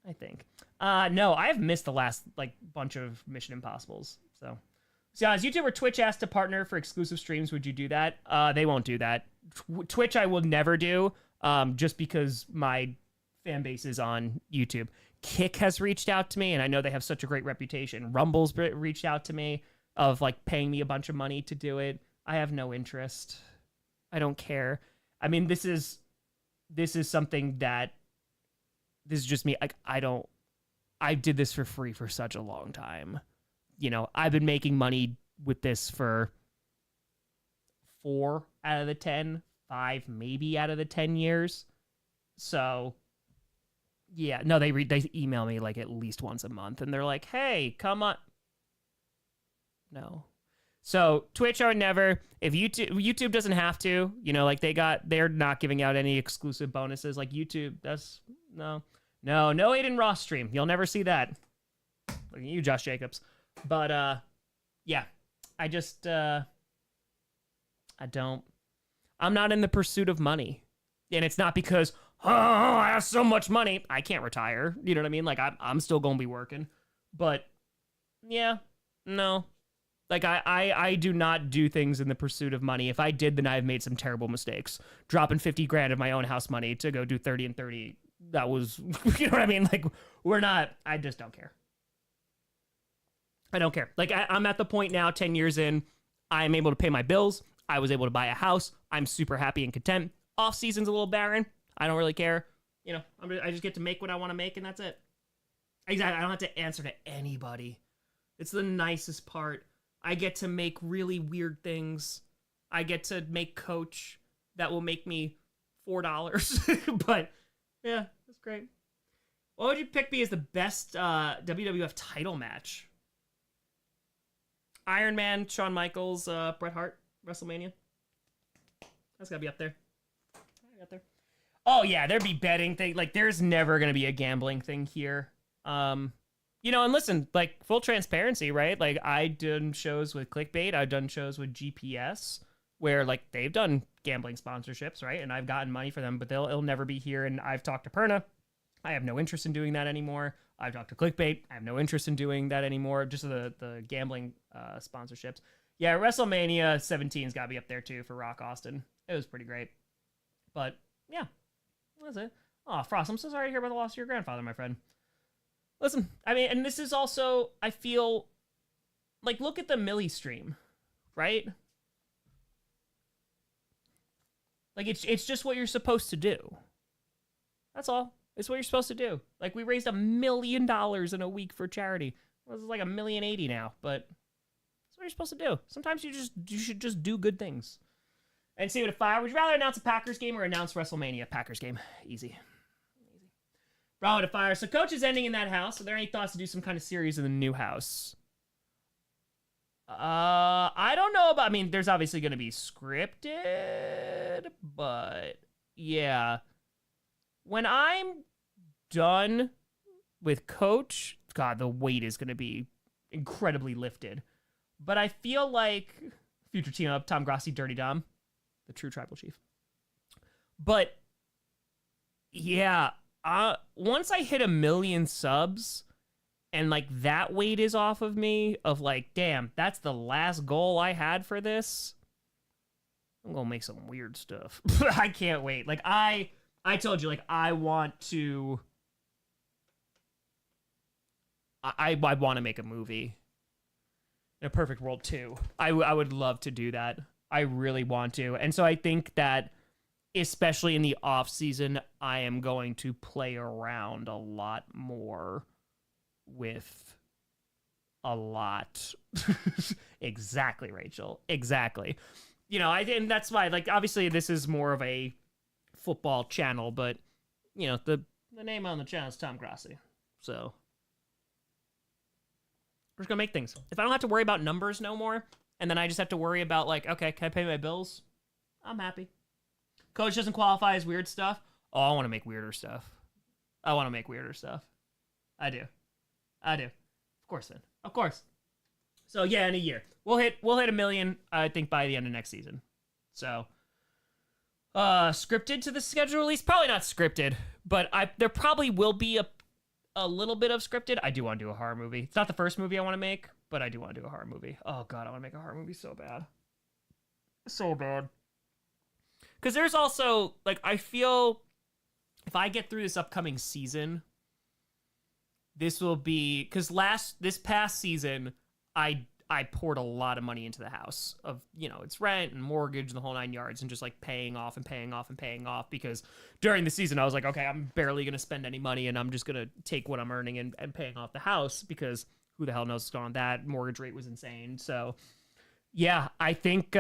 I think. No, I have missed the last like bunch of Mission Impossibles. So as YouTube or Twitch asked to partner for exclusive streams, would you do that? They won't do that. Twitch I will never do, just because my fan base is on YouTube. Kick has reached out to me, and I know they have such a great reputation. Rumble's reached out to me of like paying me a bunch of money to do it. I have no interest. I don't care. I mean, this is something that this is just me. Like, I did this for free for such a long time. You know, I've been making money with this for 4 out of the 10, 5 maybe out of the 10 years. So, yeah, no, they email me like at least once a month, and they're like, "Hey, come on." No. So Twitch, I would never. If YouTube doesn't have to, you know, like they're not giving out any exclusive bonuses like YouTube. That's no Aiden Ross stream. You'll never see that. Look at you, Josh Jacobs. But yeah, I'm not in the pursuit of money. And it's not because, oh, I have so much money, I can't retire. You know what I mean? Like I'm still going to be working. But yeah, no. Like I do not do things in the pursuit of money. If I did, then I've made some terrible mistakes. Dropping 50 grand of my own house money to go do 30 and 30. That was, you know what I mean? Like I just don't care. I don't care. Like, I'm at the point now, 10 years in, I'm able to pay my bills. I was able to buy a house. I'm super happy and content. Off season's a little barren. I don't really care. You know, I just get to make what I want to make, and that's it. Exactly. I don't have to answer to anybody. It's the nicest part. I get to make really weird things. I get to make coach that will make me $4. But, yeah, that's great. What would you pick me as the best WWF title match? Iron Man, Shawn Michaels, Bret Hart, WrestleMania. That's gotta be up there. Oh yeah, there'd be betting thing. Like, there's never gonna be a gambling thing here. You know, and listen, like, full transparency, right? Like, I've done shows with Clickbait. I've done shows with GPS, where like they've done gambling sponsorships, right? And I've gotten money for them, but it'll never be here. And I've talked to Perna. I have no interest in doing that anymore. I've talked to Clickbait. I have no interest in doing that anymore. Just the gambling sponsorships. Yeah, WrestleMania 17's got to be up there too for Rock Austin. It was pretty great. But yeah, that's it. Oh, Frost, I'm so sorry to hear about the loss of your grandfather, my friend. Listen, I mean, and this is also, I feel like, look at the Millie stream, right? Like, it's just what you're supposed to do. That's all. It's what you're supposed to do. Like, we raised $1 million in a week for charity. Well, this is like $1.080 million now, but that's what you're supposed to do. Sometimes you should just do good things. And see what if would you rather announce a Packers game or announce WrestleMania? Packers game. Easy. Bravo to fire. So coach is ending in that house. Are there any thoughts to do some kind of series in the new house? I don't know about, I mean, there's obviously going to be scripted, but yeah. When I'm done with coach, God, the weight is going to be incredibly lifted. But I feel like future team up, Tom Grossi, Dirty Dom, the true tribal chief. But yeah, once I hit 1 million subs and like that weight is off of me of like, damn, that's the last goal I had for this, I'm going to make some weird stuff. I can't wait. Like I told you, like, I want to make a movie. In a perfect world too. I would love to do that. I really want to. And so I think that especially in the off season, I am going to play around a lot more with a lot. Exactly, Rachel. Exactly. You know, and that's why, like, obviously this is more of a football channel, but you know, the name on the channel is Tom Grossi. So we're just gonna make things. If I don't have to worry about numbers no more, and then I just have to worry about like, okay, can I pay my bills? I'm happy. Coach doesn't qualify as weird stuff. Oh, I want to make weirder stuff. I do. Of course then. Of course. So yeah, in a year. We'll hit 1 million, I think, by the end of next season. So scripted to the schedule release? Probably not scripted, but there probably will be a little bit of scripted. I do want to do a horror movie. It's not the first movie I want to make, but I do want to do a horror movie. Oh god, I want to make a horror movie so bad. So bad. Because there's also, like, I feel if I get through this upcoming season, this will be, because this past season, I poured a lot of money into the house of, it's rent and mortgage and the whole 9 yards and just like paying off because during the season I was like, okay, I'm barely going to spend any money and I'm just going to take what I'm earning and paying off the house because who the hell knows what's going on. That mortgage rate was insane. So yeah, I think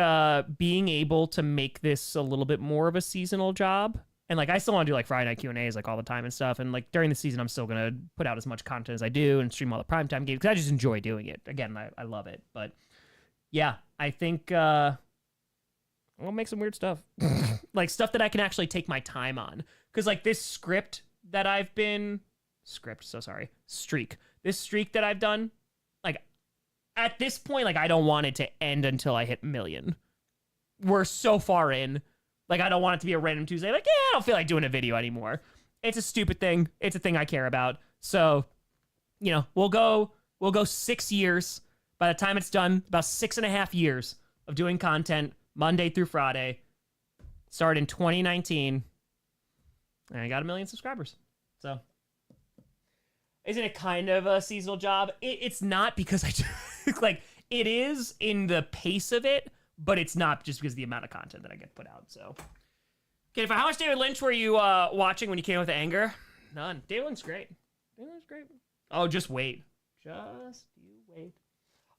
being able to make this a little bit more of a seasonal job, and like I still want to do like Friday night Q&As like all the time and stuff, and like during the season I'm still gonna put out as much content as I do and stream all the primetime games because I just enjoy doing it. Again, I love it. But yeah, I think I'll make some weird stuff, like stuff that I can actually take my time on. Because like this streak that I've done, like at this point, like I don't want it to end until I hit 1 million. We're so far in. Like, I don't want it to be a random Tuesday. Like, I don't feel like doing a video anymore. It's a stupid thing. It's a thing I care about. So, we'll go 6 years. By the time it's done, about 6.5 years of doing content Monday through Friday. Started in 2019. And I got 1 million subscribers. So, isn't it kind of a seasonal job? It's not because like, it is in the pace of it. But it's not just because of the amount of content that I get put out. So, okay, how much David Lynch were you watching when you came with anger? None. David Lynch's great. Oh, just wait. Just you wait.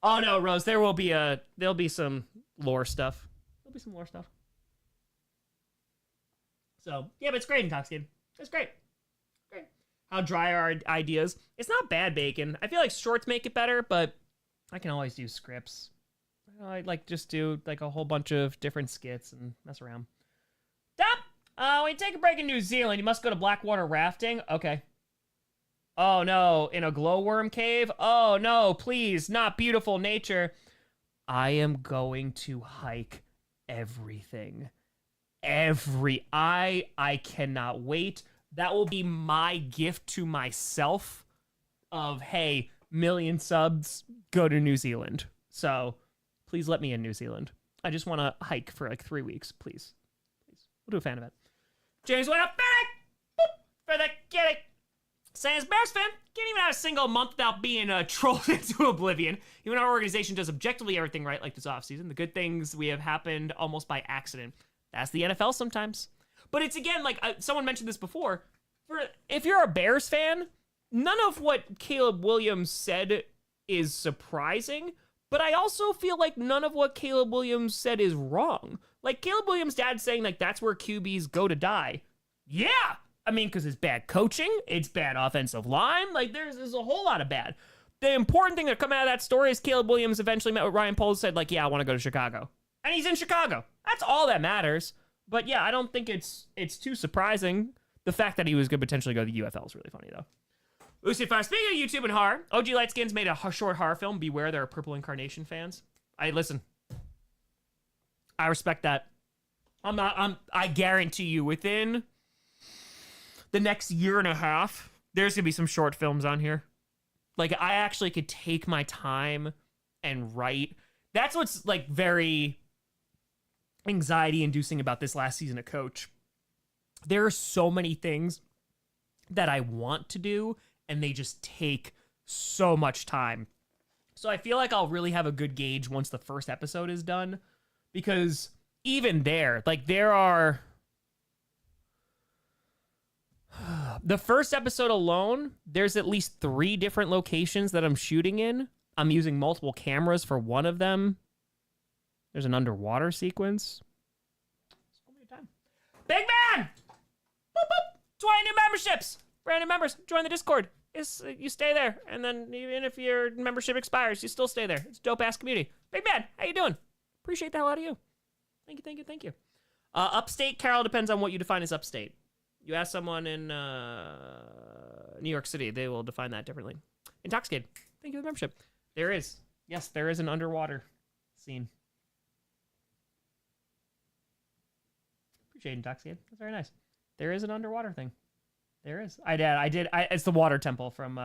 Oh no, Rose, there'll be some lore stuff. So yeah, but it's great, Intoxicated. It's great. How dry are our ideas? It's not bad, Bacon. I feel like shorts make it better, but I can always do scripts. I like just do like a whole bunch of different skits and mess around. Stop! When you take a break in New Zealand, you must go to Blackwater rafting. Okay. Oh no, in a glowworm cave? Oh no, please, not beautiful nature. I am going to hike everything. I cannot wait. That will be my gift to myself of, hey, 1 million subs, go to New Zealand. So please let me in New Zealand. I just want to hike for like 3 weeks, please. We'll do a fan event. James went up for the kitty. Sans Bears fan, can't even have a single month without being trolled into oblivion. Even our organization does objectively everything right like this offseason. The good things we have happened almost by accident. That's the NFL sometimes. But it's again, like someone mentioned this before, if you're a Bears fan, none of what Caleb Williams said is surprising. But I also feel like none of what Caleb Williams said is wrong. Like, Caleb Williams' dad saying, like, that's where QBs go to die. Yeah! I mean, because it's bad coaching, it's bad offensive line, like, there's a whole lot of bad. The important thing that come out of that story is Caleb Williams eventually met with Ryan Poles and said, like, yeah, I want to go to Chicago. And he's in Chicago. That's all that matters. But yeah, I don't think it's too surprising. The fact that he was going to potentially go to the UFL is really funny, though. Lucy Fire, speaking of YouTube and horror, OG Lightskins made a short horror film. Beware, there are Purple Incarnation fans. Listen. I respect that. I guarantee you, within the next year and a half, there's gonna be some short films on here. Like, I actually could take my time and write. That's what's like very anxiety inducing about this last season of Coach. There are so many things that I want to do, and they just take so much time. So I feel like I'll really have a good gauge once the first episode is done. Because even there, like there are... The first episode alone, there's at least 3 different locations that I'm shooting in. I'm using multiple cameras for one of them. There's an underwater sequence. Big man! Boop, boop. 20 new memberships! Brand new members, join the Discord. is you stay there, and then even if your membership expires, you still stay there. It's a dope-ass community. Big Man, how you doing? Appreciate the hell out of you. Thank you, thank you, thank you. Upstate, Carol, depends on what you define as upstate. You ask someone in New York City, they will define that differently. Intoxicated, thank you for the membership. There is. Yes, there is an underwater scene. Appreciate Intoxicated. That's very nice. There is an underwater thing. There is. I did. It's the water temple from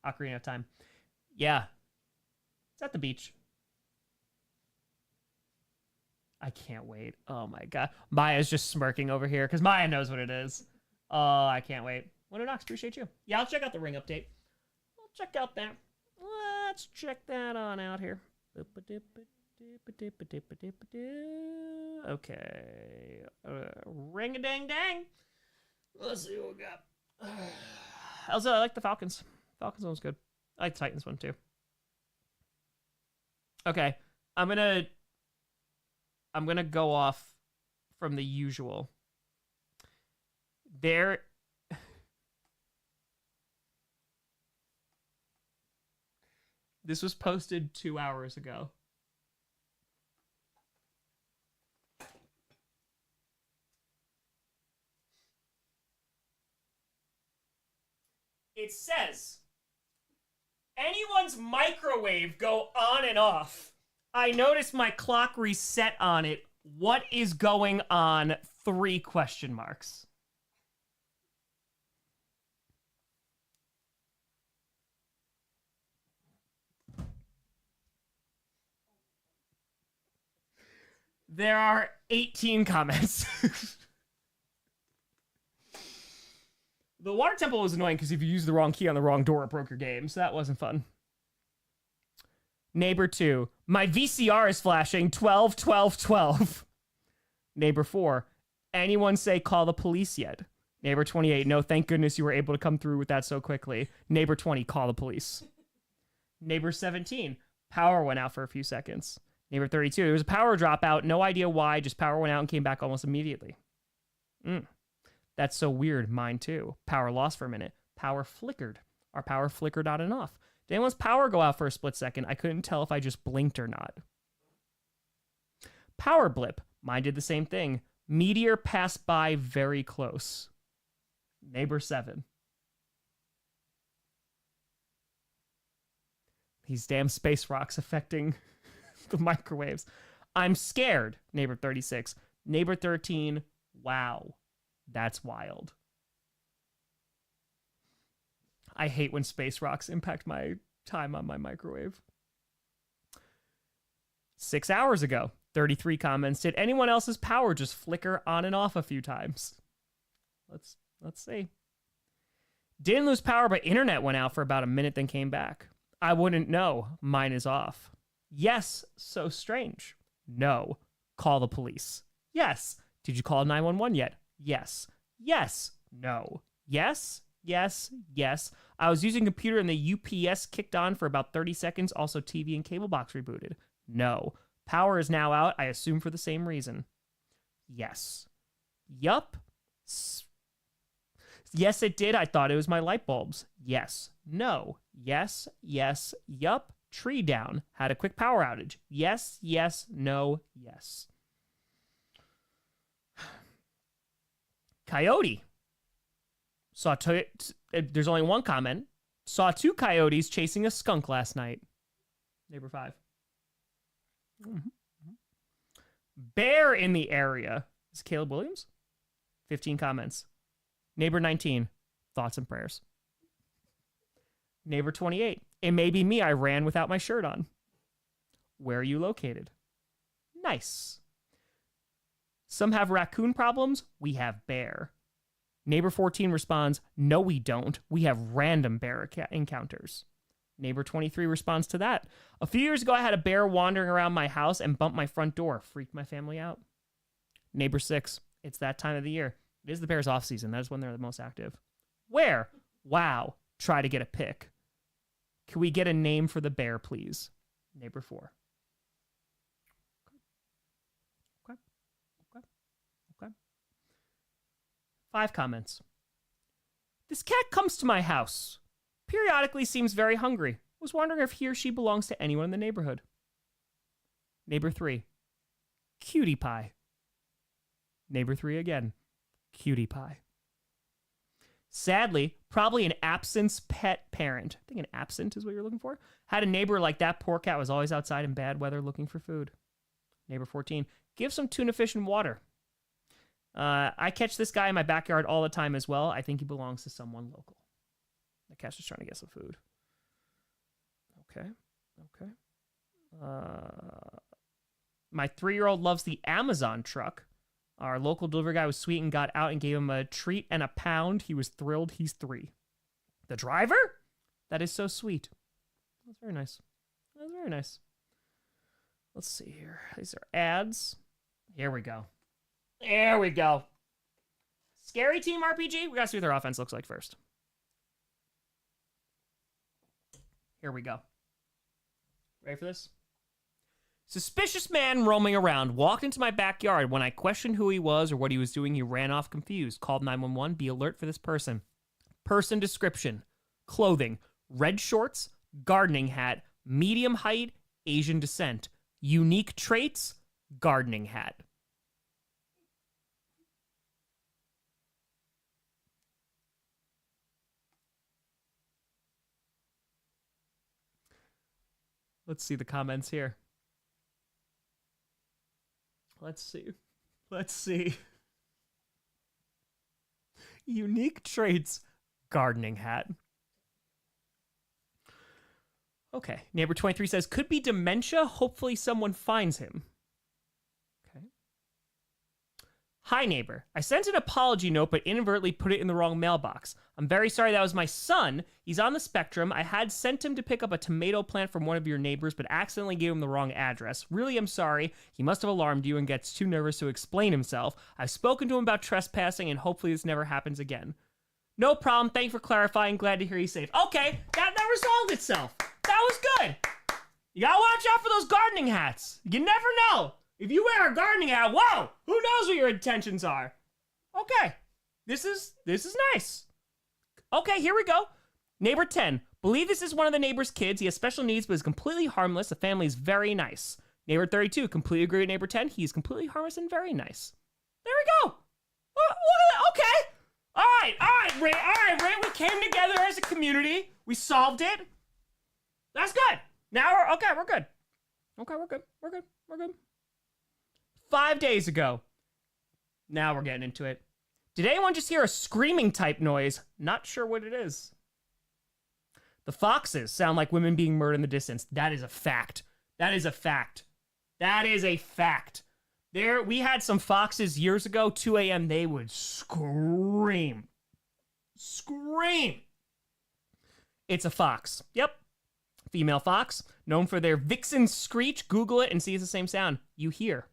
Ocarina of Time. Yeah. It's at the beach. I can't wait. Oh my god. Maya's just smirking over here because Maya knows what it is. Oh, I can't wait. Winter Knox, appreciate you. Yeah, I'll check out the ring update. I'll check out that. Let's check that on out here. Okay. Ring-a-ding-dang. Let's see what we got. Also, I like the Falcons. Falcons one was good. I like the Titans one too. Okay. I'm gonna go off from the usual. This was posted 2 hours ago. It says, anyone's microwave go on and off. I noticed my clock reset on it. What is going on? 3 question marks. There are 18 comments. The water temple was annoying because if you used the wrong key on the wrong door, it broke your game, so that wasn't fun. Neighbor 2. My VCR is flashing. 12, 12, 12. Neighbor 4. Anyone say call the police yet? Neighbor 28. No, thank goodness you were able to come through with that so quickly. Neighbor 20. Call the police. Neighbor 17. Power went out for a few seconds. Neighbor 32. There was a power dropout. No idea why. Just power went out and came back almost immediately. That's so weird. Mine too. Power lost for a minute. Power flickered. Our power flickered on and off. Did anyone's power go out for a split second? I couldn't tell if I just blinked or not. Power blip. Mine did the same thing. Meteor passed by very close. Neighbor 7. These damn space rocks affecting the microwaves. I'm scared. Neighbor 36. Neighbor 13. Wow. That's wild. I hate when space rocks impact my time on my microwave. 6 hours ago, 33 comments. Did anyone else's power just flicker on and off a few times? Let's see. Didn't lose power, but internet went out for about a minute, then came back. I wouldn't know. Mine is off. Yes, so strange. No. Call the police. Yes. Did you call 911 yet? Yes. Yes. No. Yes. Yes. Yes. I was using a computer and the UPS kicked on for about 30 seconds. Also, TV and cable box rebooted. No. Power is now out, I assume for the same reason. Yes. Yup. Yes, it did. I thought it was my light bulbs. Yes. No. Yes. Yes. Yup. Tree down. Had a quick power outage. Yes. Yes. No. Yes. Coyote. There's only one comment. Saw 2 coyotes chasing a skunk last night. Neighbor 5. Bear in the area. Is Caleb Williams? 15 comments. Neighbor 19. Thoughts and prayers. Neighbor 28. It may be me. I ran without my shirt on. Where are you located? Nice. Some have raccoon problems. We have bear. Neighbor 14 responds, no, we don't. We have random bear encounters. Neighbor 23 responds to that. A few years ago, I had a bear wandering around my house and bumped my front door. Freaked my family out. Neighbor 6. It's that time of the year. It is the bear's off season. That is when they're the most active. Where? Wow. Try to get a pic. Can we get a name for the bear, please? Neighbor 4. Okay. 5 comments. This cat comes to my house. Periodically seems very hungry. Was wondering if he or she belongs to anyone in the neighborhood. Neighbor 3. Cutie pie. Neighbor 3 again. Cutie pie. Sadly, probably an absence pet parent. I think an absent is what you're looking for. Had a neighbor like that poor cat was always outside in bad weather looking for food. Neighbor 14. Give some tuna fish and water. I catch this guy in my backyard all the time as well. I think he belongs to someone local. The cat's just trying to get some food. Okay. My 3-year-old loves the Amazon truck. Our local delivery guy was sweet and got out and gave him a treat and a pound. He was thrilled. He's 3. The driver? That is so sweet. That's very nice. That's very nice. Let's see here. These are ads. Here we go. There we go. Scary Team RPG? We gotta see what their offense looks like first. Here we go. Ready for this? Suspicious man roaming around walked into my backyard. When I questioned who he was or what he was doing, he ran off confused. Called 911. Be alert for this person. Person description. Clothing. Red shorts. Gardening hat. Medium height. Asian descent. Unique traits. Gardening hat. Let's see the comments here. Let's see. Unique traits, gardening hat. Okay. Neighbor 23 says, could be dementia. Hopefully someone finds him. Okay. Hi, neighbor. I sent an apology note, but inadvertently put it in the wrong mailbox. I'm very sorry. That was my son. He's on the spectrum. I had sent him to pick up a tomato plant from one of your neighbors, but accidentally gave him the wrong address. Really, I'm sorry. He must have alarmed you and gets too nervous to explain himself. I've spoken to him about trespassing, and hopefully this never happens again. No problem. Thank you for clarifying. Glad to hear he's safe. Okay, that resolved itself. That was good. You gotta watch out for those gardening hats. You never know. If you wear a gardening hat, whoa, who knows what your intentions are? Okay, this is nice. Okay, here we go. Neighbor 10. Believe this is one of the neighbor's kids. He has special needs, but is completely harmless. The family is very nice. Neighbor 32. Completely agree with neighbor 10. He is completely harmless and very nice. There we go. Okay. All right, Ray. We came together as a community. We solved it. That's good. Now we're good. Okay, we're good. 5 days ago. Now we're getting into it. Did anyone just hear a screaming type noise? Not sure what it is. The foxes sound like women being murdered in the distance. That is a fact. We had some foxes years ago, 2 a.m. They would scream. It's a fox. Yep. Female fox, known for their vixen screech. Google it and see it's the same sound you hear.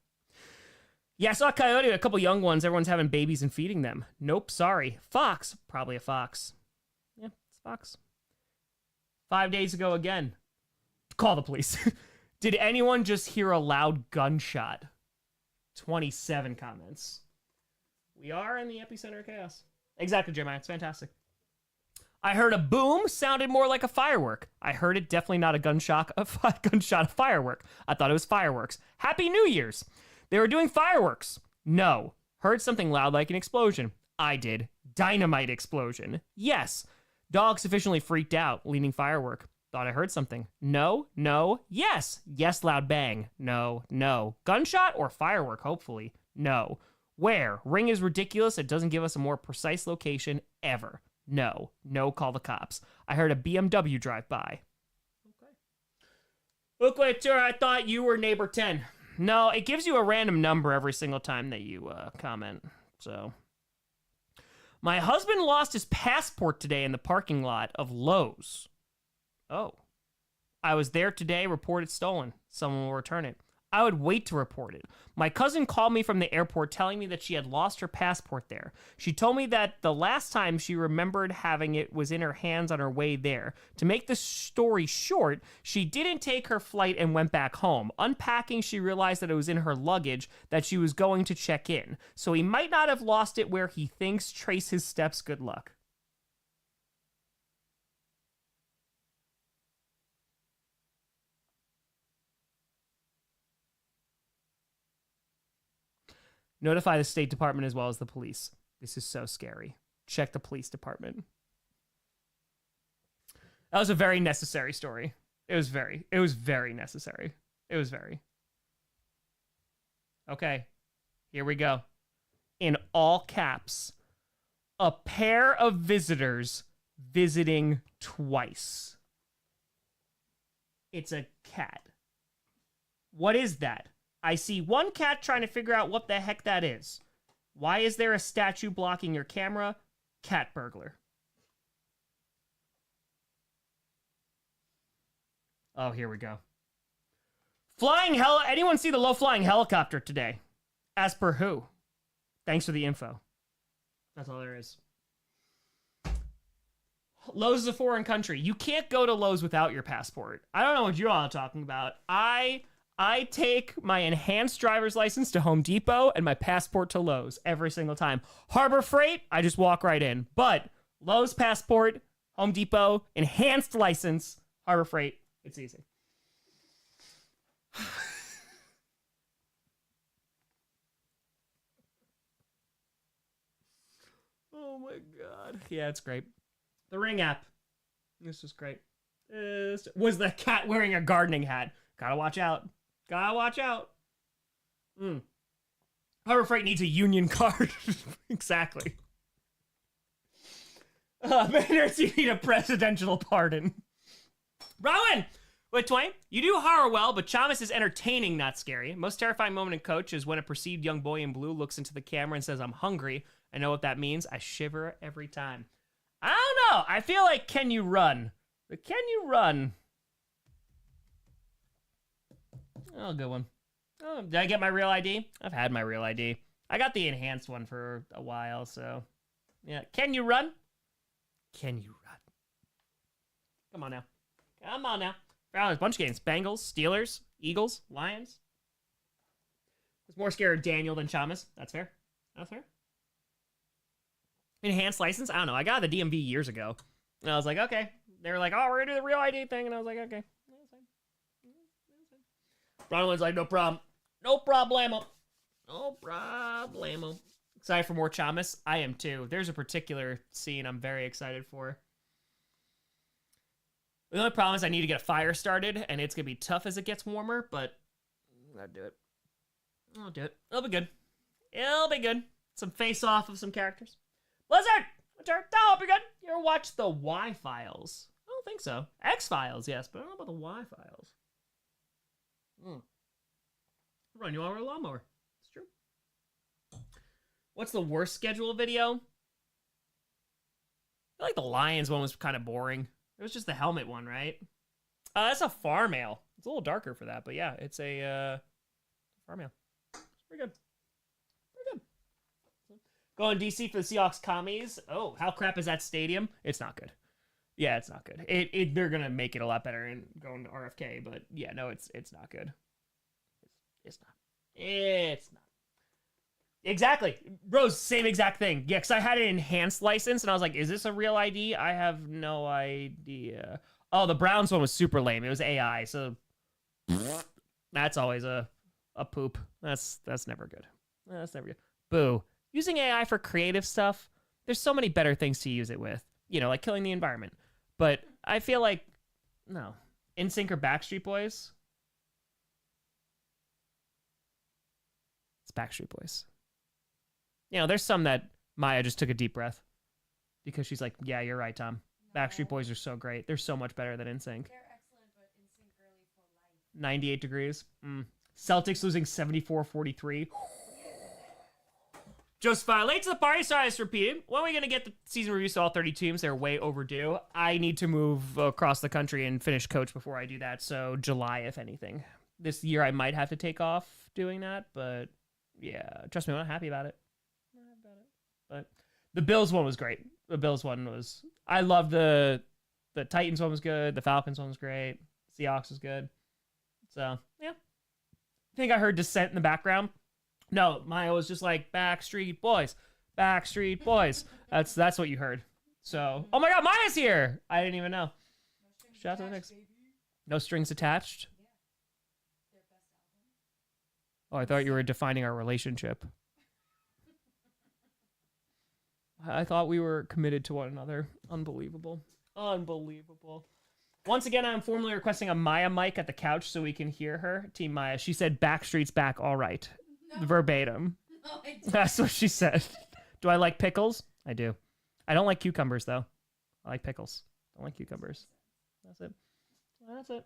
Yeah, I saw a coyote with a couple young ones. Everyone's having babies and feeding them. Nope, sorry. Fox. Probably a fox. Yeah, it's a fox. 5 days ago again. Call the police. Did anyone just hear a loud gunshot? 27 comments. We are in the epicenter of chaos. Exactly, Jeremiah. It's fantastic. I heard a boom. Sounded more like a firework. I heard it. Definitely not a gunshot. A firework. I thought it was fireworks. Happy New Year's. They were doing fireworks. No. Heard something loud like an explosion. I did. Dynamite explosion. Yes. Dog sufficiently freaked out. Leaning firework. Thought I heard something. No. Yes. Yes, loud bang. No. Gunshot or firework, hopefully. No. Where? Ring is ridiculous. It doesn't give us a more precise location ever. No. Call the cops. I heard a BMW drive by. Okay. Look, I thought you were neighbor 10. No, it gives you a random number every single time that you comment. So, my husband lost his passport today in the parking lot of Lowe's. Oh. I was there today, reported stolen. Someone will return it. I would wait to report it. My cousin called me from the airport telling me that she had lost her passport there. She told me that the last time she remembered having it was in her hands on her way there. To make the story short, she didn't take her flight and went back home. Unpacking, she realized that it was in her luggage that she was going to check in. So he might not have lost it where he thinks. Trace his steps. Good luck. Notify the State Department as well as the police. This is so scary. Check the police department. That was a very necessary story. It was very necessary. It was very. Okay, here we go. In all caps, a pair of visitors visiting twice. It's a cat. What is that? I see one cat trying to figure out what the heck that is. Why is there a statue blocking your camera? Cat burglar. Oh, here we go. Anyone see the low-flying helicopter today? As per who? Thanks for the info. That's all there is. Lowe's is a foreign country. You can't go to Lowe's without your passport. I don't know what you're all talking about. I take my enhanced driver's license to Home Depot and my passport to Lowe's every single time. Harbor Freight, I just walk right in. But Lowe's passport, Home Depot, enhanced license, Harbor Freight, it's easy. Oh my God. Yeah, it's great. The Ring app. This is great. Was the cat wearing a gardening hat? Gotta watch out. Gotta watch out. Harbor Freight needs a union card. Exactly. Manners, you need a presidential pardon. Rowan! Wait, Twain, you do horror well, but Chamas is entertaining, not scary. Most terrifying moment in Coach is when a perceived young boy in blue looks into the camera and says, I'm hungry. I know what that means. I shiver every time. I don't know. I feel like Can You Run? But Can You Run? Oh, good one. Oh, did I get my real ID? I've had my real ID. I got the enhanced one for a while, so. Yeah. Can You Run? Can You Run? Come on now. Come on now. There's a bunch of games. Bengals, Steelers, Eagles, Lions. I was more scared of Daniel than Chamas. That's fair. That's fair. Enhanced license? I don't know. I got the DMV years ago. And I was like, okay. They were like, oh, we're going to do the real ID thing. And I was like, okay. Bronwyn's like, no problem. No problemo. No problemo. Excited for more Chamas? I am too. There's a particular scene I'm very excited for. The only problem is I need to get a fire started, and it's going to be tough as it gets warmer, but I'll do it. I'll do it. It'll be good. It'll be good. Some face-off of some characters. Blizzard! That'll be good. You ever watch the Y-Files? I don't think so. X-Files, yes, but I don't know about the Y-Files. Run you over a lawnmower. It's true. What's the worst schedule video? I feel like the Lions one was kind of boring. It was just the helmet one, right? That's a farm ale. It's a little darker for that, but yeah, it's a farm ale. It's pretty good. Pretty good. Going DC for the Seahawks commies. Oh, how crap is that stadium? It's not good. Yeah, it's not good. They're gonna make it a lot better and going to RFK, but yeah, no, it's not good. It's not. It's not. Exactly. Bros, same exact thing. Yeah, because I had an enhanced license, and I was like, is this a real ID? I have no idea. Oh, the Browns one was super lame. It was AI, so that's always a poop. That's never good. That's never good. Boo. Using AI for creative stuff, there's so many better things to use it with. You know, like killing the environment. But I feel like, no. NSYNC or Backstreet Boys? It's Backstreet Boys. You know, there's some that Maya just took a deep breath because she's like, yeah, you're right, Tom. No. Backstreet Boys are so great. They're so much better than NSYNC. They're excellent, but NSYNC early for life. 98 degrees. Celtics losing 74-43. Just late to the party, sorry it's repeated. When are we going to get the season reviews to all 30 teams? They're way overdue. I need to move across the country and finish Coach before I do that, so July, if anything. This year I might have to take off doing that, but yeah, trust me, I'm not happy about it. But the Bills one was great. The Bills one was... I love the Titans one was good. The Falcons one was great. Seahawks was good. So, yeah. I think I heard dissent in the background. No, Maya was just like, Backstreet Boys. Backstreet Boys. That's what you heard. So, oh my God, Maya's here! I didn't even know. Shout out to the next. No Strings Attached? Oh, I thought you were defining our relationship. I thought we were committed to one another. Unbelievable. Unbelievable. Once again, I'm formally requesting a Maya mic at the couch so we can hear her. Team Maya. She said Backstreet's back, all right. No. Verbatim. No, I didn't. That's what she said. Do I like pickles? I do. I don't like cucumbers, though. I like pickles. Don't like cucumbers. That's it. That's it.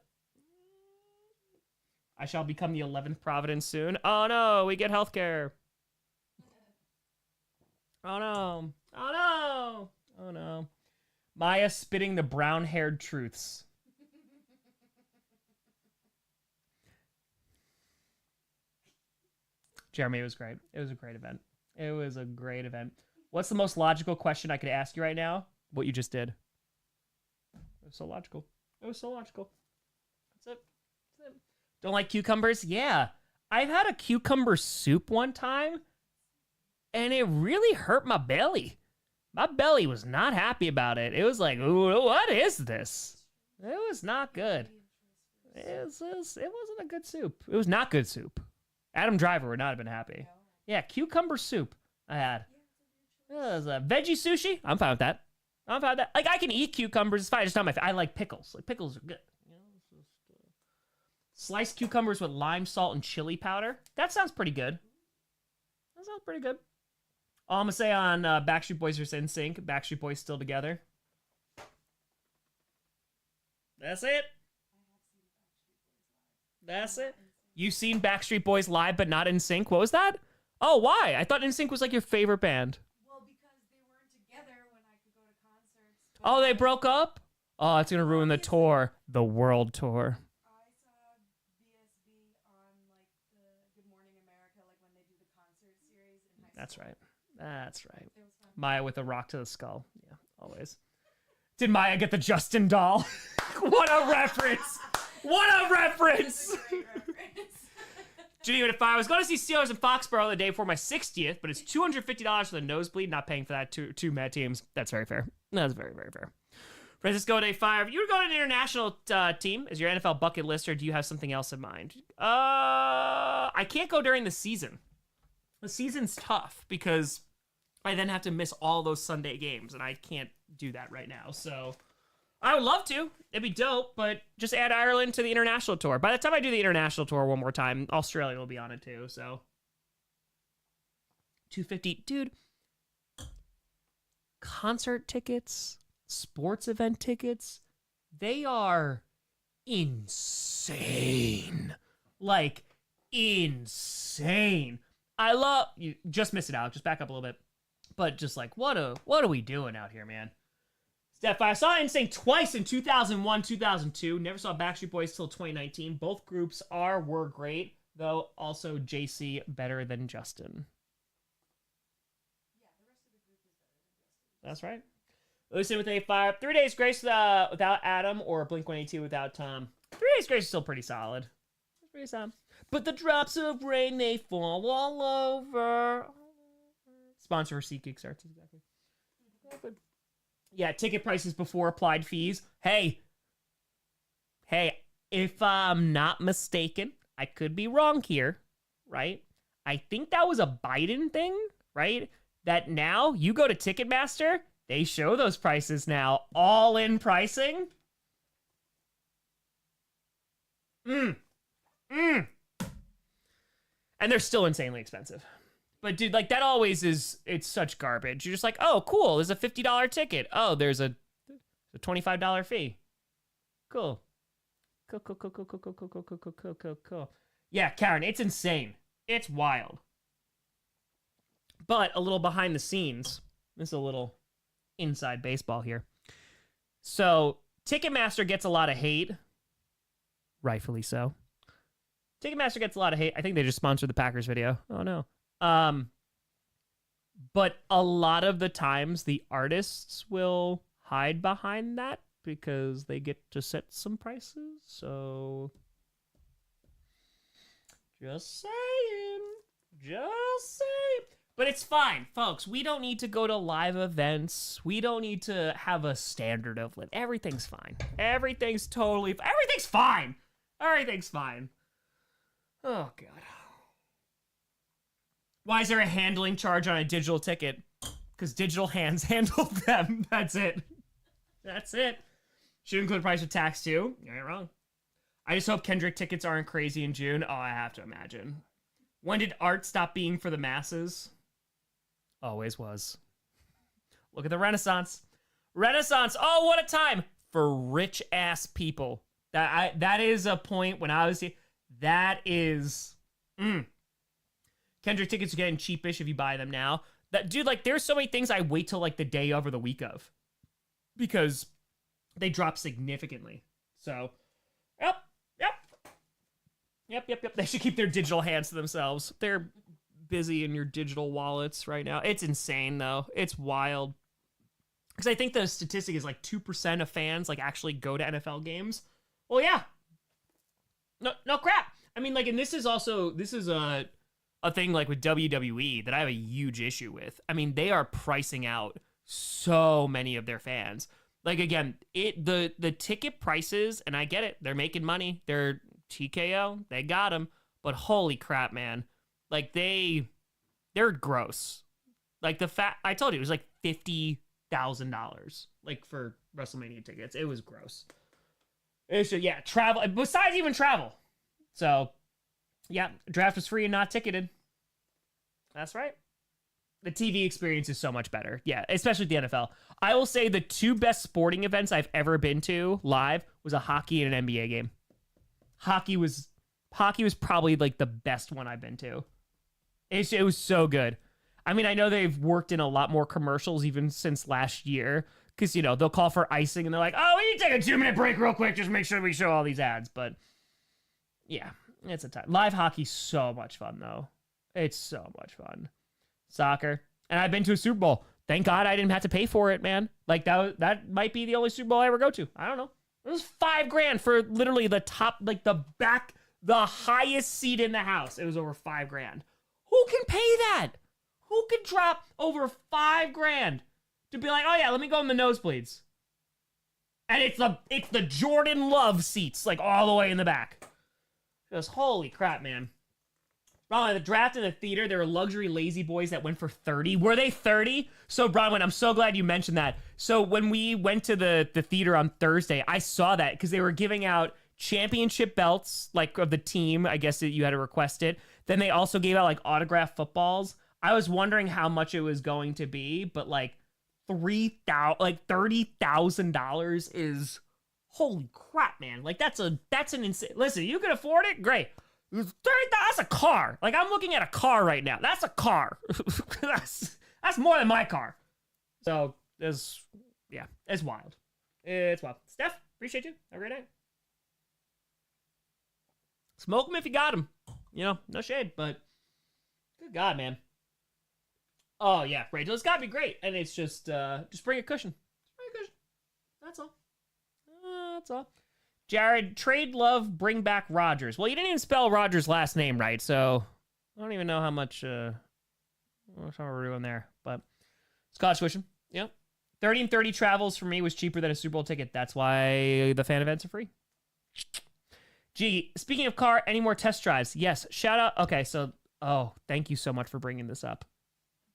I shall become the 11th Providence soon. Oh, no. We get healthcare. Oh, no. Oh, no. Oh, no. Maya spitting the brown-haired truths. Jeremy, it was great. It was a great event. It was a great event. What's the most logical question I could ask you right now? What you just did. It was so logical. It was so logical. That's it. That's it. Don't like cucumbers? Yeah. I've had a cucumber soup one time, and it really hurt my belly. My belly was not happy about it. It was like, ooh, what is this? It was not good. It wasn't a good soup. It was not good soup. Adam Driver would not have been happy. Yeah, cucumber soup I had. It was a veggie sushi. I'm fine with that. I'm fine with that. Like, I can eat cucumbers. It's fine. It's not my I like pickles. Like, pickles are good. You know, it's just, sliced cucumbers with lime, salt, and chili powder. That sounds pretty good. That sounds pretty good. All I'm going to say on Backstreet Boys vs. NSYNC, Backstreet Boys still together. That's it. That's it. You've seen Backstreet Boys live, but not NSYNC. What was that? Oh, why? I thought NSYNC was like your favorite band. Well, because they weren't together when I could go to concerts. Oh, they broke up? Oh, it's going to ruin the tour. The world tour. I saw BSB on like the Good Morning America, like when they do the concert series in high school. That's right. That's right. Maya with a rock to the skull. Yeah, always. Did Maya get the Justin doll? What a reference! What a reference! Geneva, if I was going to see Steelers in Foxborough the day before my 60th, but it's $250 for the nosebleed, not paying for that two Met teams. That's very fair. That's very, very fair. Francisco Day 5. You were going to an international team as your NFL bucket list, or do you have something else in mind? I can't go during the season. The season's tough because I then have to miss all those Sunday games, and I can't do that right now. So I would love to. It'd be dope, but just add Ireland to the international tour. By the time I do the international tour one more time, Australia will be on it too. So $250, dude. Concert tickets, sports event tickets, they are insane. Like, insane. I love you. Just miss it out. Just back up a little bit. But just like, what are we doing out here, man? Steph, I saw NSYNC twice in 2001, 2002. Never saw Backstreet Boys till 2019. Both groups were great, though also JC better than Justin. Yeah, the rest of the group is better than Justin. That's right. Listen with A5. 3 Days Grace without Adam, or Blink-182 without Tom. 3 Days Grace is still pretty solid. It's pretty solid. But the drops of rain, they fall all over. Sponsor for SeatGeek starts, exactly. Yeah, ticket prices before applied fees. Hey, if I'm not mistaken, I could be wrong here, right? I think that was a Biden thing, right? That now you go to Ticketmaster, they show those prices now, all in pricing. And they're still insanely expensive. But dude, like that always is, it's such garbage. You're just like, oh, cool, there's a $50 ticket. Oh, there's a $25 fee. Cool. Cool. Yeah, Karen, it's insane. It's wild. But a little behind the scenes, this is a little inside baseball here. So Ticketmaster gets a lot of hate. Rightfully so. Ticketmaster gets a lot of hate. I think they just sponsored the Packers video. Oh no. But a lot of the times the artists will hide behind that because they get to set some prices. So just saying. But it's fine, folks. We don't need to go to live events. We don't need to have a standard of living. Everything's fine. Everything's totally fine. Everything's fine. Everything's fine. Oh, God. Why is there a handling charge on a digital ticket? because digital hands handled them. That's it. That's it. Should include price of tax too. You ain't wrong. I just hope Kendrick tickets aren't crazy in June. Oh, I have to imagine. When did art stop being for the masses? Always was. Look at the Renaissance. Renaissance. Oh, what a time for rich ass people. That is a point when I was here. That is. Kendrick tickets are getting cheapish if you buy them now. That dude, like, there's so many things I wait till like the day of or the week of, because they drop significantly. So, yep. They should keep their digital hands to themselves. They're busy in your digital wallets right now. It's insane though. It's wild. Because I think the statistic is like 2% of fans like actually go to NFL games. Well, yeah. No crap. I mean, like, and this is a thing like with WWE that I have a huge issue with. I mean, they are pricing out so many of their fans. Like, again, the ticket prices, and I get it, they're making money. They're TKO, they got them. But holy crap, man. Like, they're gross. Like, I told you, it was like $50,000, like, for WrestleMania tickets. It was gross. It's just, yeah, travel, besides even travel. So, yeah, draft was free and not ticketed. That's right. The TV experience is so much better. Yeah, especially the NFL. I will say the two best sporting events I've ever been to live was a hockey and an NBA game. Hockey was probably like the best one I've been to. It was so good. I mean, I know they've worked in a lot more commercials even since last year, because, you know, they'll call for icing and they're like, oh, we need to take a 2-minute break real quick, just make sure we show all these ads. But yeah, it's a time. Live hockey's so much fun though. It's so much fun. Soccer. And I've been to a Super Bowl. Thank God I didn't have to pay for it, man. Like, that might be the only Super Bowl I ever go to. I don't know. It was $5,000 for literally the top, like the highest seat in the house. It was over $5,000. Who can pay that? Who could drop over $5,000 to be like, oh yeah, let me go in the nosebleeds? And it's the Jordan Love seats, like all the way in the back. Just holy crap, man. Bronwyn, the draft in the theater, there were luxury lazy boys that went for 30. Were they 30? So, Bronwyn, I'm so glad you mentioned that. So, when we went to the theater on Thursday, I saw that because they were giving out championship belts, like, of the team. I guess that you had to request it. Then they also gave out, like, autographed footballs. I was wondering how much it was going to be, but, like, $30,000 is, holy crap, man. Like, that's an insane, listen, you can afford it? Great. 30,000, that's a car. Like, I'm looking at a car right now. That's a car. that's more than my car. So, it's wild. It's wild. Steph, appreciate you. Have a great night. Smoke them if you got them. You know, no shade, but good God, man. Oh, yeah, Rachel, it's got to be great. And it's just bring a cushion. Just bring a cushion. That's all. That's all. Jared, trade Love, bring back Rogers. Well, you didn't even spell Rogers' last name right, so I don't even know how much we're doing there. But Scotch Tuition, yeah. 30 and 30 travels for me was cheaper than a Super Bowl ticket. That's why the fan events are free. Gee, speaking of car, any more test drives? Yes. Shout out. Okay, so, thank you so much for bringing this up.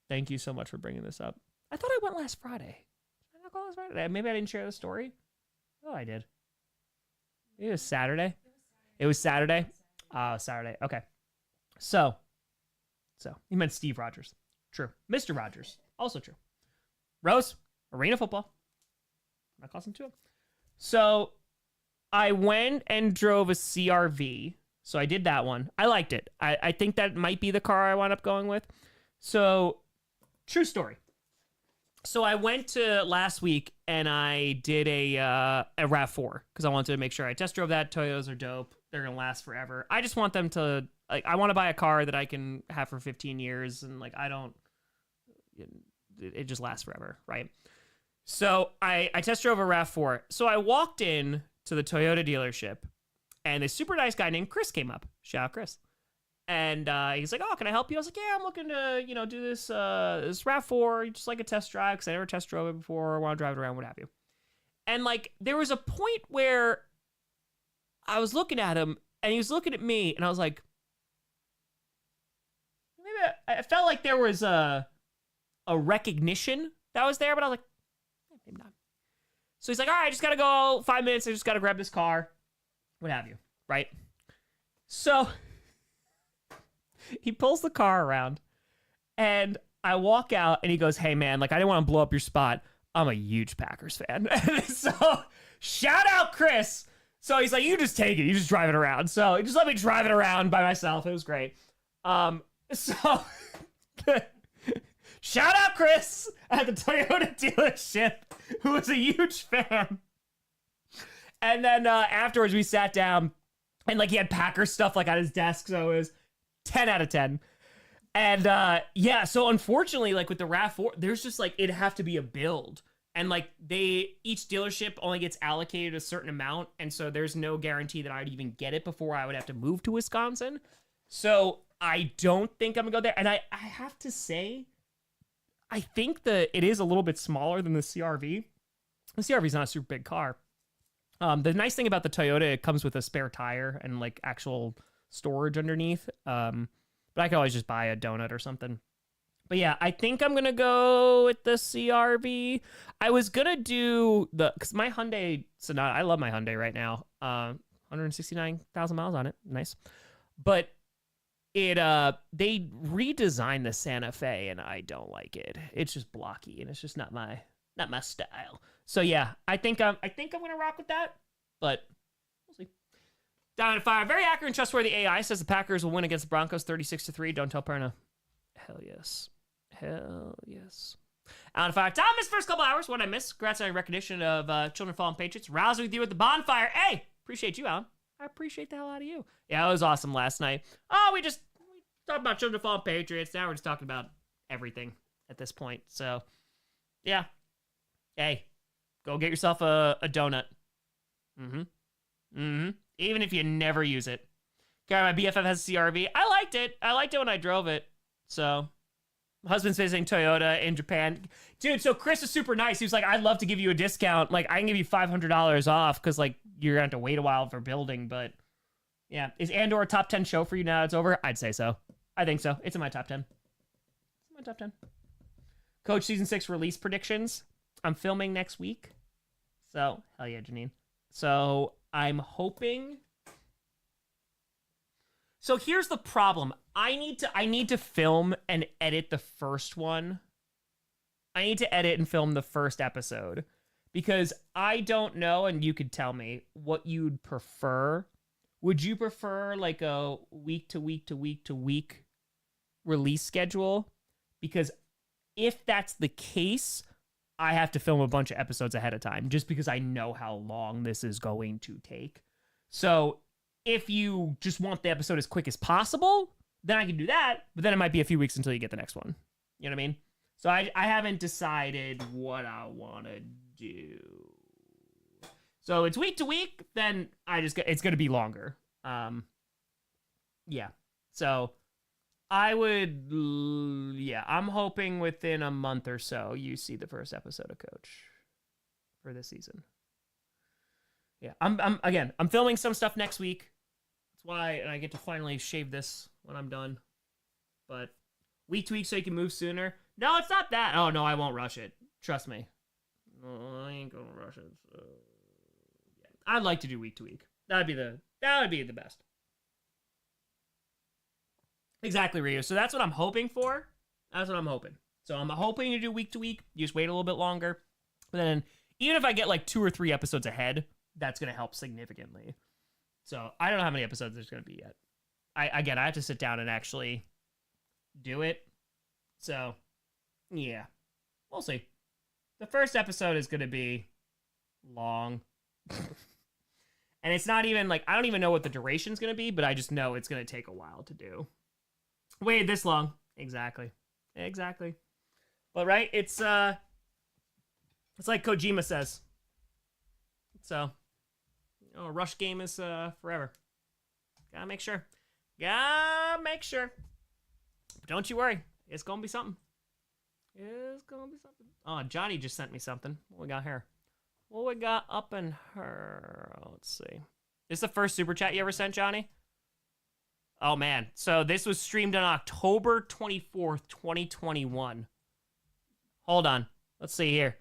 Thank you so much for bringing this up. I thought I went last Friday. Did I not go last Friday? Maybe I didn't share the story. Oh, I did. It was Saturday. It was Saturday. Saturday. Okay. So you meant Steve Rogers. True. Mr. Rogers. Also true. Rose, arena football. Not costing to him. So I went and drove a CRV. So I did that one. I liked it. I think that might be the car I wound up going with. So, true story. So I went to last week and I did a RAV4 because I wanted to make sure I test drove that. Toyotas are dope. They're going to last forever. I just want them to, like, I want to buy a car that I can have for 15 years and, like, it just lasts forever, right? So I test drove a RAV4. So I walked in to the Toyota dealership and a super nice guy named Chris came up. Shout out Chris. And he's like, oh, can I help you? I was like, yeah, I'm looking to, do this RAV4, just like a test drive, because I never test drove it before, I want to drive it around, what have you. And, like, there was a point where I was looking at him, and he was looking at me, and I was like, maybe I felt like there was a recognition that was there, but I was like, maybe not. So he's like, all right, I just gotta go 5 minutes. I just gotta grab this car, what have you, right? So he pulls the car around, and I walk out, and he goes, hey, man, like, I didn't want to blow up your spot. I'm a huge Packers fan. So shout out Chris. So he's like, you just take it. You just drive it around. So he just let me drive it around by myself. It was great. So shout out Chris at the Toyota dealership, who was a huge fan. And then afterwards we sat down, and like he had Packers stuff like on his desk. So it was 10 out of 10. And yeah, so unfortunately, like with the RAV4, there's just like, it'd have to be a build. And like each dealership only gets allocated a certain amount. And so there's no guarantee that I'd even get it before I would have to move to Wisconsin. So I don't think I'm gonna go there. And I have to say, I think that it is a little bit smaller than the CRV. The CRV is not a super big car. The nice thing about the Toyota, it comes with a spare tire and like actual storage underneath. But I could always just buy a donut or something. But yeah, I think I'm going to go with the CRV. I was going to do because my Hyundai Sonata, I love my Hyundai right now. 169,000 miles on it. Nice. But they redesigned the Santa Fe, and I don't like it. It's just blocky, and it's just not my style. So yeah, I think I'm going to rock with that, but we'll see. Down at 5. Very accurate and trustworthy AI says the Packers will win against the Broncos 36-3. Don't tell Perna. Hell yes. Hell yes. Out of 5. Thomas, first couple hours. What I missed. Congrats on your recognition of Children of Fallen Patriots. Rousing with you at the bonfire. Hey, appreciate you, Alan. I appreciate the hell out of you. Yeah, it was awesome last night. Oh, we talked about Children of Fallen Patriots. Now we're just talking about everything at this point. So, yeah. Hey, go get yourself a donut. Even if you never use it. God, my BFF has a CRV. I liked it. I liked it when I drove it. So, my husband's visiting Toyota in Japan. Dude, so Chris is super nice. He was like, I'd love to give you a discount. Like, I can give you $500 off because, like, you're going to have to wait a while for building. But, yeah. Is Andor a top 10 show for you now it's over? I'd say so. I think so. It's in my top 10. It's in my top 10. Coach Season 6 release predictions. I'm filming next week. So, hell yeah, Janine. So, I'm hoping... So here's the problem. I need to film and edit the first one. I need to edit and film the first episode because I don't know, and you could tell me what you'd prefer. Would you prefer like a week to week to week to week release schedule? Because if that's the case, I have to film a bunch of episodes ahead of time just because I know how long this is going to take. So if you just want the episode as quick as possible, then I can do that, but then it might be a few weeks until you get the next one. You know what I mean? So I haven't decided what I want to do. So it's week to week, then it's going to be longer. Yeah. So I'm hoping within a month or so you see the first episode of Coach for this season. Yeah. I'm filming some stuff next week. Why I get to finally shave this when I'm done. But week to week so you can move sooner. No, it's not that. Oh no, I won't rush it. Trust me. No, I ain't gonna rush it. So yeah. I'd like to do week to week. That would be the best. Exactly, Rio. So that's what I'm hoping for. That's what I'm hoping. So I'm hoping to do week to week. You just wait a little bit longer. But then even if I get like 2 or 3 episodes ahead, that's gonna help significantly. So I don't know how many episodes there's going to be yet. I have to sit down and actually do it. So, yeah. We'll see. The first episode is going to be long. And it's not even like, I don't even know what the duration's going to be, but I just know it's going to take a while to do. Wait, this long. Exactly. But right, it's like Kojima says. So... a rush game is forever. Gotta make sure. But don't you worry. It's gonna be something. Oh, Johnny just sent me something. What we got here? What we got up in her? Let's see. This is the first super chat you ever sent, Johnny? Oh, man. So this was streamed on October 24th, 2021. Hold on. Let's see here.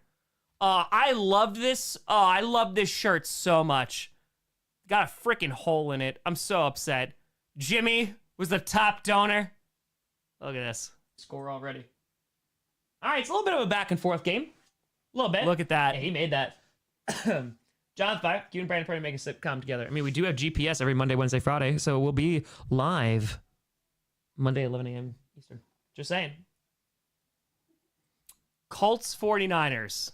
I loved this. Oh, I love this shirt so much. Got a freaking hole in it. I'm so upset. Jimmy was the top donor. Look at this. Score already. All right, it's a little bit of a back and forth game. A little bit. Look at that. Yeah, he made that. John 5, you and Brandon Perna make a sitcom together. I mean, we do have GPS every Monday, Wednesday, Friday, so we'll be live Monday, 11 a.m. Eastern. Just saying. Colts 49ers.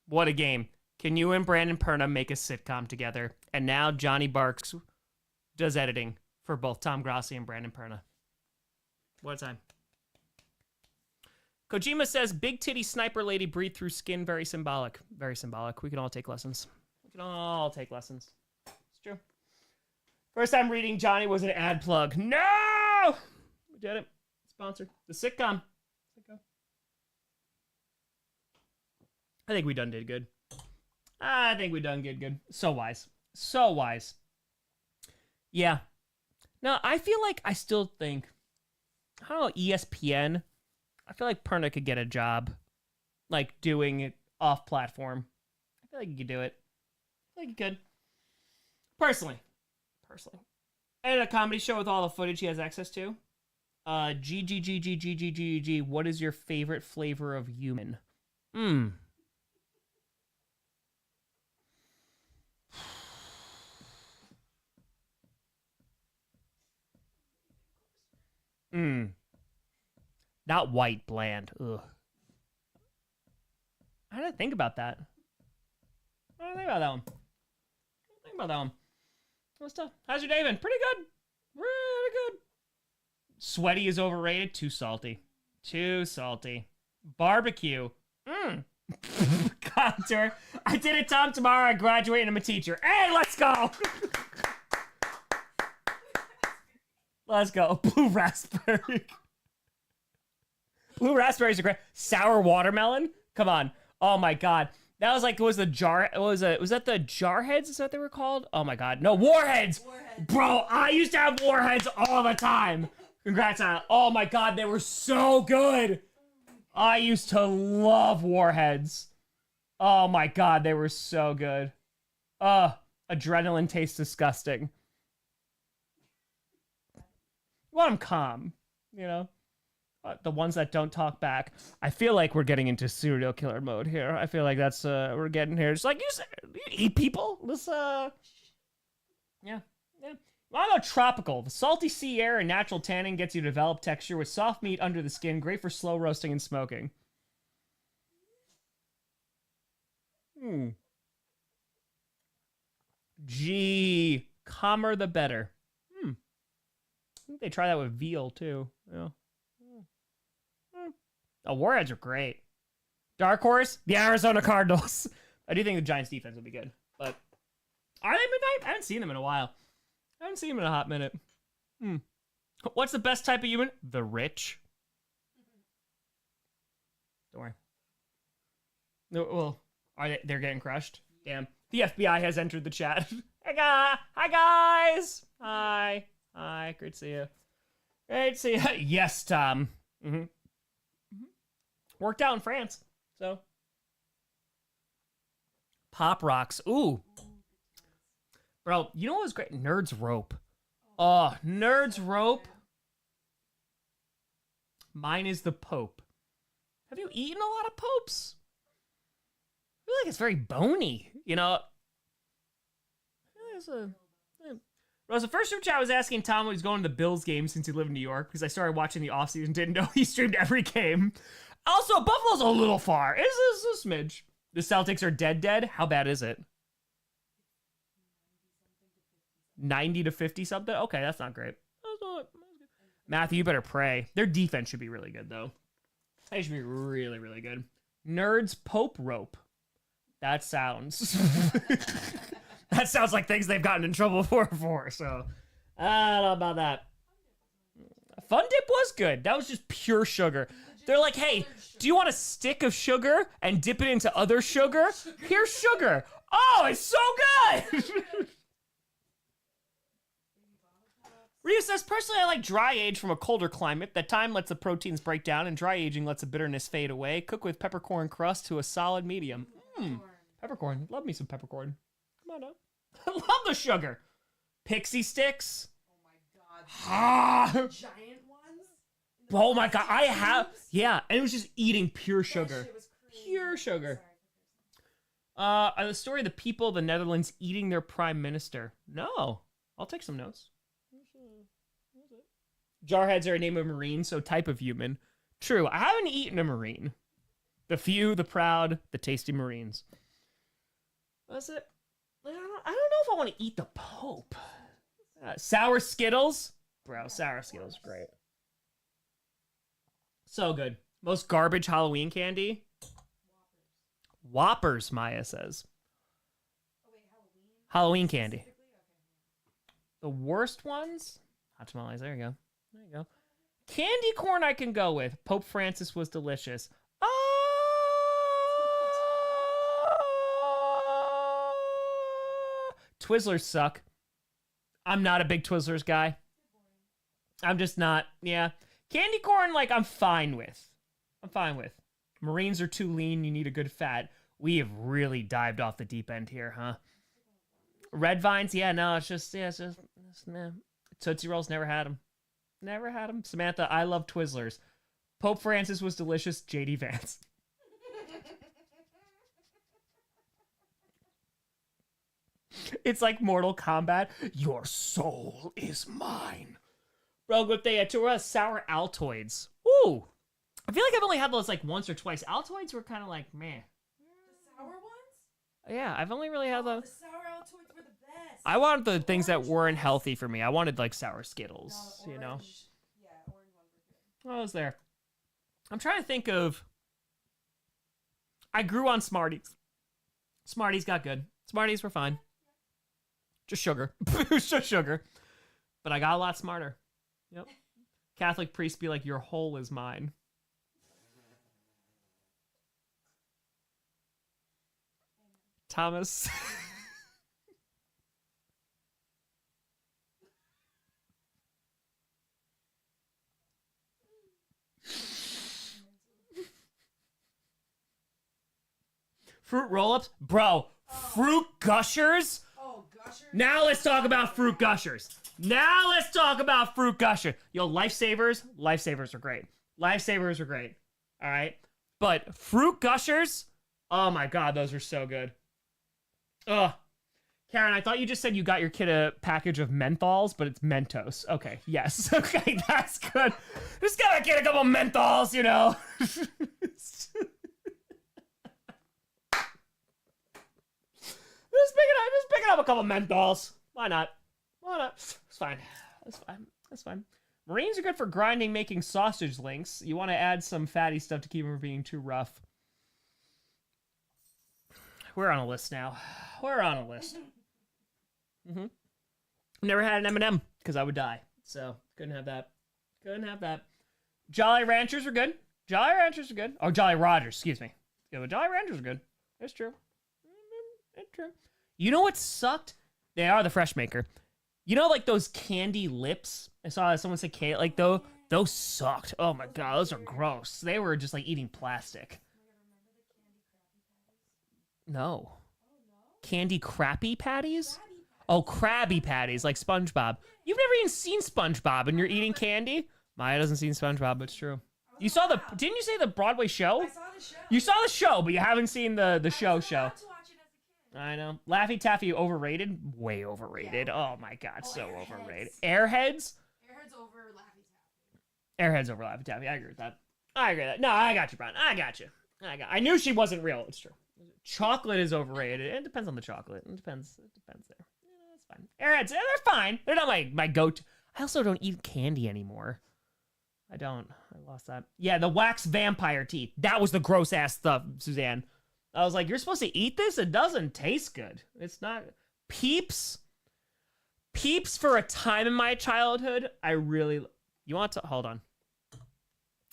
What a game. Can you and Brandon Perna make a sitcom together? And now Johnny Barks does editing for both Tom Grossi and Brandon Perna. What a time. Kojima says, big titty sniper lady breathe through skin. Very symbolic. Very symbolic. We can all take lessons. We can all take lessons. It's true. First time reading Johnny was an ad plug. No! We did it. Sponsored. The sitcom. I think we done did good. I think we done good. So wise. So wise. Yeah. No, I feel like I still think, I don't know, ESPN, I feel like Perna could get a job, like, doing it off-platform. I feel like he could do it. I feel like he could. Personally. And a comedy show with all the footage he has access to. G. What is your favorite flavor of human? Not white, bland. Ugh. I didn't think about that. I didn't think about that one. What's tough? How's your day been? Pretty good. Really good. Sweaty is overrated. Too salty. Barbecue. Contour. I did it, Tom. Tomorrow I graduate and I'm a teacher. Hey, let's go. Let's go. Blue raspberry. Blue raspberries are great. Sour watermelon? Come on. Oh my god. That was like, was the jar, was that the Jarheads? Is that what they were called? Oh my god. No, Warheads! Bro, I used to have Warheads all the time. Congrats on it. Oh my god, they were so good. I used to love Warheads. Oh my god, they were so good. Adrenaline tastes disgusting. You want them calm, you know? The ones that don't talk back. I feel like we're getting into serial killer mode here. I feel like that's, we're getting here. It's like, you eat people? Let's, yeah. Well, I know tropical. The salty sea air and natural tanning gets you to develop texture with soft meat under the skin. Great for slow roasting and smoking. Gee, calmer the better. I think they try that with veal, too. Yeah. Oh, Warheads are great. Dark horse, the Arizona Cardinals. I do think the Giants defense will be good. But are they midnight? I haven't seen them in a while. I haven't seen them in a hot minute. What's the best type of human? The rich. Don't worry. No, well, they're getting crushed? Damn. The FBI has entered the chat. Hi, guys. Hi. Great to see you. Yes, Tom. Worked out in France, so. Pop Rocks. Ooh. Bro, you know what was great? Nerds Rope. Oh, Nerds Rope. Mine is the Pope. Have you eaten a lot of Popes? I feel like it's very bony, you know? Well, the first super chat was asking Tom when he's going to the Bills game since he lived in New York, because I started watching the offseason, didn't know he streamed every game. Also, Buffalo's a little far. It's a smidge. The Celtics are dead. How bad is it? 90 to 50 something? Okay, that's not great. Matthew, you better pray. Their defense should be really good, though. They should be really, really good. Nerds Pope Rope. That sounds... that sounds like things they've gotten in trouble for, so... I don't know about that. Fun Dip was good. That was just pure sugar. They're like, hey, do you want a stick of sugar and dip it into other sugar? Here's sugar. Oh, it's so good. Rita says, personally, I like dry age from a colder climate. That time lets the proteins break down, and dry aging lets the bitterness fade away. Cook with peppercorn crust to a solid medium. Peppercorn. Love me some peppercorn. Come on up. I love the sugar. Pixie sticks. Oh my god. Ah. Giant ones? Oh my god, I have. Yeah, and it was just eating pure That sugar. shit was crazy. Pure sugar. Sorry. The story of the people of the Netherlands eating their prime minister. No. I'll take some notes. Jarheads are a name of marine, so type of human. True, I haven't eaten a marine. The few, the proud, the tasty marines. That's it. I don't know if I want to eat the Pope. Sour Skittles? Bro, sour Skittles, great. So good. Most garbage Halloween candy? Whoppers, Maya says. Oh wait, Halloween? Halloween candy. Specifically? Okay. The worst ones? Hot tamales, there you go. There you go. Candy corn I can go with. Pope Francis was delicious. Twizzlers suck. I'm not a big Twizzlers guy. I'm just not. Yeah. Candy corn, like, I'm fine with. Marines are too lean. You need a good fat. We have really dived off the deep end here, huh? Red Vines, yeah, no, it's just nah. Tootsie Rolls, never had them. Never had them. Samantha, I love Twizzlers. Pope Francis was delicious. JD Vance. It's like Mortal Kombat. Your soul is mine. Bro, good day. To us, sour Altoids. Ooh. I feel like I've only had those like once or twice. Altoids were kind of like meh. The sour ones? Yeah, I've only really had Oh, those. the sour Altoids were the best. I wanted the things that Orange weren't ones. healthy for me. I wanted like sour No, Skittles, the you know? orange- Yeah, orange ones were good. What was there? I'm trying to think of. I grew on Smarties. Smarties got good. Smarties were fine. Just sugar. It was just sugar. But I got a lot smarter. Yep. Catholic priests be like, your whole is mine. Thomas. Fruit roll-ups? Bro, fruit gushers? Oh, Gushers? Now let's talk about fruit gushers. Yo, lifesavers are great. Lifesavers are great. All right. But fruit gushers, oh my God, those are so good. Ugh. Karen, I thought you just said you got your kid a package of menthols, but it's Mentos. Okay, yes. Okay, that's good. Just got a kid a couple menthols, you know. Just picking up a couple menthols. Why not? It's fine. That's fine. Marines are good for grinding, making sausage links. You want to add some fatty stuff to keep them from being too rough. We're on a list now. Never had an M&M because I would die. So couldn't have that. Jolly Ranchers are good. Oh, Jolly Rogers, excuse me. Yeah, but Jolly Ranchers are good. It's true. It's true. You know what sucked? They are the fresh maker. You know, like those candy lips? I saw someone say candy, like those sucked. Oh my God, those are gross. They were just like eating plastic. No. Candy Crappy Patties? Oh, Krabby Patties, like SpongeBob. You've never even seen SpongeBob and you're eating candy? Maya doesn't see SpongeBob, but it's true. You saw didn't you say the Broadway show? I saw the show. You saw the show, but you haven't seen the show. I was allowed to watch it as a kid. I know. Laffy Taffy overrated? Way overrated. Yeah. Oh my God, Oh, so Airheads. overrated. Airheads? Airheads over Laffy Taffy. Airheads over Laffy Taffy. I agree with that. No, I got you, Brian. I knew she wasn't real. It's true. Chocolate is overrated. It depends on the chocolate. It depends there. Yeah, that's fine. Airheads, they're fine. They're not my go-to. I also don't eat candy anymore. I don't. I lost that. Yeah, the wax vampire teeth. That was the gross ass stuff, Suzanne. I was like, you're supposed to eat this? It doesn't taste good. It's not. Peeps for a time in my childhood, you want to, hold on.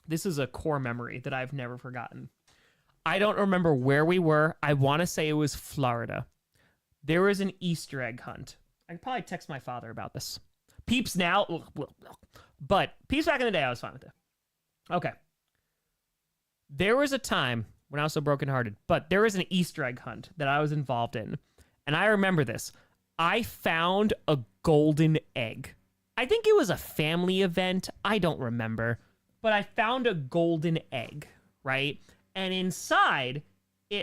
This is a core memory that I've never forgotten. I don't remember where we were. I want to say it was Florida. There was an Easter egg hunt. I could probably text my father about this. Peeps now, but Peeps back in the day, I was fine with it. Okay. There was a time when I was so brokenhearted, but there was an Easter egg hunt that I was involved in. And I remember this. I found a golden egg. I think it was a family event. I don't remember. But I found a golden egg, right? And inside,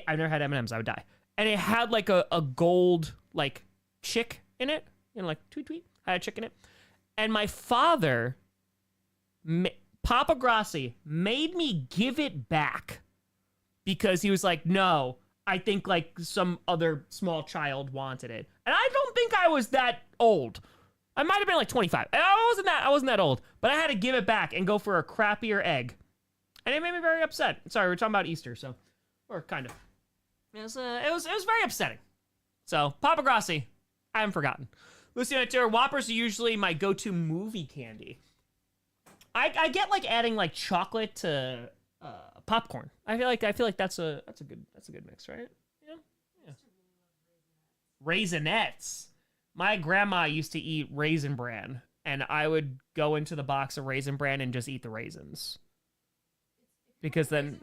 I've never had M&Ms. I would die. And it had like a gold, like, chick in it. You know, like, tweet, tweet. Had a chick in it. And my father, Papa Grossi, made me give it back. Because he was like, no, I think like some other small child wanted it. And I don't think I was that old. I might have been like 25. I wasn't that old, but I had to give it back and go for a crappier egg. And it made me very upset. Sorry, we're talking about Easter, so, or kind of. It was very upsetting. So, Papa Grossi, I haven't forgotten. Luciana Terra, Whoppers are usually my go-to movie candy. I get like adding like chocolate to popcorn. I feel like that's a good mix, right? Yeah. Raisinets. My grandma used to eat Raisin Bran, and I would go into the box of Raisin Bran and just eat the raisins. Because then,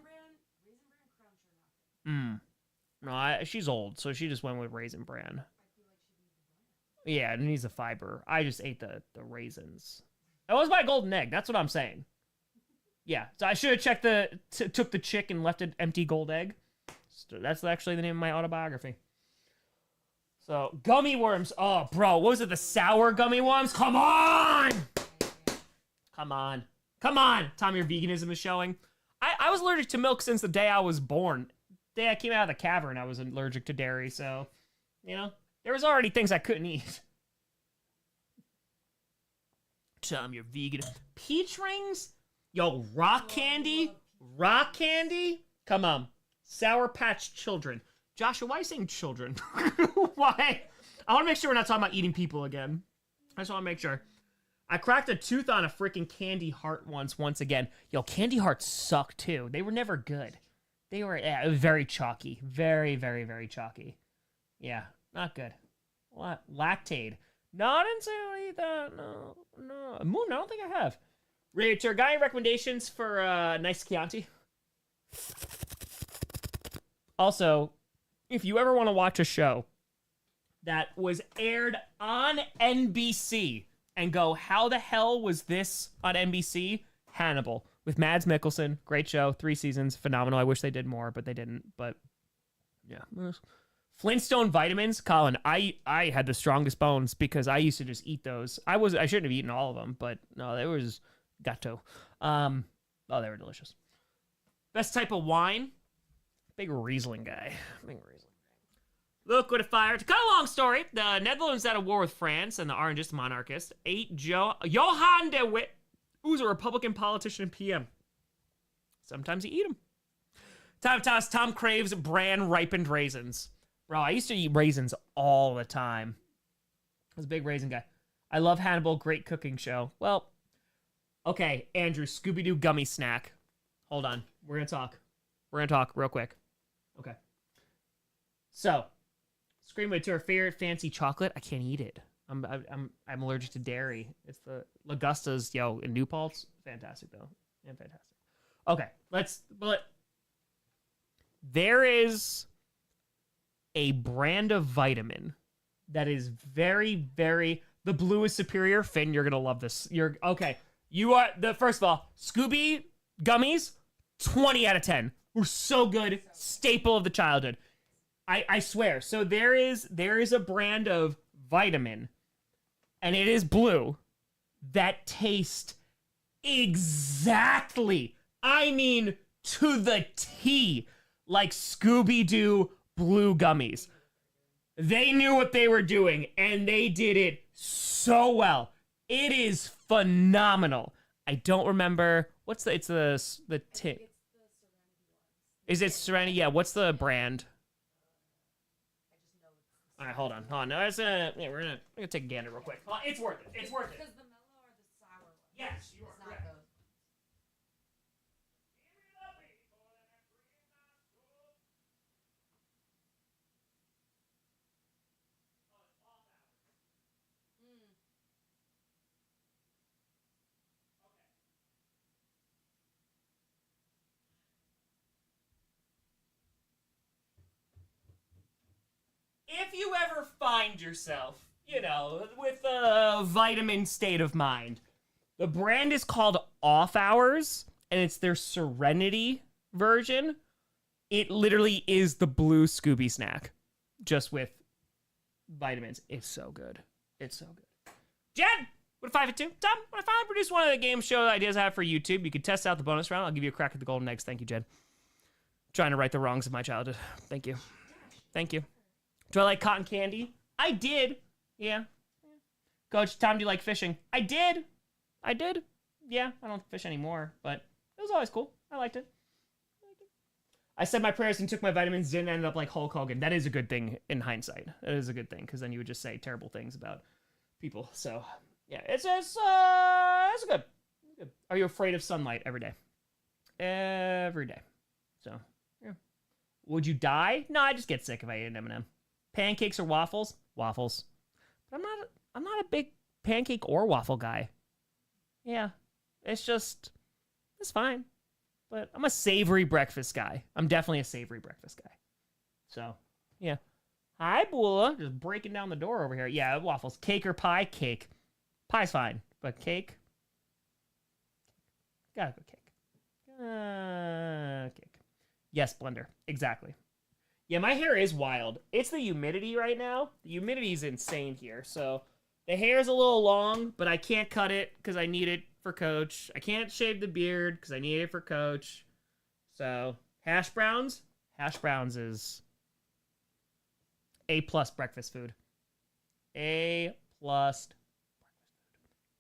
no, she's old, so she just went with Raisin Bran. Yeah, it needs the fiber. I just ate the raisins. That was my golden egg. That's what I'm saying. Yeah, so I should have took the chick and left an empty gold egg. So that's actually the name of my autobiography. So, gummy worms. Oh, bro, what was it? The sour gummy worms? Come on! Come on. Come on! Tom, your veganism is showing. I was allergic to milk since the day I was born. The day I came out of the cavern, I was allergic to dairy, so, you know, there was already things I couldn't eat. Tom, you're vegan. Peach rings? Yo, rock candy? Rock candy? Come on. Sour Patch Children. Joshua, why are you saying children? Why? I want to make sure we're not talking about eating people again. I just want to make sure. I cracked a tooth on a freaking candy heart once again. Yo, candy hearts suck too. They were never good. They were very chalky. Very, very, very chalky. Yeah, not good. What? Lactaid. Not into that. No. Moon, I don't think I have. Rater, got any recommendations for nice Chianti? Also, if you ever want to watch a show that was aired on NBC and go, how the hell was this on NBC? Hannibal with Mads Mikkelsen. Great show. 3 seasons. Phenomenal. I wish they did more, but they didn't. But yeah. Flintstone vitamins. Colin, I had the strongest bones because I used to just eat those. I shouldn't have eaten all of them, but no, they was gato. They were delicious. Best type of wine? Big Riesling guy. Look what a fire. To cut a long story, the Netherlands at a war with France and the Orangist monarchist ate Johan de Witt, who's a Republican politician and PM. Sometimes you eat them. Tom craves bran ripened raisins. Bro, I used to eat raisins all the time. I was a big raisin guy. I love Hannibal, great cooking show. Well, okay, Andrew, Scooby-Doo gummy snack. Hold on, we're gonna talk. Real quick. Okay. So, Scream with her favorite fancy chocolate. I can't eat it. I'm allergic to dairy. It's the Lagustas, and New Paltz. Fantastic though. Yeah, fantastic. Okay, there is a brand of vitamin that is very, very. The blue is superior. Finn, you're gonna love this. You are first of all, Scooby gummies, 20 out of 10. Were so good. Staple of the childhood. I swear. So there is a brand of vitamin, and it is blue, that tastes exactly, I mean to the T, like Scooby-Doo blue gummies. They knew what they were doing, and they did it so well. It is phenomenal. I don't remember it's the tin. Is it Serenity? Yeah. What's the brand? All right, hold on. No, we're gonna take a gander real quick. It's worth it. Because the mellow are the sour ones. Yes, you are correct. if you ever find yourself, with a vitamin state of mind, the brand is called Off Hours, and it's their Serenity version. It literally is the blue Scooby snack, just with vitamins. It's so good. It's so good. Jen, what a 5 at 2. Tom, when I finally produce one of the game show ideas I have for YouTube, you can test out the bonus round. I'll give you a crack at the golden eggs. Thank you, Jen. Trying to right the wrongs of my childhood. Thank you. Thank you. Do I like cotton candy? I did. Yeah. Coach, Tom, do you like fishing? I did. Yeah, I don't fish anymore, but it was always cool. I liked it. I said my prayers and took my vitamins, didn't end up like Hulk Hogan. That is a good thing in hindsight. That is a good thing, because then you would just say terrible things about people. So, yeah, it's good. Are you afraid of sunlight every day? Every day. So, yeah. Would you die? No, I just get sick if I eat an M&M. Pancakes or waffles? Waffles. But I'm not a big pancake or waffle guy. Yeah, it's fine. But I'm a savory breakfast guy. I'm definitely a savory breakfast guy. So, yeah. Hi, Bula. Just breaking down the door over here. Yeah, waffles. Cake or pie? Cake. Pie's fine, but cake? Gotta go cake. Cake. Yes, blender. Exactly. Yeah, my hair is wild. It's the humidity right now. The humidity is insane here. So the hair is a little long, but I can't cut it because I need it for Coach. I can't shave the beard because I need it for Coach. So hash browns. Hash browns is A+ breakfast food. A+ breakfast food.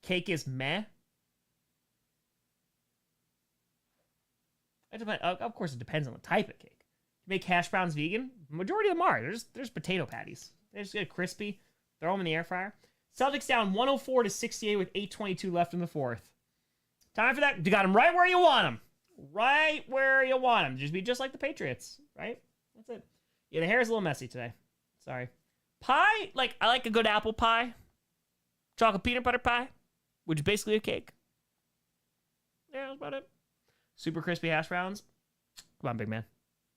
Cake is meh. Of course, it depends on the type of cake. You make hash browns vegan? Majority of them are. There's potato patties. They just get crispy. Throw them in the air fryer. Celtics down 104-68 with 8:22 left in the fourth. Time for that. You got them right where you want them. Right where you want them. Just be just like the Patriots, right? That's it. Yeah, the hair is a little messy today. Sorry. Pie, I like a good apple pie. Chocolate peanut butter pie, which is basically a cake. Yeah, that's about it. Super crispy hash browns. Come on, big man.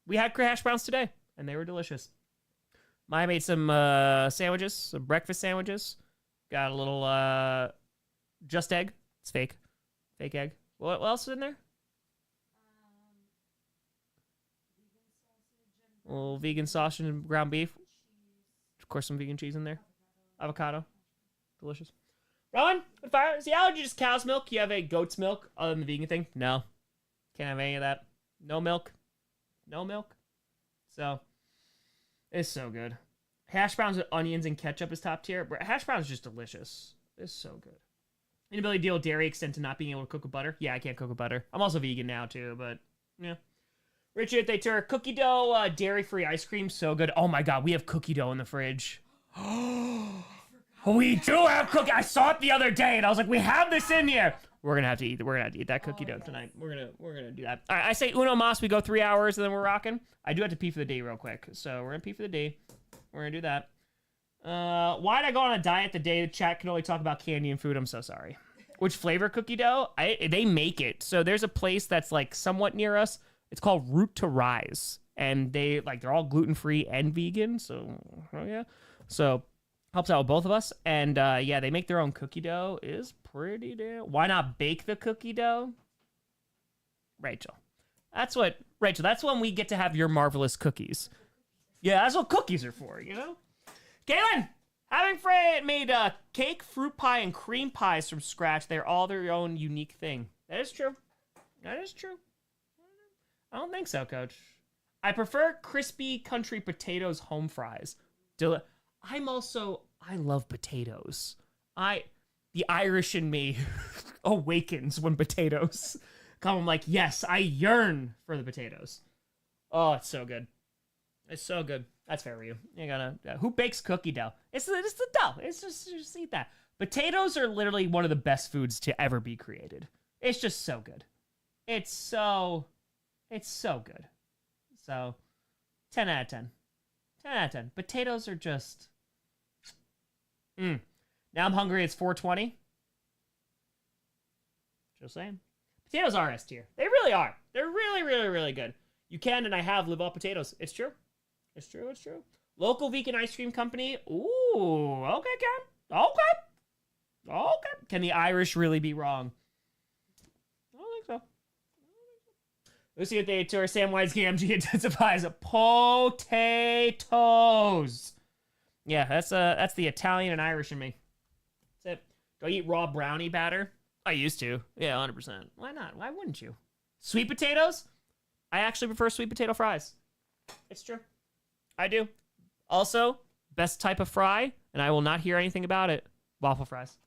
We had hash browns today, and they were delicious. I made some sandwiches, some breakfast sandwiches. Got a little just egg. It's fake. Fake egg. What else is in there? A little vegan sausage and ground beef. Of course, some vegan cheese in there. Avocado. Delicious. Rowan, is the allergy just cow's milk? You have a goat's milk other than the vegan thing? No. Can't have any of that. No milk. No milk. So, it's so good. Hash browns with onions and ketchup is top tier. But hash browns is just delicious. It's so good. Inability to deal with dairy extent to not being able to cook with butter. Yeah, I can't cook with butter. I'm also vegan now, too, but, yeah. Richard, they turn cookie dough, dairy-free ice cream. So good. Oh, my God. We have cookie dough in the fridge. We do have cookie. I saw it the other day, and I was like, we have this in here. We're gonna have to eat that cookie dough tonight. We're gonna do that. All right, I say uno mas. We go 3 hours, and then we're rocking. I do have to pee for the D real quick, so we're gonna pee for the D. We're gonna do that. Why'd I go on a diet the day the chat can only talk about candy and food? I'm so sorry. Which flavor cookie dough? They make it. So there's a place that's like somewhat near us. It's called Root to Rise, and they're all gluten free and vegan. So yeah, so. Helps out with both of us. And, yeah, they make their own cookie dough. Is pretty damn... Why not bake the cookie dough? Rachel. That's when we get to have your marvelous cookies. Yeah, that's what cookies are for, you know? Caitlin! Having made cake, fruit pie, and cream pies from scratch, they're all their own unique thing. That is true. That is true. I don't think so, Coach. I prefer crispy country potatoes home fries. I love potatoes. The Irish in me awakens when potatoes come. I'm like, yes, I yearn for the potatoes. Oh, it's so good. It's so good. That's fair for you. You gotta, who bakes cookie dough? It's the dough. It's just eat that. Potatoes are literally one of the best foods to ever be created. It's just so good. It's so good. So, 10 out of 10. 10 out of 10. Potatoes are just... Now I'm hungry. It's 4:20. Just saying. Potatoes are S tier. They really are. They're really, really, really good. You can and I have live off potatoes. It's true. It's true. It's true. Local vegan ice cream company. Ooh, okay, Ken. Okay. Okay. Can the Irish really be wrong? I don't think so. Lucy at the tour. Samwise Gamgee intensifies potatoes. Yeah, that's the Italian and Irish in me. That's it. Do I eat raw brownie batter? I used to. Yeah, 100%. Why not? Why wouldn't you? Sweet potatoes? I actually prefer sweet potato fries. It's true. I do. Also, best type of fry, and I will not hear anything about it. Waffle fries.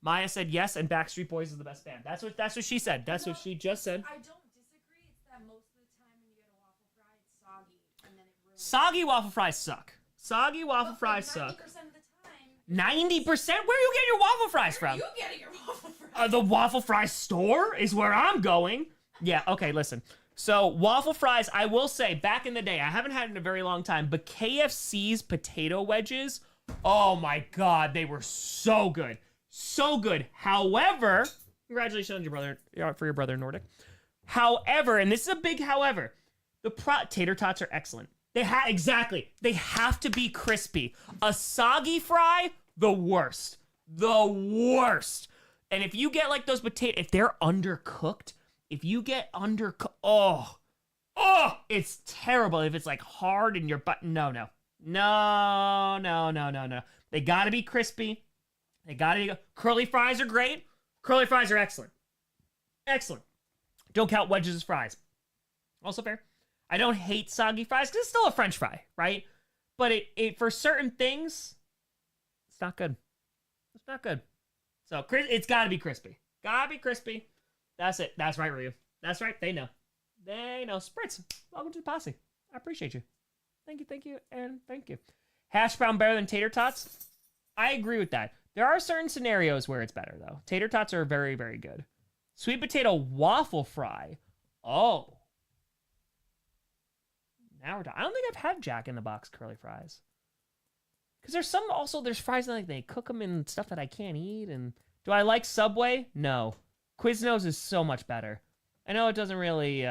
Maya said yes, and Backstreet Boys is the best band. That's what she said. That's what she just said. I don't disagree. It's that most of the time when you get a waffle fry, it's soggy, and then it ruins. Soggy waffle fries suck. Soggy waffle fries suck. 90% of the time. 90%? Where are you getting your waffle fries Where are from? you getting your waffle fries? The waffle fry store is where I'm going. Yeah, okay, listen. So, waffle fries, I will say, back in the day, I haven't had it in a very long time, but KFC's potato wedges, oh my God, they were so good. So good. However, congratulations on for your brother Nordic. However, and this is a big however, the tater tots are excellent. They have to be crispy. A soggy fry, the worst. The worst. And if you get like those potatoes, if they're undercooked, it's terrible. If it's like hard in your butt, no. They gotta be crispy. They gotta be, curly fries are great. Curly fries are excellent. Excellent. Don't count wedges as fries. Also fair. I don't hate soggy fries because it's still a French fry, right? But it for certain things, it's not good. It's not good. So it's gotta be crispy. Gotta be crispy. That's it. That's right, Ryu. That's right. They know. They know. Spritz, welcome to the posse. I appreciate you. Thank you, and thank you. Hash brown better than tater tots? I agree with that. There are certain scenarios where it's better, though. Tater tots are very, very good. Sweet potato waffle fry. Oh. Now we're talking. I don't think I've had Jack in the Box curly fries. Because there's fries that like they cook them in stuff that I can't eat. And do I like Subway? No. Quiznos is so much better. I know it doesn't really,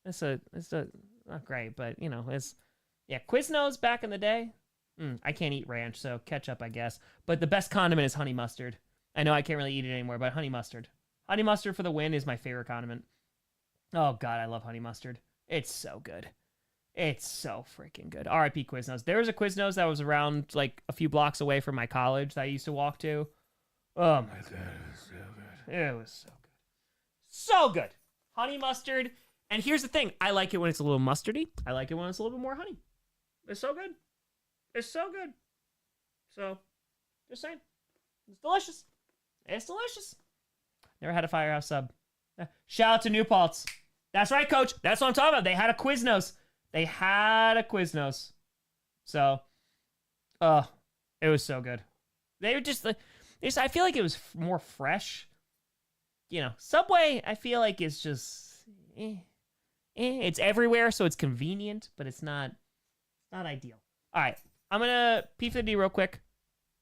it's not great, but you know, Quiznos back in the day. I can't eat ranch, so ketchup, I guess. But the best condiment is honey mustard. I know I can't really eat it anymore, but honey mustard. Honey mustard for the win is my favorite condiment. Oh God, I love honey mustard. It's so good. It's so freaking good. R.I.P. Quiznos. There was a Quiznos that was around like a few blocks away from my college that I used to walk to. Oh my God, it was so good. It was so good. So good. Honey mustard. And here's the thing. I like it when it's a little mustardy. I like it when it's a little bit more honey. It's so good. It's so good. So, just saying. It's delicious. It's delicious. Never had a Firehouse sub. Shout out to New Paltz. That's right, Coach. That's what I'm talking about. They had a Quiznos. So, it was so good. They were just, I feel like it was more fresh. You know, Subway, I feel like it's just, It's everywhere, so it's convenient, but it's not ideal. All right, I'm gonna pee for the D real quick.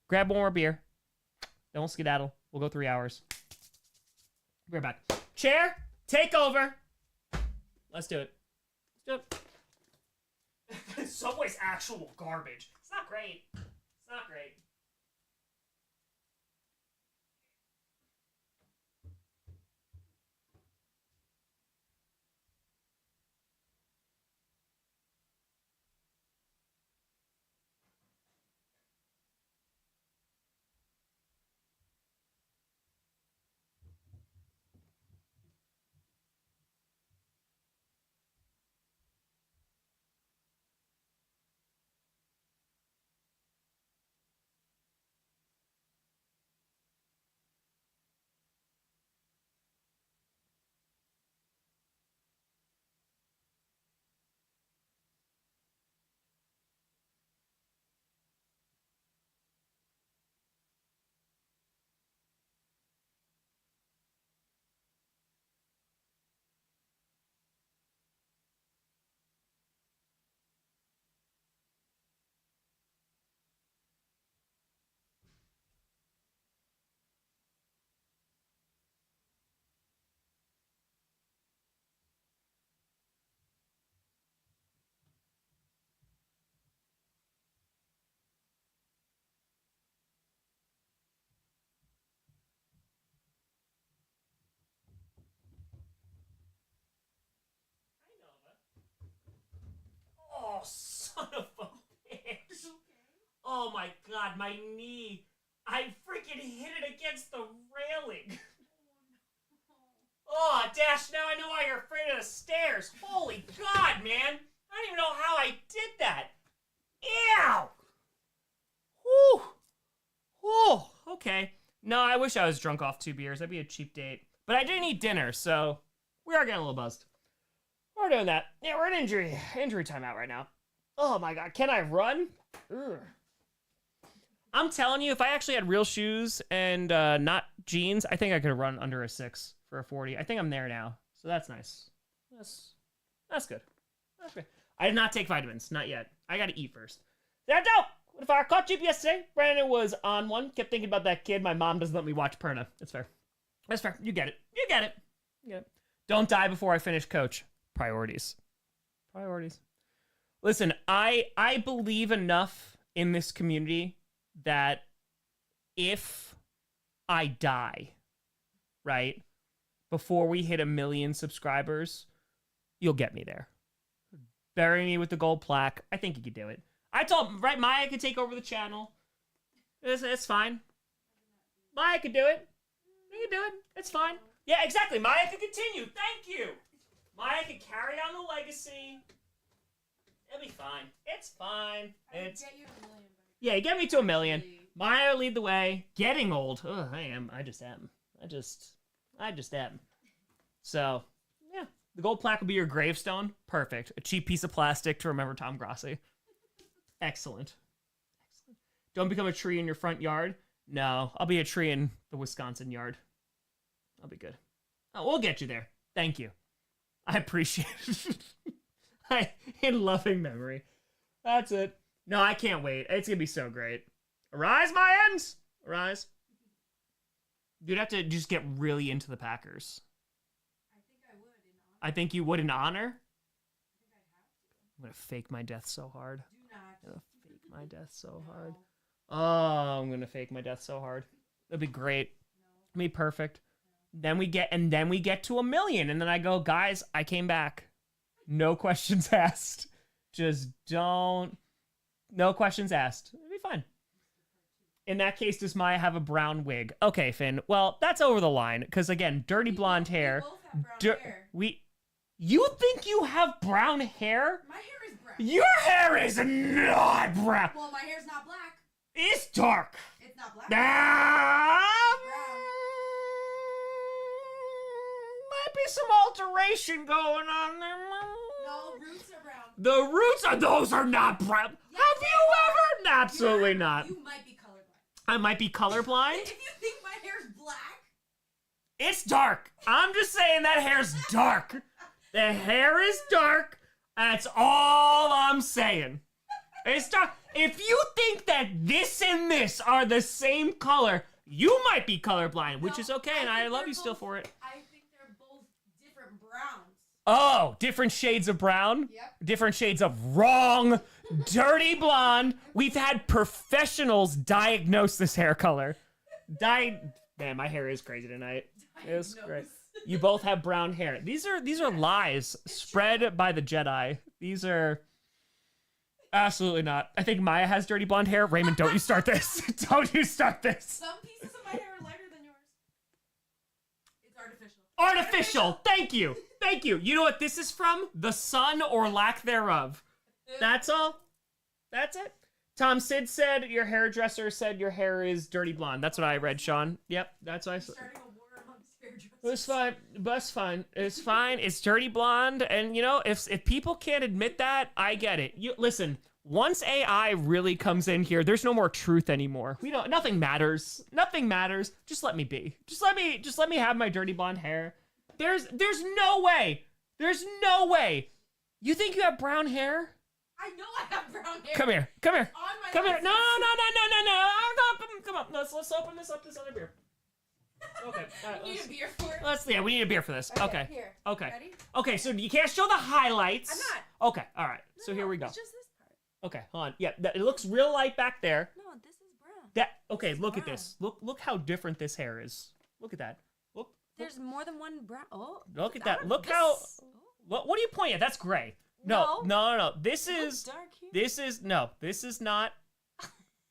Grab one more beer. Then we'll skedaddle. We'll go 3 hours. Be right back. Chair, take over. Let's do it. Subway's actual garbage. It's not great. It's not great. Son of a bitch. Oh my god, my knee. I freaking hit it against the railing. Oh, Dash, now I know why you're afraid of the stairs. Holy god, man. I don't even know how I did that. Ew. Whew. Whew. Okay. No, I wish I was drunk off 2 beers. That'd be a cheap date. But I didn't eat dinner, so we are getting a little buzzed. We're doing that. Yeah, we're in injury timeout right now. Oh my god, can I run? Ugh. I'm telling you, if I actually had real shoes and not jeans, I think I could run under a 6 for a 40. I think I'm there now, so that's nice. That's good. That's good. I did not take vitamins, not yet. I gotta eat first. There, no! If I caught you yesterday, Brandon was on one. Kept thinking about that kid. My mom doesn't let me watch Perna. It's fair. That's fair. You get it. You get it. You get it. Don't die before I finish, coach. Priorities. Priorities. Listen, I believe enough in this community that if I die, right, before we hit 1 million subscribers, you'll get me there. Bury me with the gold plaque. I think you could do it. I told, right, Maya could take over the channel. It's fine. Maya could do it. You can do it. It's fine. Yeah, exactly. Maya could continue. Thank you. Maya could carry on the legacy. It'll be fine. It's fine. It's... Get you to 1 million, buddy. Yeah, get me to 1 million. Maya lead the way. Getting old. Ugh, I am. I just am. I just am. So, yeah. The gold plaque will be your gravestone. Perfect. A cheap piece of plastic to remember Tom Grossi. Excellent. Excellent. Don't become a tree in your front yard. No, I'll be a tree in the Wisconsin yard. I'll be good. Oh, we'll get you there. Thank you. I appreciate it. In loving memory. That's it. No, I can't wait. It's going to be so great. Arise, Mayans! Arise. You'd have to just get really into the Packers. I think I would in honor. I think you would in honor. I think I'd have to. I'm going to fake my death so hard. Do not. I'm going to fake my death so hard. Oh, I'm going to fake my death so hard. That'd be great. It'd be perfect. Then we get to 1 million, and then I go, guys, I came back. No questions asked. Just don't. No questions asked. It'd be fine. In that case, does Maya have a brown wig? Okay, Finn. Well, that's over the line. Because again, dirty blonde hair. We both have brown hair. You think you have brown hair? My hair is brown. Your hair is not brown. Well, my hair's not black. It's dark. It's not black. Might be some alteration going on there. No, roots are brown. The roots are, those are not brown. Yes, Have you ever? Absolutely not. You might be colorblind. I might be colorblind. If you think my hair's black. It's dark. I'm just saying that hair's dark. The hair is dark. That's all I'm saying. It's dark. If you think that this and this are the same color, you might be colorblind, which is okay, and I love you still for it. I think they're both different browns. Oh, different shades of brown? Yep. Different shades of wrong, dirty blonde. We've had professionals diagnose this hair color. Man, my hair is crazy tonight. It's great. You both have brown hair. These are lies spread by the Jedi. These are absolutely not. I think Maya has dirty blonde hair. Raymond, don't you start this. Don't you start this. Some pieces of my hair are lighter than yours. It's artificial. Artificial. Thank you. Thank you. You know what this is from? The sun or lack thereof. That's all. That's it. Tom Sid said your hairdresser said your hair is dirty blonde. That's what I read, Sean. Yep, that's what I said. Starting a war amongst hairdressers. It's fine. That's fine. It's fine. It's dirty blonde, and you know, if people can't admit that, I get it. You listen. Once AI really comes in here, there's no more truth anymore. Nothing matters. Nothing matters. Just let me be. Just let me have my dirty blonde hair. There's no way. There's no way. You think you have brown hair? I know I have brown hair. Come here. Come here. On my Come here. license. No. Come on. Let's open this up. This other beer. Okay. You need a beer for it? We need a beer for this. Okay. Here. Okay. Ready? Okay, so you can't show the highlights. I'm not. Okay, all right. So here we go. It's just this part. Okay, hold on. Yeah, it looks real light back there. No, this is brown. Okay, look at brown. this. Look how different this hair is. Look at that. Look There's more than one brown. Oh. at that. Look how. What do you point at? That's gray. No. This It looks is dark here. this is not.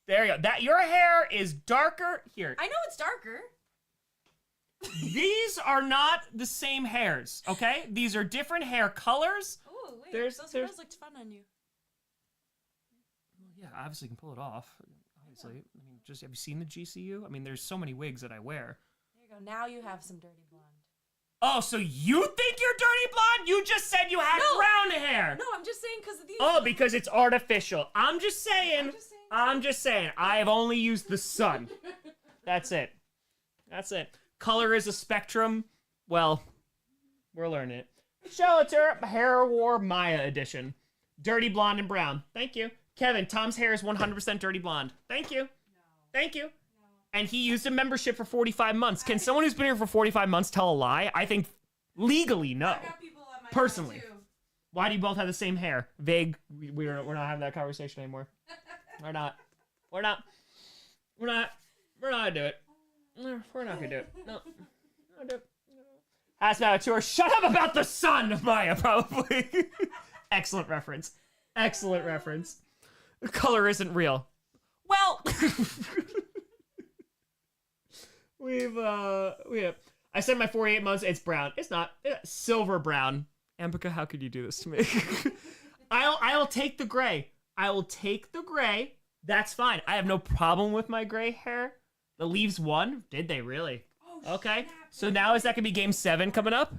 There you go. That your hair is darker here. I know it's darker. These are not the same hairs, okay? These are different hair colors. Oh wait, There's- those there's- hairs looked fun on you. Well, yeah, obviously you can pull it off. Obviously, I mean, just have you seen the GCU? I mean, there's so many wigs that I wear. There you go. Now you have some dirty blonde. Oh, so you think you're dirty blonde? You just said you had No. brown hair. No, I'm just saying because of these. Oh, because it's artificial. I'm just saying. I'm just saying. I'm just saying. I have only used the sun. That's it. That's it. Color is a spectrum. Well, we're learning it. Shelter Hair War Maya edition. Dirty blonde and brown. Thank you. Kevin, Tom's hair is 100% dirty blonde. Thank you. Thank you. And he used a membership for 45 months. Can someone who's been here for 45 months tell a lie? I think legally, no. I got people at my Personally. job, too. Why do you both have the same hair? Vague. We're not having that conversation anymore. We're not. We're not gonna do it. We're not gonna do it. No. We're not gonna do it. Ask about a tour. Shut up about the sun, Maya, probably. Excellent reference. Excellent reference. The color isn't real. Well, we have. I said my 48 months. It's brown. It's not. It's silver brown. Ambika, how could you do this to me? I'll take the gray. I will take the gray. That's fine. I have no problem with my gray hair. The Leaves won. Did they really? Oh, Okay. snap. So now is that gonna be game 7 coming up?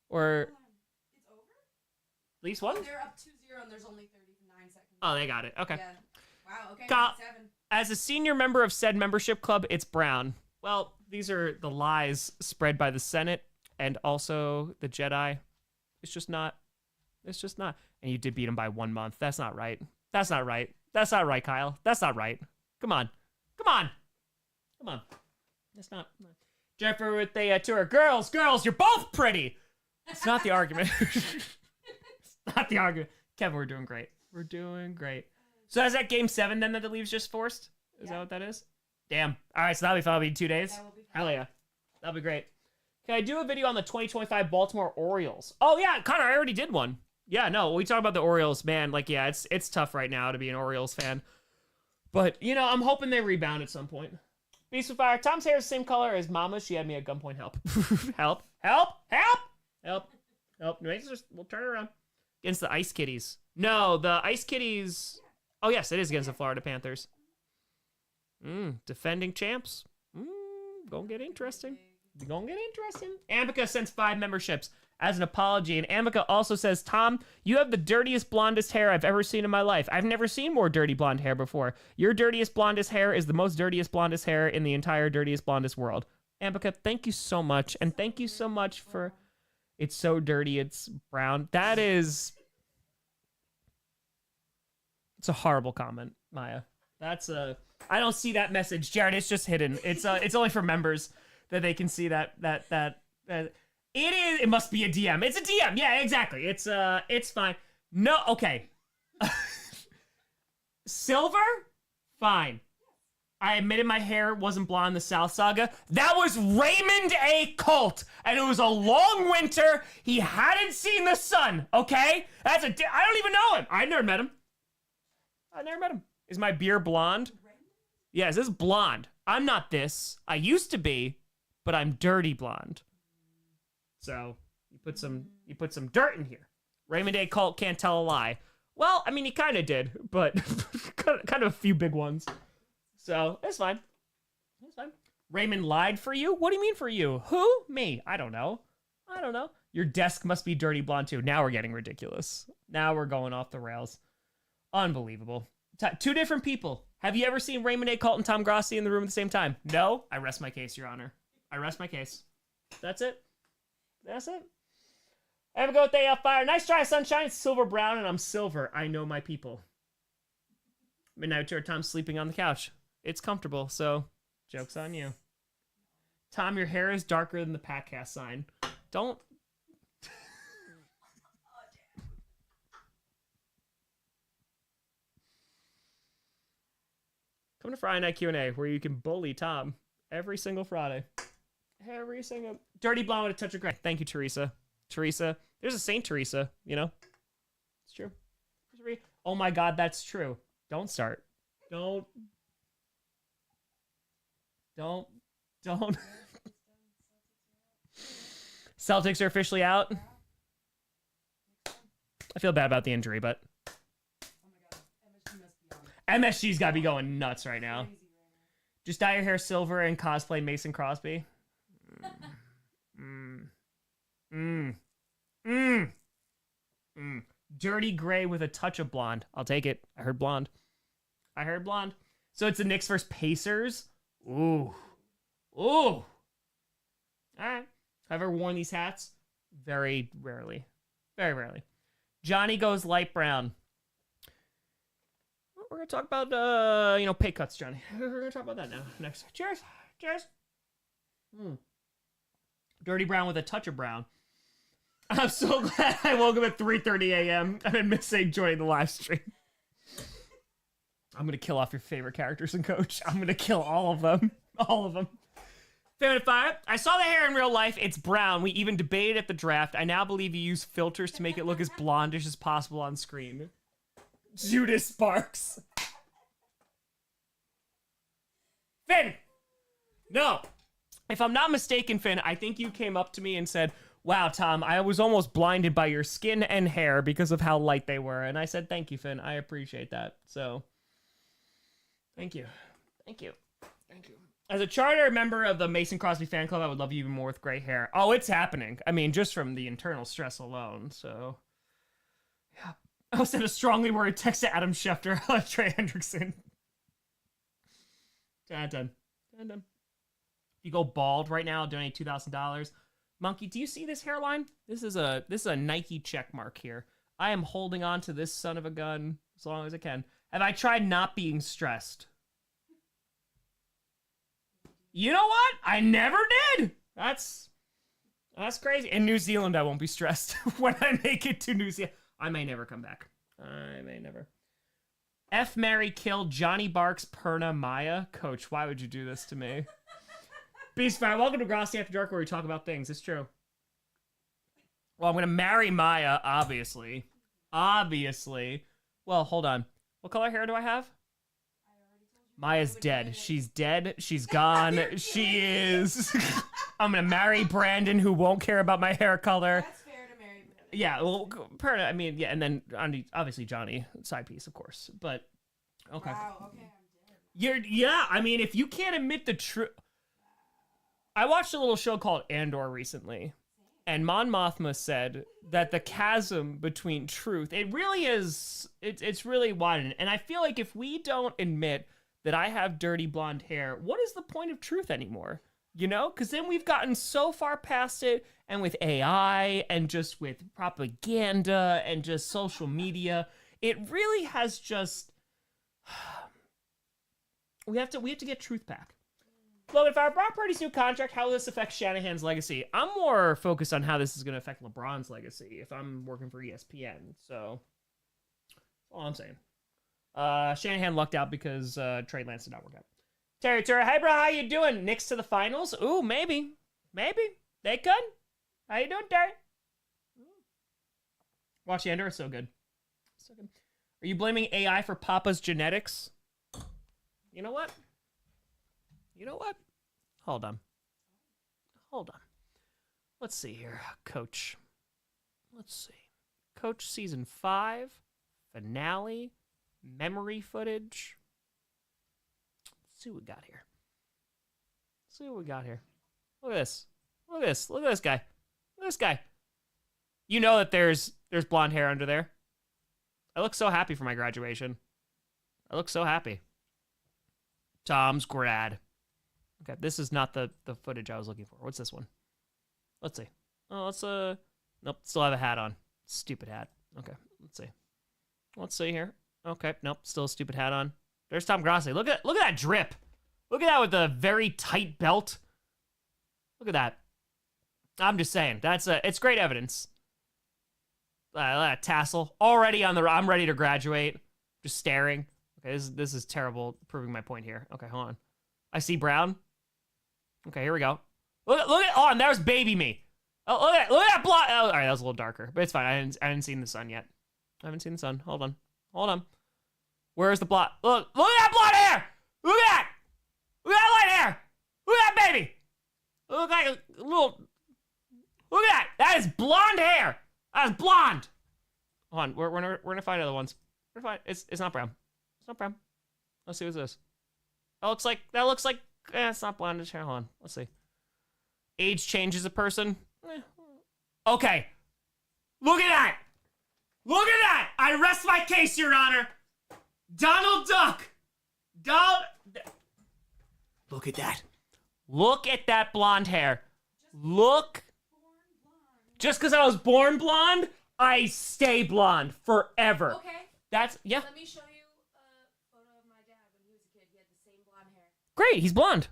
Or Hold on. It's over? Leaves won? They're up 2-0 and there's only 39 seconds. Oh, they got it. Okay. Yeah. Wow, okay. Got- 7. As a senior member of said membership club, it's brown. Well, these are the lies spread by the Senate and also the Jedi. It's just not. It's just not. And you did beat him by 1 month. That's not right. That's not right. That's not right, Kyle. That's not right. Come on. Come on. Come on. That's not. Jennifer with the tour. Girls, you're both pretty. It's not the argument. It's not the argument. Kevin, we're doing great. We're doing great. So is that game 7 then that the Leaves just forced? Is that what that is? Damn. All right, so that'll be fun. That'll be in 2 days. That will be fun. Hell yeah. That'll be great. Can I do a video on the 2025 Baltimore Orioles? Oh yeah, Connor, I already did one. Yeah, no, we talk about the Orioles, man. Like, yeah, it's tough right now to be an Orioles fan. But, you know, I'm hoping they rebound at some point. Beast with Fire. Tom's hair is the same color as Mama's. She had me at gunpoint. Help. Help. Help. Help. Help. Help. We'll turn it around. Against the Ice Kitties. No, the Ice Kitties... Oh, yes, it is against the Florida Panthers. Defending champs. Gonna get interesting. Gonna get interesting. Ambika sends 5 memberships as an apology. And Ambika also says, Tom, you have the dirtiest, blondest hair I've ever seen in my life. I've never seen more dirty blonde hair before. Your dirtiest, blondest hair is the most dirtiest, blondest hair in the entire dirtiest, blondest world. Ambika, thank you so much. And thank you so much for... It's so dirty, it's brown. That is... It's a horrible comment, Maya. That's a... I don't see that message, Jared. It's just hidden. It's only for members that they can see that it is. It must be a DM. It's a DM. Yeah, exactly. It's fine. No, okay. Silver, fine. I admitted my hair wasn't blonde in the South Saga. That was Raymond A. Colt, and it was a long winter. He hadn't seen the sun. Okay, I don't even know him. I never met him. Is my beard blonde? Yes, this is blonde. I'm not this. I used to be, but I'm dirty blonde. So you put some dirt in here. Raymond A. Colt can't tell a lie. Well, I mean, he kind of did, but kind of a few big ones. So it's fine. It's fine. Raymond lied for you? What do you mean for you? Who? Me? I don't know. Your desk must be dirty blonde too. Now we're getting ridiculous. Now we're going off the rails. Unbelievable. 2 different people. Have you ever seen Raymond A. Colt and Tom Grossi in the room at the same time? No? I rest my case, Your Honor. I rest my case. That's it. That's it. I have a go with the fire. Nice try, sunshine. It's silver brown, and I'm silver. I know my people. Midnight tour. Tom's sleeping on the couch. It's comfortable, so joke's on you. Tom, your hair is darker than the Patcast sign. Don't. Come to Friday Night Q&A, where you can bully Tom every single Friday. Every single... Dirty blonde with a touch of gray. Thank you, Teresa. Teresa. There's a Saint Teresa, you know? It's true. Oh my God, that's true. Don't start. Don't. Celtics are officially out. I feel bad about the injury, but MSG's got to be going nuts right now. Just dye your hair silver and cosplay Mason Crosby. Dirty gray with a touch of blonde. I'll take it. I heard blonde. So it's the Knicks versus Pacers. Ooh. All right. Have I ever worn these hats? Very rarely. Very rarely. Johnny goes light brown. We're going to talk about, pay cuts, Johnny. We're going to talk about that now. Next. Cheers. Dirty brown with a touch of brown. I'm so glad I woke up at 3:30 a.m. I've been missing joining the live stream. I'm going to kill off your favorite characters in Coach. I'm going to kill all of them. All of them. Favorite fire. I saw the hair in real life. It's brown. We even debated at the draft. I now believe you use filters to make it look as blondish as possible on screen. Judas Sparks. Finn! No. If I'm not mistaken, Finn, I think you came up to me and said, wow, Tom, I was almost blinded by your skin and hair because of how light they were. And I said, thank you, Finn. I appreciate that. So, thank you. As a charter member of the Mason Crosby fan club, I would love you even more with gray hair. Oh, it's happening. I mean, just from the internal stress alone. So, yeah. I sent a strongly worded text to Adam Schefter, Trey Hendrickson. Done. If you go bald right now, I'll donate $2,000. Monkey, do you see this hairline? This is a Nike check mark here. I am holding on to this son of a gun as long as I can. Have I tried not being stressed? You know what? I never did. That's crazy. In New Zealand, I won't be stressed when I make it to New Zealand. I may never come back. I may never. F, marry, kill, Johnny Barks, Perna, Maya. Coach, why would you do this to me? Beastfire, welcome to Grossi After Dark, where we talk about things. It's true. Well, I'm going to marry Maya, obviously. Well, hold on. What color hair do I have? Maya's dead. She's dead. She's gone. She is. I'm going to marry Brandon, who won't care about my hair color. That's fair to marry Brandon. Yeah, well, Perna, I mean, yeah, and then obviously Johnny, side piece, of course. But, okay. Wow, okay, I'm dead. I mean, if you can't admit the truth. I watched a little show called Andor recently, and Mon Mothma said that the chasm between truth, it really is, it's really widened. And I feel like if we don't admit that I have dirty blonde hair, what is the point of truth anymore? You know? Because then we've gotten so far past it, and with AI, and just with propaganda, and just social media, it really has just, we have to get truth back. Logan, if I Brock Purdy's new contract, how will this affect Shanahan's legacy? I'm more focused on how this is going to affect LeBron's legacy if I'm working for ESPN. So, that's all I'm saying. Shanahan lucked out because Trey Lance did not work out. Terry, hey bro, how you doing? Knicks to the finals? Ooh, maybe. They could. How you doing, Terry? Watch Andor, it's so good. Are you blaming AI for Papa's genetics? You know what? Hold on. Let's see here, Coach. Coach season 5, finale, memory footage. Let's see what we got here. Look at this. Look at this guy. You know that there's blonde hair under there. I look so happy for my graduation. I look so happy. Tom's grad. Okay, this is not the footage I was looking for. What's this one? Let's see. Oh, nope, still have a hat on. Stupid hat. Okay, let's see here. Okay, nope, still a stupid hat on. There's Tom Grossi. Look at that drip. Look at that with the very tight belt. Look at that. I'm just saying, it's great evidence. That tassel already on the. I'm ready to graduate. Just staring. Okay, this is terrible. Proving my point here. Okay, hold on. I see brown. Okay, here we go. Look at. Oh, and there's baby me. Oh, look at that blonde. Oh, all right, that was a little darker, but it's fine. I hadn't seen the sun yet. I haven't seen the sun. Hold on. Hold on. Where's the blonde? Look at that blonde hair! Look at that! Look at that light hair! Look at that baby! Look like a little... Look at that! That is blonde hair! That is blonde! Hold on, we're gonna find other ones. We're gonna find... It's not brown. It's not brown. Let's see what's this. That looks like... it's not blondish hair. Hold on. Let's see. Age changes a person. Okay. Look at that! Look at that! I rest my case, Your Honor! Donald Duck! Look at that. Look at that blonde hair. Look. Just because I was born blonde, I stay blonde forever. Okay. That's, yeah. Let me show you a photo of my dad when he was a kid. He had the same blonde hair. Great, he's blonde.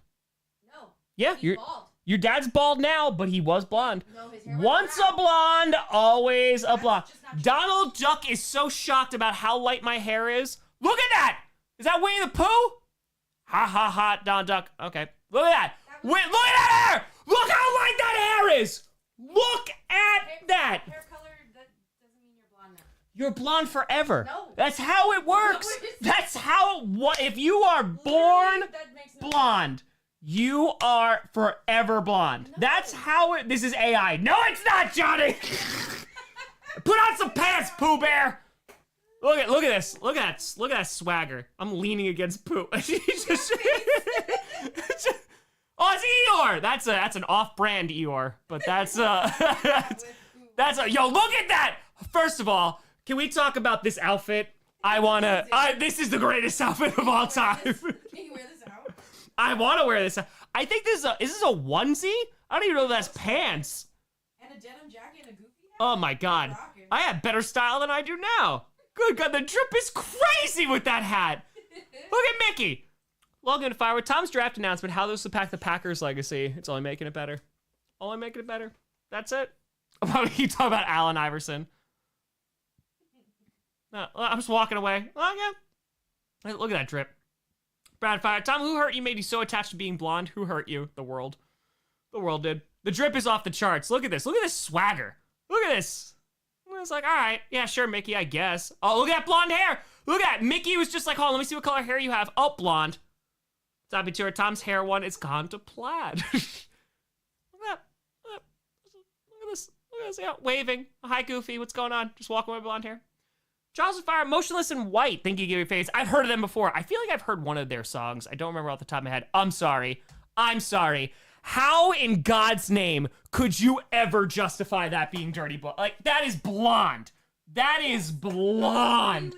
No. Yeah, He's bald. your dad's bald now, but he was blonde. No, his hair was Once brown. a blonde, always a blonde. just not true. Donald Duck is so shocked about how light my hair is. Look at that! Is that Winnie the Pooh? Ha ha ha, Donald Duck. Okay, look at that. Wait, look at that hair! Look how light that hair is! Look at that! Hair color, that doesn't mean you're blonde now. You're blonde forever. No. That's how it works. No, it isn't. That's how, if you are born That makes no blonde, you are forever blonde. No. That's how it, this is AI. No, it's not, Johnny! Put on some pants, Pooh Bear! Look at this. Look at that swagger. I'm leaning against Pooh. Oh, it's Eeyore. That's an off-brand Eeyore, but that's yo, look at that. First of all, can we talk about this outfit? This is the greatest outfit of all time. Can you wear this out? I want to wear this. I think is this a onesie? I don't even know if that's pants. And a denim jacket and a goofy hat? Oh my God. Rockin'. I have better style than I do now. Good God, the drip is crazy with that hat. Look at Mickey. Logan, if I were Tom's draft announcement, how this would pack the Packers legacy, it's only making it better. Only making it better. That's it. You talk about Allen Iverson. No, I'm just walking away. Oh, yeah. Look at that drip. Brad Fire. Tom, who hurt you, made you so attached to being blonde? Who hurt you? The world. The world did. The drip is off the charts. Look at this. Look at this swagger. Look at this. It's like, all right, yeah, sure, Mickey, I guess. Oh, look at that blonde hair. Look at that. Mickey was just like, hold on, let me see what color hair you have. Oh, blonde. Zombie tour. Tom's hair one is gone to plaid. Look at that. Look at this. Look at this. Yeah, waving. Hi, Goofy. What's going on? Just walking with blonde hair. Charles and Fire, Motionless in White. Thank you, Give Me Face. I've heard of them before. I feel like I've heard one of their songs. I don't remember off the top of my head. I'm sorry. How in God's name could you ever justify that being dirty blonde? Like, that is blonde. That is blonde.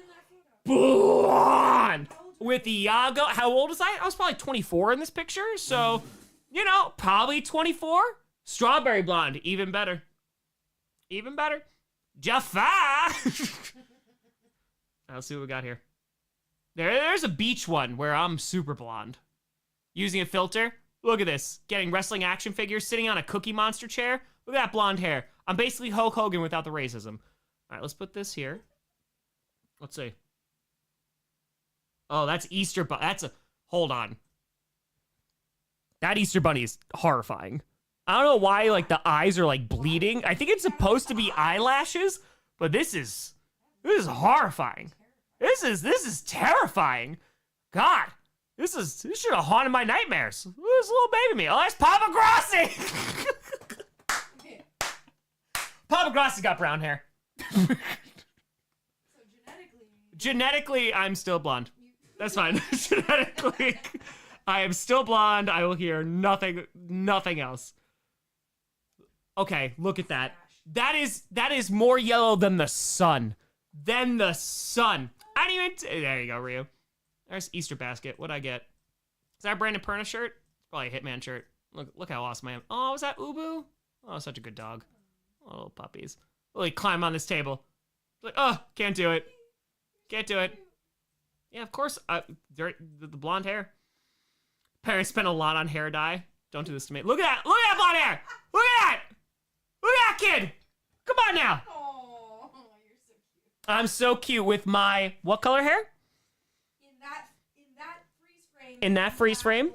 Blonde. With Iago. How old was I? I was probably 24 in this picture. So, probably 24. Strawberry blonde. Even better. Even better. Jaffa. Let's see what we got here. There's a beach one where I'm super blonde. Using a filter. Look at this. Getting wrestling action figures, sitting on a Cookie Monster chair. Look at that blonde hair. I'm basically Hulk Hogan without the racism. All right, let's put this here. Let's see. Oh, that's Easter Bunny. Hold on. That Easter Bunny is horrifying. I don't know why, like, the eyes are, like, bleeding. I think it's supposed to be eyelashes, but this is horrifying. This is terrifying. God. This should have haunted my nightmares. Look at this little baby me. Oh, that's Papa Grossi! Papa Grossi's got brown hair. So Genetically, I'm still blonde. That's fine. Genetically, I am still blonde. I will hear nothing else. Okay, look at that. That is more yellow than the sun. I didn't even... There you go, Ryu. There's Easter basket. What'd I get? Is that a Brandon Perna shirt? Probably a Hitman shirt. Look how awesome I am. Oh, was that Ubu? Oh, such a good dog. Oh, little puppies. Really climb on this table. Like, oh, can't do it. Can't do it. Yeah, of course. The blonde hair. Parents spent a lot on hair dye. Don't do this to me. Look at that. Look at that blonde hair. Look at that. Look at that kid. Come on now. Oh, you're so cute. I'm so cute with my what color hair? In that freeze frame,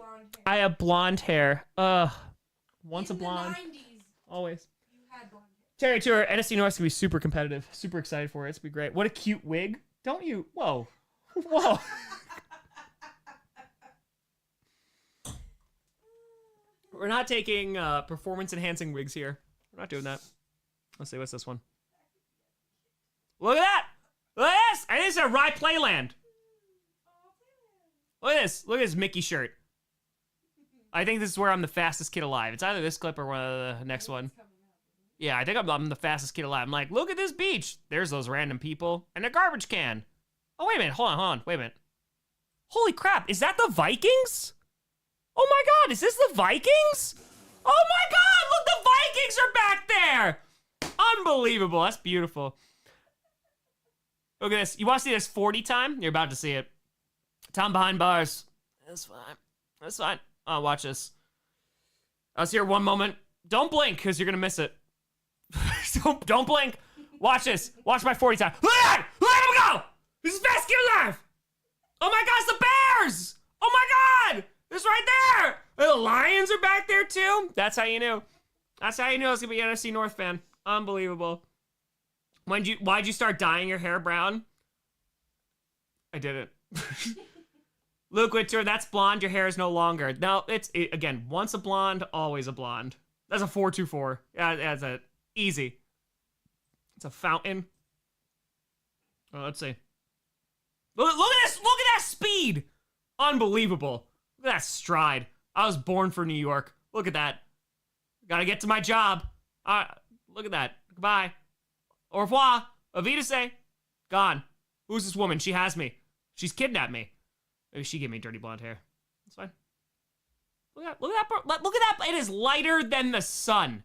I have blonde hair. Once in a blonde, the 90s, always. you had blonde hair. Terry Tour, NSC North's gonna be super competitive. Super excited for it. It's gonna be great. What a cute wig. Don't you? Whoa. Whoa. We're not taking performance-enhancing wigs here. We're not doing that. Let's see, what's this one? Look at that! Look at this! And this is a Rye Playland. Look at this. Look at this Mickey shirt. I think this is where I'm the fastest kid alive. It's either this clip or one of the next one. Yeah, I think I'm the fastest kid alive. I'm like, look at this beach. There's those random people and a garbage can. Oh, wait a minute. Hold on. Wait a minute. Holy crap. Is that the Vikings? Oh my God. Is this the Vikings? Oh my God. Look, the Vikings are back there. Unbelievable. That's beautiful. Look at this. You want to see this 40 time? You're about to see it. Tom behind bars. That's fine. That's fine. Oh, watch this. I was here one moment. Don't blink, because you're going to miss it. Don't blink. Watch this. Watch my 40 time. Look at that! Look at him go! This is best kid alive! Oh my gosh, the Bears! Oh my God! It's right there! The Lions are back there too? That's how you knew. That's how you knew I was going to be an NFC North fan. Unbelievable. Why'd you start dyeing your hair brown? I didn't. Luke Winter, that's blonde. Your hair is no longer. No, again, once a blonde, always a blonde. That's a 424. Yeah, that's a easy. It's a fountain. Oh, let's see. Look at this. Look at that speed. Unbelievable. Look at that stride. I was born for New York. Look at that. Gotta get to my job. Look at that. Goodbye. Au revoir. Avidase. Gone. Who's this woman? She has me. She's kidnapped me. Maybe she gave me dirty blonde hair. That's fine. Look at that. Look at that. It is lighter than the sun.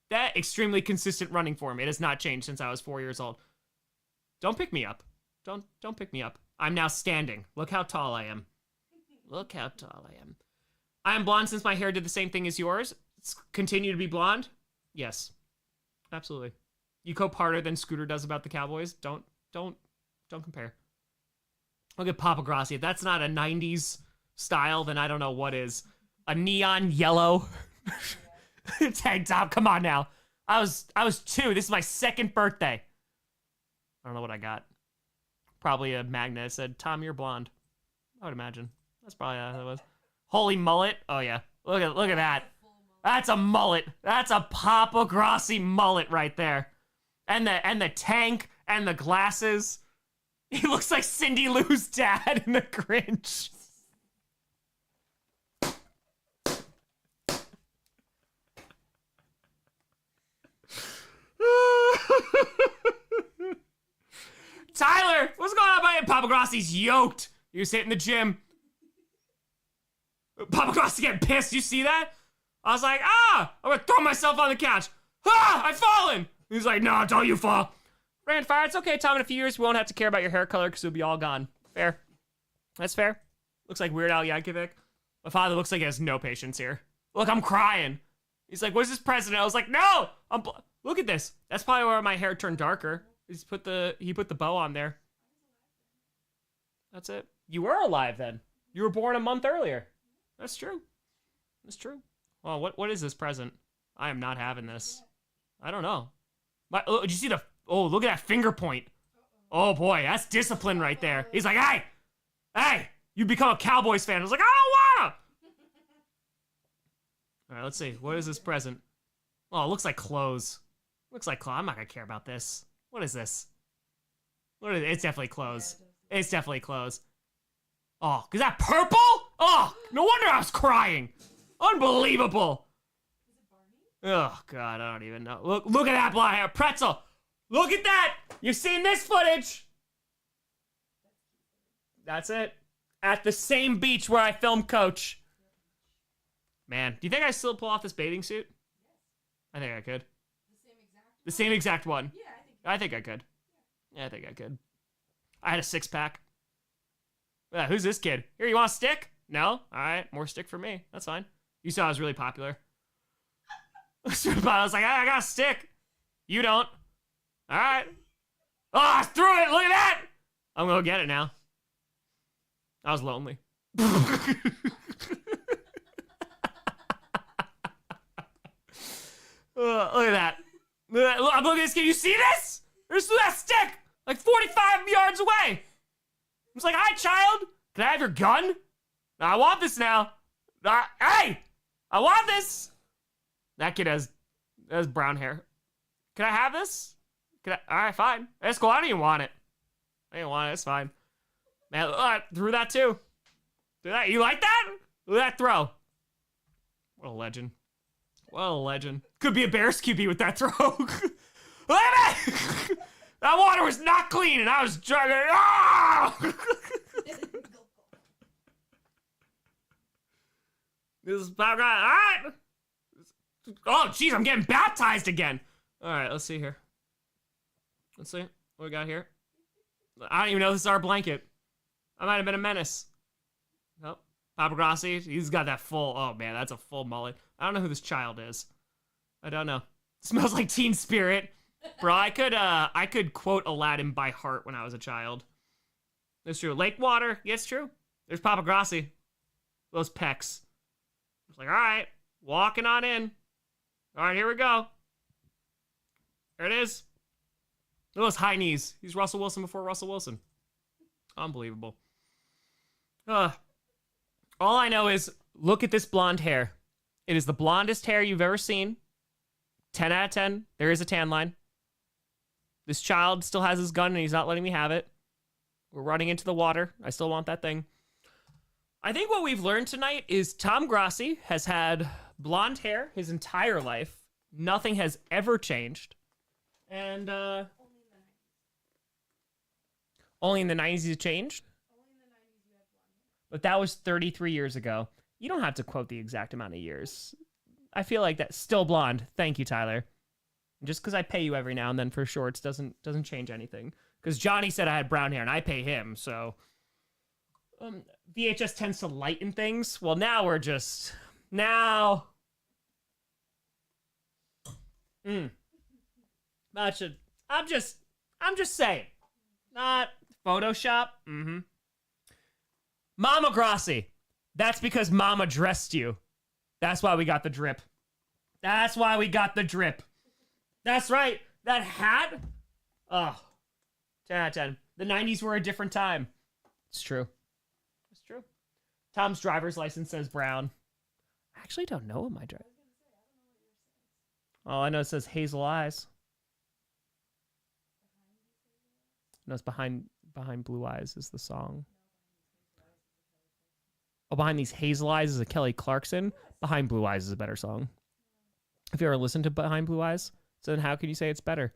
That extremely consistent running form. It has not changed since I was 4 years old. Don't pick me up. Don't pick me up. I'm now standing. Look how tall I am. Look how tall I am. I am blonde since my hair did the same thing as yours. Continue to be blonde? Yes. Absolutely. You cope harder than Scooter does about the Cowboys. Don't compare. Look at Papa Grossi. If that's not a 90s style, then I don't know what is. A neon yellow tank top. Come on now. I was 2. This is my 2nd birthday. I don't know what I got. Probably a magnet that said, Tom, you're blonde. I would imagine. That's probably how that was. Holy mullet. Oh yeah. Look at that. That's a mullet. That's a Papa Grossi mullet right there. And the tank and the glasses. He looks like Cindy Lou's dad in The Grinch. Tyler, what's going on, buddy? Papa Grossi's yoked. He was hitting the gym. Papa Grossi getting pissed. You see that? I was like, I'm gonna throw myself on the couch. I've fallen. He's like, no, don't you fall. Rand Fire, it's okay, Tom. In a few years, we won't have to care about your hair color because it'll be all gone. Fair. That's fair. Looks like Weird Al Yankovic. My father looks like he has no patience here. Look, I'm crying. He's like, what's this president? I was like, no! Look at this. That's probably where my hair turned darker. He put the bow on there. That's it. You were alive then. You were born a month earlier. That's true. That's true. Well, what is this present? I am not having this. I don't know. Did you see the... Oh, look at that finger point. Oh, boy. That's discipline right there. He's like, hey, you become a Cowboys fan. I was like, I don't wanna. All right, let's see. What is this present? Oh, it looks like clothes. Looks like clothes. I'm not going to care about this. What is this? What is it? It's definitely clothes. It's definitely clothes. Oh, is that purple? Oh, no wonder I was crying. Unbelievable. Oh, God, I don't even know. Look at that blonde hair. Pretzel. Look at that. You've seen this footage. That's it. At the same beach where I filmed Coach. Man, do you think I still pull off this bathing suit? I think I could. The same exact one. Yeah, I think I could. Yeah, I think I could. I had a 6-pack. Who's this kid? Here, you want a stick? No? All right, more stick for me. That's fine. You saw I was really popular. I was like, I got a stick. You don't. All right. Oh, I threw it. Look at that. I'm going to go get it now. I was lonely. Look at that. I'm looking at this kid. You see this? There's that stick, like 45 yards away. It's like, hi, child. Can I have your gun? I want this now. Hey, I want this. That kid has brown hair. Can I have this? All right, fine. That's cool. I don't even want it. I didn't want it. It's fine. Man, I threw that too. Threw that. You like that? Look at that throw. What a legend. What a legend. Could be a Bears QB with that throw. Look at that! That water was not clean, and I was trying to. Oh! This is about right. All right. Oh, jeez, I'm getting baptized again. All right, let's see here. Let's see what we got here. I don't even know this is our blanket. I might have been a menace. Nope. Papa Grossi, he's got that full. Oh man, that's a full mullet. I don't know who this child is. I don't know. Smells like Teen Spirit. Bro, I could quote Aladdin by heart when I was a child. That's true. Lake water. Yeah, it's true. There's Papa Grossi. Those pecs. It's like, all right, walking on in. All right, here we go. There it is. Look at those high knees. He's Russell Wilson before Russell Wilson. Unbelievable. All I know is, look at this blonde hair. It is the blondest hair you've ever seen. 10 out of 10. There is a tan line. This child still has his gun and he's not letting me have it. We're running into the water. I still want that thing. I think what we've learned tonight is Tom Grossi has had blonde hair his entire life. Nothing has ever changed. And, only in the 90s it changed? Only in the 90s you had blonde hair. But that was 33 years ago. You don't have to quote the exact amount of years. I feel like that's still blonde. Thank you, Tyler. Just because I pay you every now and then for shorts doesn't change anything. Because Johnny said I had brown hair and I pay him, so... VHS tends to lighten things. Well, now we're just... Now... I'm just saying. Not Photoshop. Mama Grossi. That's because Mama dressed you. That's why we got the drip. That's why we got the drip. That's right. That hat. Oh. 10 out of 10. The 90s were a different time. It's true. It's true. Tom's driver's license says brown. I actually don't know what my driver. Oh, I know it says hazel eyes. No, it's behind blue eyes is the song. Oh, behind these hazel eyes is a Kelly Clarkson. Behind blue eyes is a better song. Have you ever listened to Behind Blue Eyes? So then how can you say it's better?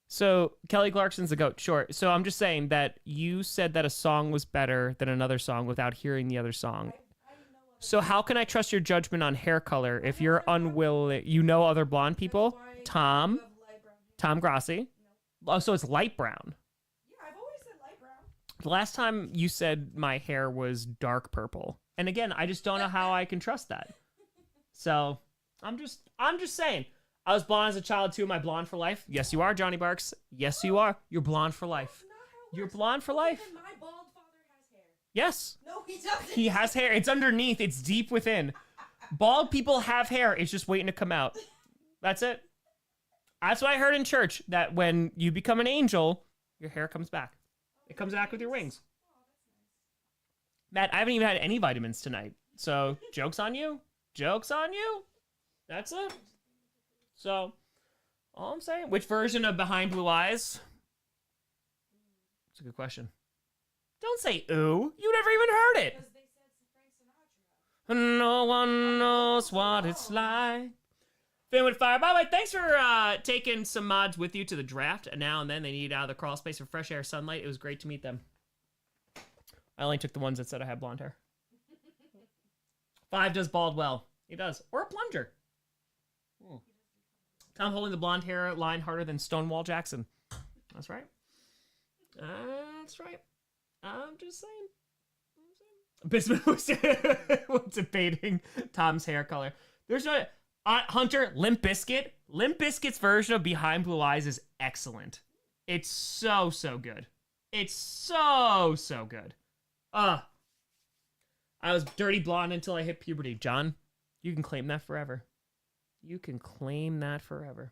So Kelly Clarkson's the GOAT, sure. So I'm just saying that you said that a song was better than another song without hearing the other song. So how can I trust your judgment on hair color if you're unwilling? You know other blonde people? Tom Grossi. Oh, so it's light brown. Yeah, I've always said light brown. The last time you said my hair was dark purple. And again, I just don't know how I can trust that. So I'm just saying. I was blonde as a child too. Am I blonde for life? Yes, you are, Johnny Barks. Yes, you are. You're blonde for life. You're blonde for life. Even my bald father has hair. Yes. No, he doesn't. He has hair. It's underneath. It's deep within. Bald people have hair. It's just waiting to come out. That's it. That's what I heard in church, that when you become an angel, your hair comes back. It comes back with your wings. Matt, I haven't even had any vitamins tonight. So, joke's on you. Joke's on you. That's it. So, all I'm saying, which version of Behind Blue Eyes? It's a good question. Don't say ooh. You never even heard it. Because they said Frank Sinatra. No one knows what it's like. Fin with fire. By the way, thanks for taking some mods with you to the draft. And now and then they need out of the crawl space for fresh air, sunlight. It was great to meet them. I only took the ones that said I had blonde hair. 5 does bald well. He does. Or a plunger. Ooh. Tom holding the blonde hair line harder than Stonewall Jackson. That's right. That's right. I'm just saying. Bismuth was debating Tom's hair color. There's no... Hunter, Limp Bizkit. Limp Bizkit's version of Behind Blue Eyes is excellent. It's so good. It's so good. I was dirty blonde until I hit puberty. John, you can claim that forever. You can claim that forever.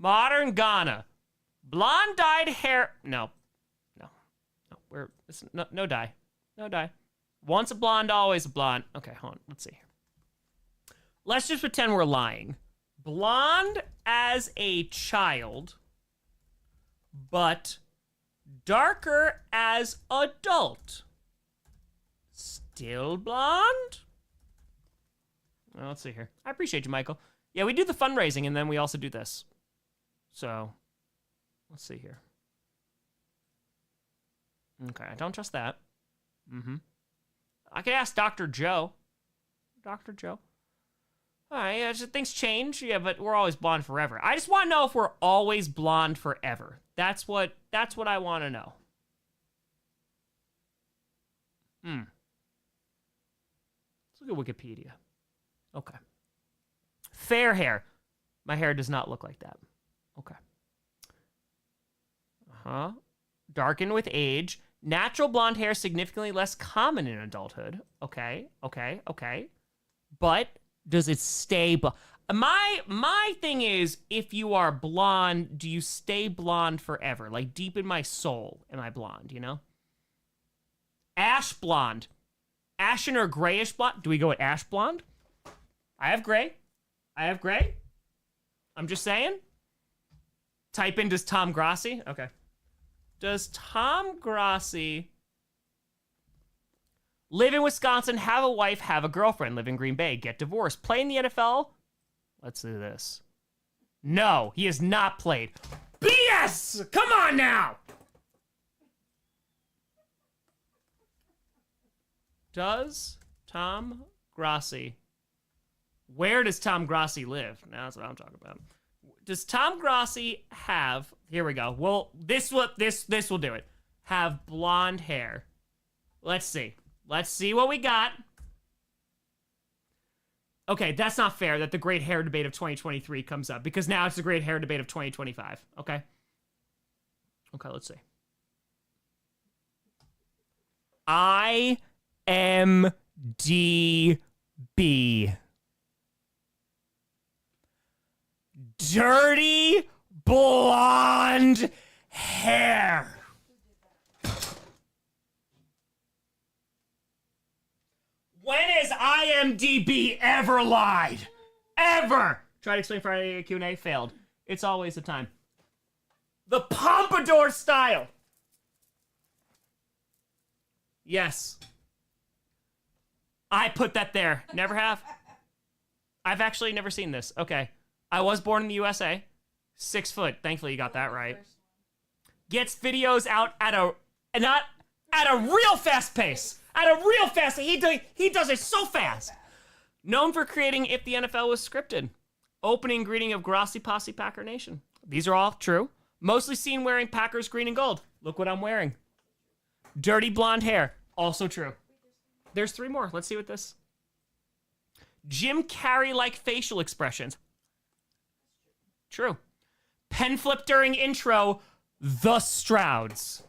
Modern Ghana. Blonde dyed hair. No. No dye. No dye. Once a blonde, always a blonde. Okay, hold on. Let's see. Let's just pretend we're lying. Blonde as a child, but darker as adult. Still blonde? Well, let's see here. I appreciate you, Michael. Yeah, we do the fundraising, and then we also do this. So, let's see here. Okay, I don't trust that. I could ask Dr. Joe. Dr. Joe. All right, yeah, things change. Yeah, but we're always blonde forever. I just want to know if we're always blonde forever. That's what I want to know. Let's look at Wikipedia. Okay. Fair hair. My hair does not look like that. Okay. Darkened with age. Natural blonde hair significantly less common in adulthood. Okay. But does it stay my thing is, if you are blonde, do you stay blonde forever? Like, deep in my soul, am I blonde, you know? Ash blonde. Ashen or grayish blonde? Do we go with ash blonde? I have gray. I'm just saying. Type in, does Tom Grossi? Okay. Does Tom Grossi live in Wisconsin, have a wife, have a girlfriend, live in Green Bay, get divorced, play in the NFL? Let's do this. No, he has not played. BS! Come on now! Does Tom Grossi... Where does Tom Grossi live? Now that's what I'm talking about. Does Tom Grossi have... Here we go. Well, this will do it. Have blonde hair. Let's see. Let's see what we got. Okay, that's not fair that the great hair debate of 2023 comes up, because now it's the great hair debate of 2025. Okay? Okay, let's see. IMDb. Dirty blonde hair. When has IMDb ever lied? Ever? Tried to explain Friday Q&A, failed. It's always the time. The pompadour style. Yes. I put that there. Never have. I've actually never seen this. Okay. I was born in the USA. 6 foot. Thankfully, you got that right. Gets videos out at a real fast pace. He does it so fast. Known for creating If the NFL Was Scripted. Opening greeting of Grossi Posse Packer Nation. These are all true. Mostly seen wearing Packers green and gold. Look what I'm wearing. Dirty blonde hair. Also true. There's 3 more. Let's see what this. Jim Carrey-like facial expressions. True. Pen flip during intro. The Strouds.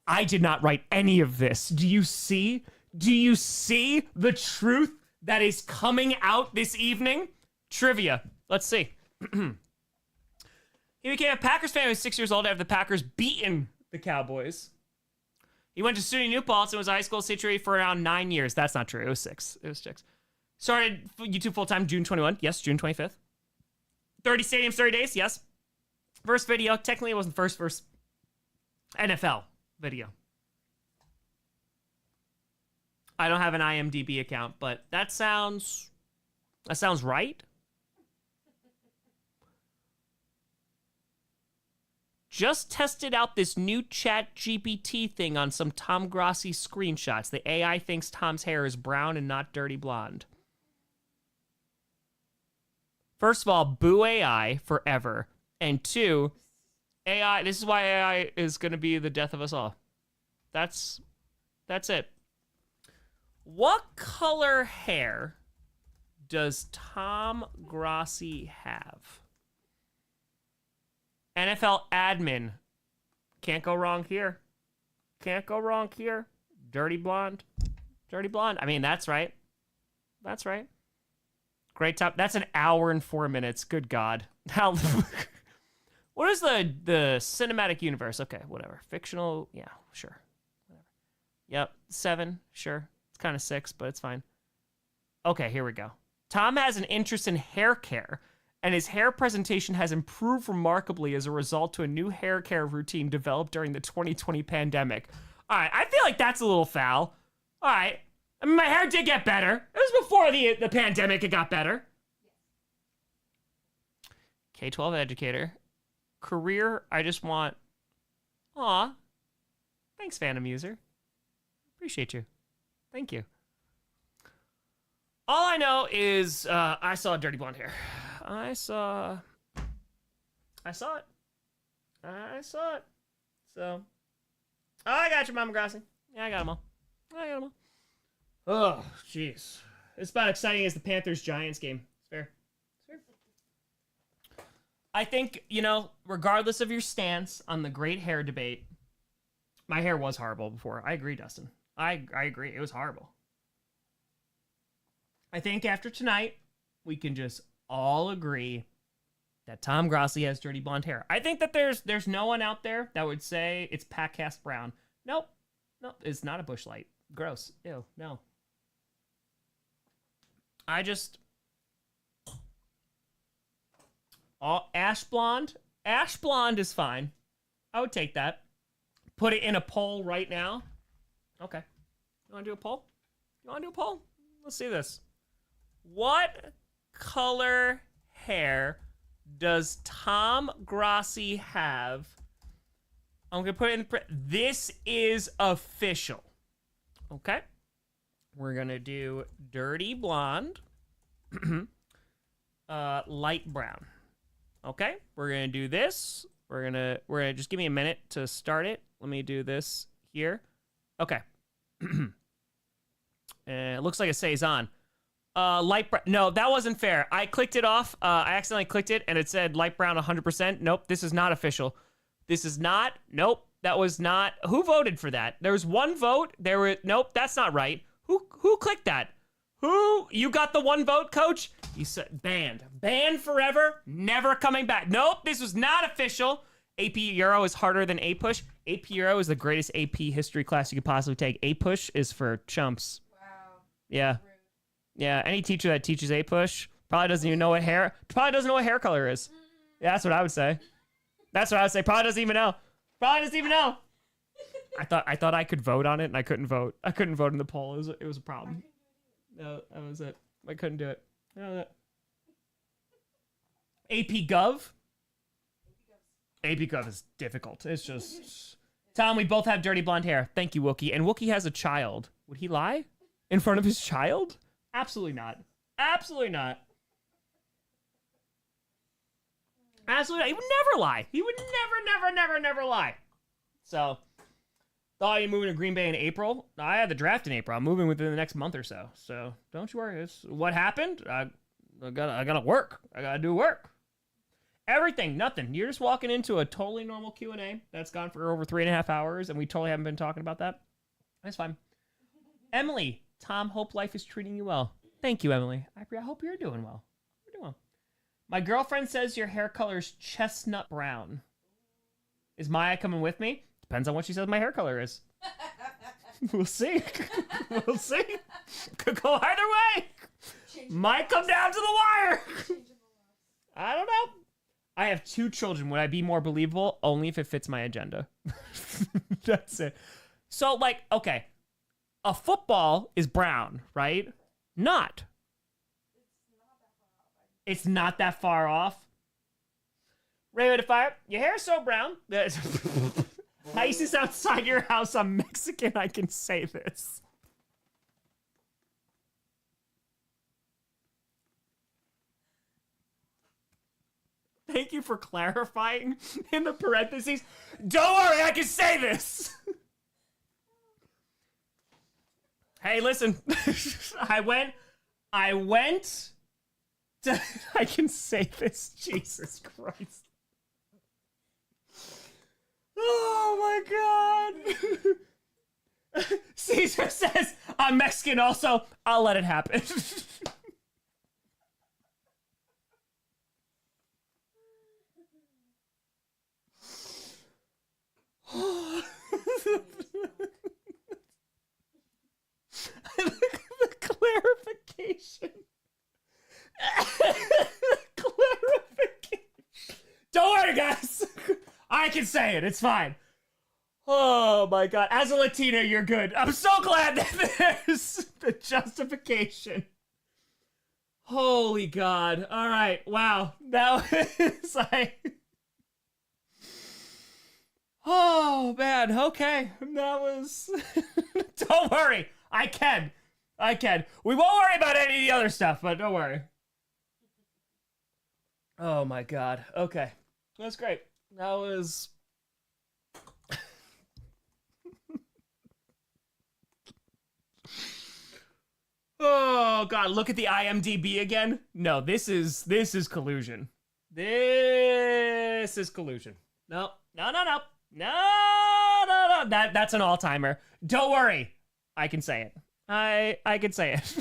I did not write any of this. Do you see? Do you see the truth that is coming out this evening? Trivia. Let's see. He became a Packers fan when he was 6 years old after the Packers beaten the Cowboys. He went to SUNY New Paltz and was a high school teacher for around 9 years. That's not true. It was 6. It was 6. Started YouTube full-time June 21. Yes, June 25th. 30 stadiums, 30 days. Yes. First video. Technically, it wasn't first NFL video. I don't have an IMDb account, but that sounds right. Just tested out this new Chat GPT thing on some Tom Grossi screenshots. The AI thinks Tom's hair is brown and not dirty blonde. First of all, boo AI forever. And 2, AI, this is why AI is going to be the death of us all. That's it. What color hair does Tom Grossi have? NFL admin. Can't go wrong here. Can't go wrong here. Dirty blonde. Dirty blonde. I mean, that's right. That's right. Great top. That's an hour and 4 minutes. Good God. How? What is the cinematic universe? Okay, whatever. Fictional. Yeah, sure. Whatever. Yep. 7. Sure. It's kind of 6, but it's fine. Okay, here we go. Tom has an interest in hair care, and his hair presentation has improved remarkably as a result to a new hair care routine developed during the 2020 pandemic. All right, I feel like that's a little foul. All right. I mean, my hair did get better. It was before the pandemic, it got better. K-12 educator. Career, I just want... Aw. Thanks, Phantom User. Appreciate you. Thank you. All I know is I saw dirty blonde hair. I saw it. I saw it. So... Oh, I got you, Mama Grossi. Yeah, I got them all. Oh, jeez. It's about exciting as the Panthers-Giants game. It's fair. I think, regardless of your stance on the great hair debate, my hair was horrible before. I agree, Dustin. I agree. It was horrible. I think after tonight, we can just all agree that Tom Grossi has dirty blonde hair. I think that there's no one out there that would say it's Pat-cast brown. Nope, it's not a bush light. Gross. Ew, no. Ash blonde is fine. I would take that. Put it in a poll right now. Okay. You want to do a poll? Let's see this. What color hair does Tom Grossi have? I'm going to put it in this is official. Okay. We're going to do dirty blonde. Light brown. Okay. We're going to do this. We're going to just give me a minute to start it. Let me do this here. Okay. It looks like it says on. Light brown. No, that wasn't fair. I clicked it off. I accidentally clicked it and it said light brown 100%. Nope, this is not official. This is not. Nope, that was not. Who voted for that? There was one vote. Nope, that's not right. Who clicked that? You got the one vote, coach? You said banned forever, never coming back. Nope, this was not official. AP Euro is harder than A-Push. AP Euro is the greatest AP history class you could possibly take. A-Push is for chumps. Wow. Yeah. Yeah, any teacher that teaches A-Push probably doesn't even know what hair color is. Yeah, that's what I would say. Probably doesn't even know. I thought I could vote on it and I couldn't vote. I couldn't vote in the poll. It was a problem. No, that was it. I couldn't do it. AP Gov? AP Gov is difficult. It's just... Tom, we both have dirty blonde hair. Thank you, Wookie. And Wookie has a child. Would he lie in front of his child? Absolutely not. Absolutely not. Absolutely not. He would never lie. He would never lie. So, thought you'd moving to Green Bay in April. I had the draft in April. I'm moving within the next month or so. So, don't you worry. It's what happened. I gotta work. I gotta do work. Everything, nothing. You're just walking into a totally normal Q&A that's gone for over 3.5 hours, and we totally haven't been talking about that. That's fine. Emily, Tom, hope life is treating you well. Thank you, Emily. I hope you're doing well. You're doing well. My girlfriend says your hair color is chestnut brown. Is Maya coming with me? Depends on what she says my hair color is. We'll see. We'll see. Could go either way. Might come down to the wire. I don't know. I have 2 children. Would I be more believable? Only if it fits my agenda. That's it. So, okay. A football is brown, right? Not. It's not that far off. Raymond Fire, your hair's so brown that ISIS outside your house. I'm Mexican. I can say this. Thank you for clarifying in the parentheses. Don't worry, I can say this. Hey, listen. I went to... I can say this. Jesus Christ. Oh, my God. Caesar says, I'm Mexican also. I'll let it happen. I can say it. It's fine. Oh my God. As a Latina, you're good. I'm so glad that there's the justification. Holy God. All right. Wow. That was like... Oh, man. Okay. That was... Don't worry. I can. We won't worry about any of the other stuff, but don't worry. Oh, my God. Okay. That's great. That was... Oh, God. Look at the IMDb again. No, this is collusion. This is collusion. No. That's an all-timer. Don't worry. I can say it. I can say it.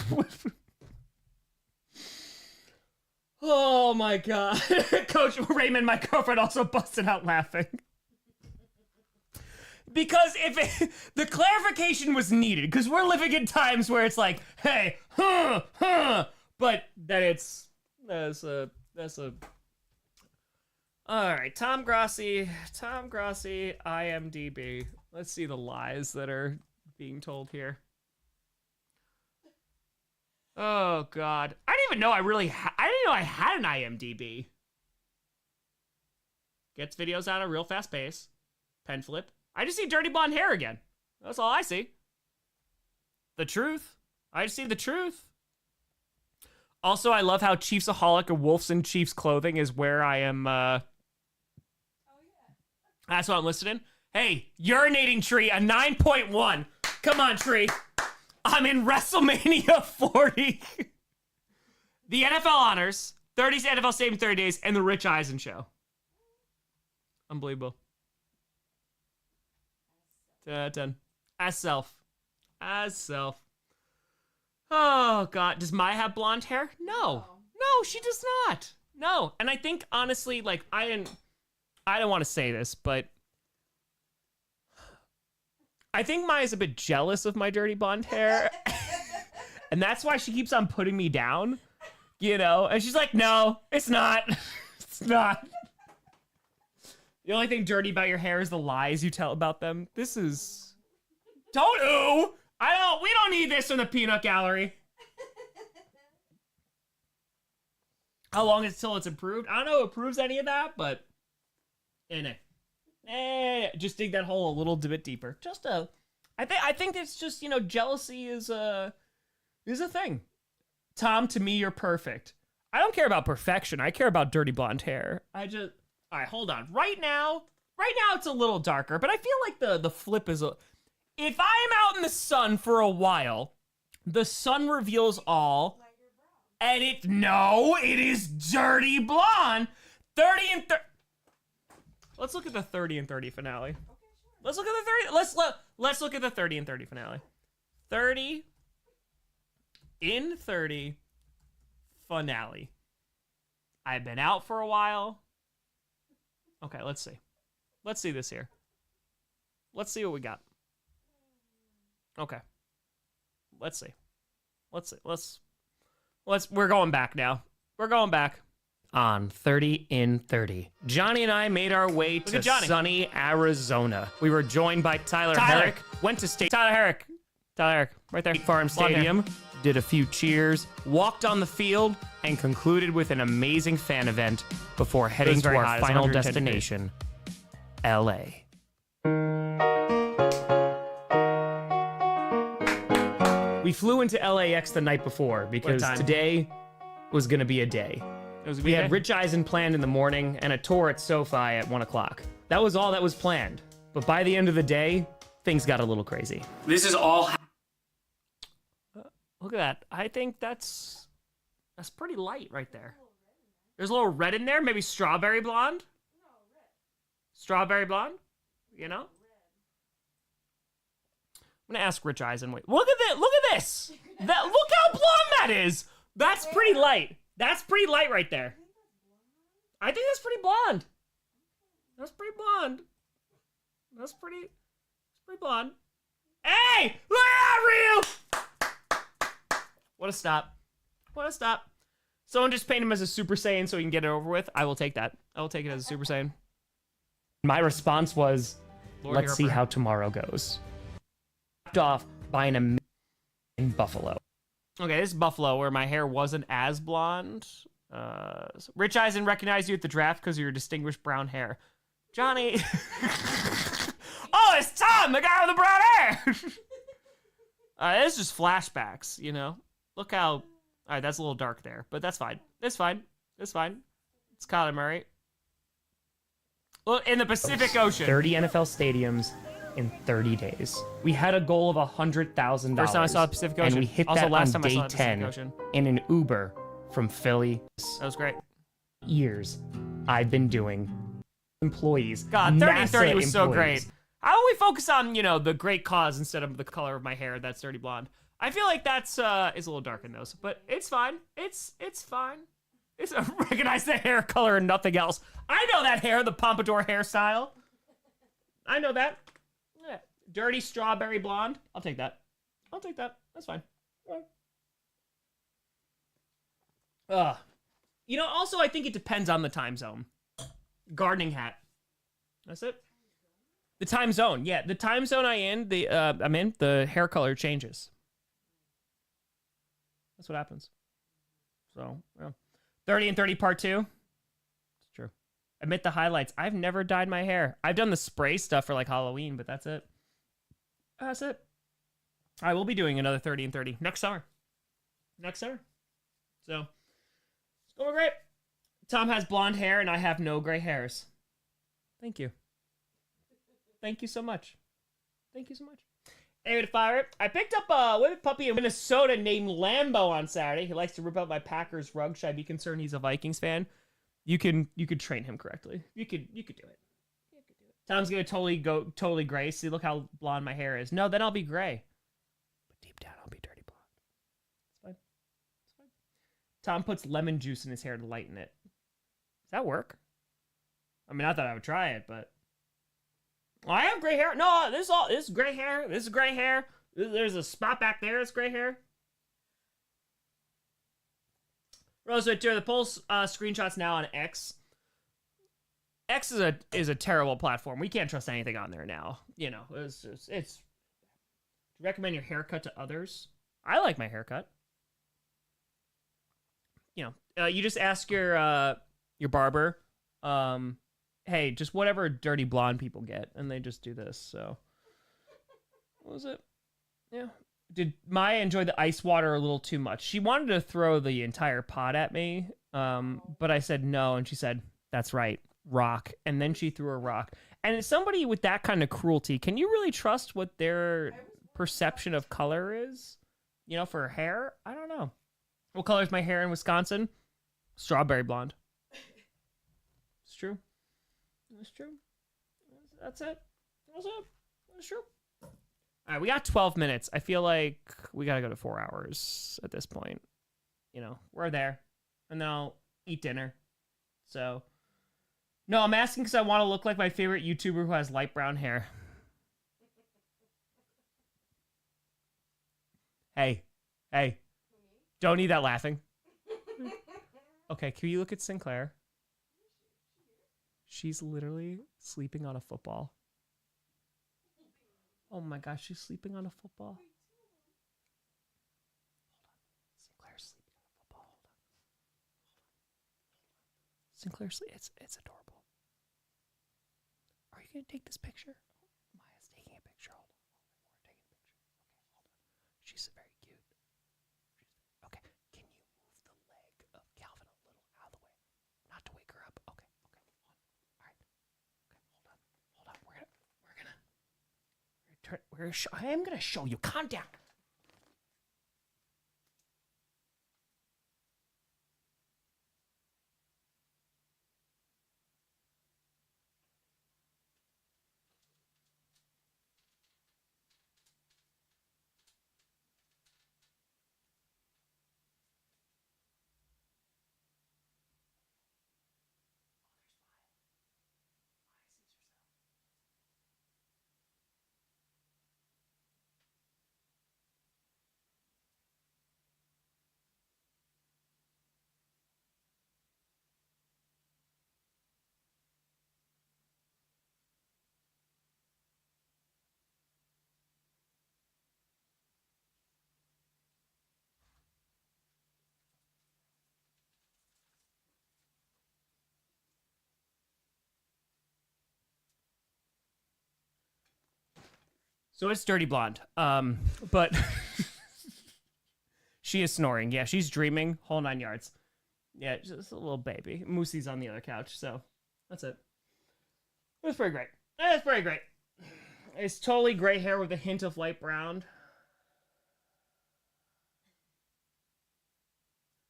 Oh my God. Coach Raymond, my girlfriend, also busted out laughing. Because the clarification was needed, because we're living in times where it's like, hey, but then that's a. All right, Tom Grossi, IMDb. Let's see the lies that are being told here. Oh God, I didn't even know I didn't know I had an IMDb. Gets videos out at a real fast pace. Pen flip. I just see dirty blonde hair again. That's all I see. The truth. I just see the truth. Also, I love how Chiefsaholic and Wolves in Chiefs clothing is where I am. Oh yeah. That's what I'm listed in. Hey, urinating tree, a 9.1. Come on, tree. I'm in WrestleMania 40. The NFL honors, 30 NFL saving 30 days, and the Rich Eisen show. Unbelievable. 10 out of 10. As self. Oh, God. Does Maya have blonde hair? No. No, she does not. No. And I think, honestly, like, I don't want to say this, but I think Maya's a bit jealous of my dirty blonde hair. And that's why she keeps on putting me down, you know? And she's like, no, it's not. It's not. The only thing dirty about your hair is the lies you tell about them. This is... Don't ooh! We don't need this in the peanut gallery. How long is it till it's improved? I don't know if it proves any of that, but... just dig that hole a little bit deeper. I think it's just, you know, jealousy is a thing. Tom, to me, you're perfect. I don't care about perfection. I care about dirty blonde hair. All right, hold on. Right now it's a little darker, but I feel like the flip is if I am out in the sun for a while, the sun reveals all, and it is dirty blonde. 30 and 30. Let's look at the 30 and 30 finale. Okay, sure. Let's look at the 30. Let's look at the 30 and 30 finale. 30 in 30 finale. I've been out for a while. Okay, let's see. Let's see this here. Let's see what we got. Okay. Let's see. We're going back now. We're going back. On 30 in 30, Johnny and I made our way to sunny Arizona. We were joined by Tyler Herrick. Went to state. Tyler Herrick, right there. Farm Stadium. Did a few cheers. Walked on the field and concluded with an amazing fan event before heading to our final destination, LA. We flew into LAX the night before because today was gonna be a day. We had Rich Eisen planned in the morning and a tour at SoFi at 1 o'clock. That was all that was planned. But by the end of the day, things got a little crazy. This is all... look at that. I think that's pretty light right there. There's a little red in there. Maybe strawberry blonde? No, red. Strawberry blonde? You know? I'm gonna ask Rich Eisen. Wait, look at this! Look how blonde that is! That's pretty light. That's pretty light right there. I think that's pretty blonde. That's pretty blonde. That's pretty blonde. Hey! Look at that reel! What a stop. Someone just paint him as a Super Saiyan so he can get it over with. I will take that. I will take it as a Super Saiyan. My response was, Lord let's see Harper. how tomorrow goes. Capped off by an amazing buffalo. Okay, this is Buffalo, where my hair wasn't as blonde. Rich Eisen recognized you at the draft because of your distinguished brown hair. Johnny. Oh, it's Tom, the guy with the brown hair. It's just flashbacks, you know. Look how. All right, that's a little dark there, but that's fine. It's fine. It's fine. It's Kyler Murray. Well, in the Pacific Ocean. 30 NFL stadiums in 30 days. We had a goal of $100,000. First time I saw the Pacific Ocean. And we hit Also, that last on time I saw day the Pacific 10 Ocean. in an Uber from Philly. That was great. Years I've been doing employees. God, 30 and 30 NASA was so employees. great. How about we focus on, you know, the great cause instead of the color of my hair that's dirty blonde? I feel like that's is a little dark in those, but it's fine. It's fine. It's recognize the hair color and nothing else. I know that hair, the pompadour hairstyle. I know that. Yeah. Dirty strawberry blonde. I'll take that. I'll take that. That's fine. You know, also I think it depends on the time zone. Gardening hat. That's it. The time zone, yeah. The time zone I'm in, the hair color changes. That's what happens. So, yeah. 30 and 30 part 2. It's true. Admit the highlights. I've never dyed my hair. I've done the spray stuff for like Halloween, but that's it. That's it. I will be doing another 30 and 30 next summer. Next summer. So, it's going great. Tom has blonde hair and I have no gray hairs. Thank you. Thank you so much. Thank you so much. Anyway, to fire it, I picked up a whippet puppy in Minnesota named Lambo on Saturday. He likes to rip out my Packers rug. Should I be concerned he's a Vikings fan? You could train him correctly. You could do it. Tom's gonna totally gray. See, look how blonde my hair is. No, then I'll be gray. But deep down, I'll be dirty blonde. It's fine. It's fine. Tom puts lemon juice in his hair to lighten it. Does that work? I mean, I thought I would try it, but well, I have gray hair. No, this is gray hair. This is gray hair. There's a spot back there. It's gray hair. Rose right there. The polls screenshots now on X. X is a terrible platform. We can't trust anything on there now. You know, it's recommend your haircut to others. I like my haircut. You know, you just ask your barber, hey, just whatever dirty blonde people get, and they just do this. So, what was it? Yeah. Did Maya enjoy the ice water a little too much? She wanted to throw the entire pot at me, but I said no, and she said, "That's right, rock." And then she threw a rock. And somebody with that kind of cruelty, can you really trust what their perception of color is? You know, for hair? I don't know. What color is my hair in Wisconsin? Strawberry blonde. It's true. That's true. That's it. That's it. That's true. All right, we got 12 minutes. I feel like we got to go to 4 hours at this point. You know, we're there. And then I'll eat dinner. So, no, I'm asking because I want to look like my favorite YouTuber who has light brown hair. Hey. Don't need that laughing. Okay, can you look at Sinclair? She's literally sleeping on a football. Oh my gosh, she's sleeping on a football. Hold on. Sinclair's sleeping on a football. Hold on. Sinclair's it's adorable. Are you gonna take this picture? Maya's taking a picture. Hold on. We're taking a picture. Okay, hold on. She's very cute. Okay. Can you move the leg of Calvin a little out of the way? Not to wake her up. Okay. All right. Okay, hold on. I am gonna show you. Calm down. So it's Dirty Blonde. But she is snoring. Yeah, she's dreaming. Whole 9 yards. Yeah, just a little baby. Moosey's on the other couch, so that's it. That's pretty great. That's pretty great. It's totally gray hair with a hint of light brown.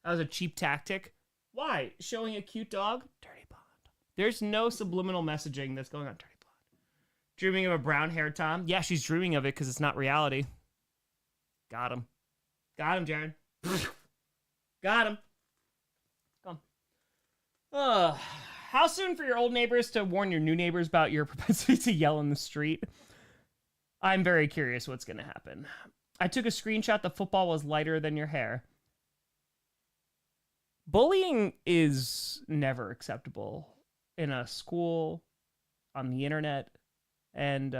That was a cheap tactic. Why? Showing a cute dog? Dirty Blonde. There's no subliminal messaging that's going on. Dirty Blonde. Dreaming of a brown-haired Tom? Yeah, she's dreaming of it because it's not reality. Got him. Got him, Jared. Got him. Come on. How soon for your old neighbors to warn your new neighbors about your propensity to yell in the street? I'm very curious what's going to happen. I took a screenshot. The football was lighter than your hair. Bullying is never acceptable in a school, on the internet, and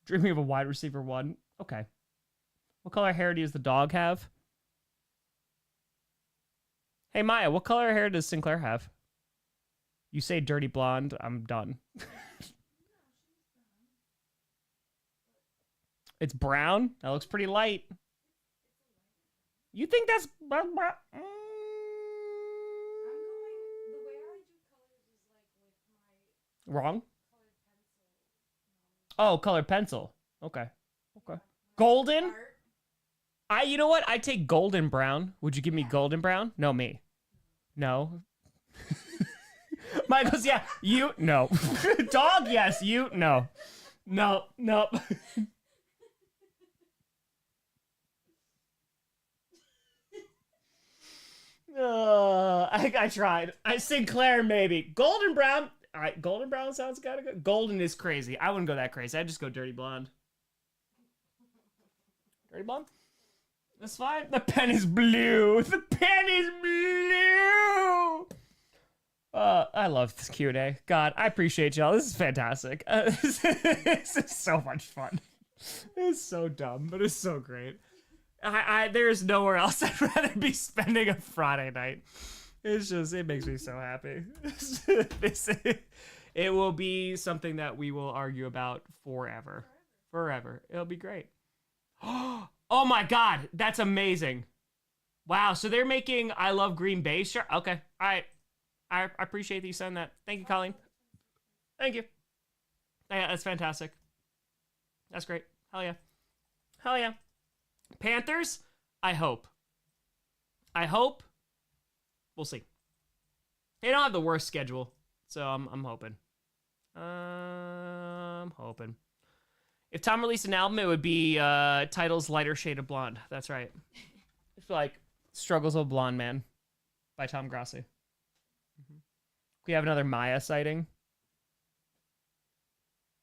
dreaming of a wide receiver one. Okay. What color hair does the dog have? Hey, Maya, what color hair does Sinclair have? You say dirty blonde, I'm done. It's brown? That looks pretty light. You think that's... I'm going, the way I do colors is like with my Wrong? colored pencil. Oh, colored pencil. Okay. Okay. Golden? Art. You know what? I take golden brown. Would you give me golden brown? No, me. No. Michael's, yeah. You, no. Dog, yes. You, no. No, no. I tried. Sinclair, maybe. Golden brown. All right, golden brown sounds kind of good. Golden is crazy. I wouldn't go that crazy. I'd just go dirty blonde. Dirty blonde? That's fine. The pen is blue. The pen is blue. I love this Q&A. God, I appreciate y'all. This is fantastic. This is so much fun. It's so dumb, but it's so great. There's nowhere else I'd rather be spending a Friday night. It's just, it makes me so happy. It will be something that we will argue about forever. Forever. It'll be great. Oh my God, that's amazing. Wow, so they're making I Love Green Bay shirt? Okay, all right. I appreciate that you sent that. Thank you, Colleen. Thank you. Yeah, that's fantastic. That's great. Hell yeah. Hell yeah. Panthers? I hope. I hope. We'll see. They don't have the worst schedule, so I'm hoping. I'm hoping. If Tom released an album, it would be titles Lighter Shade of Blonde. That's right. It's like Struggles of a Blonde Man by Tom Grossi. Mm-hmm. We have another Maya sighting.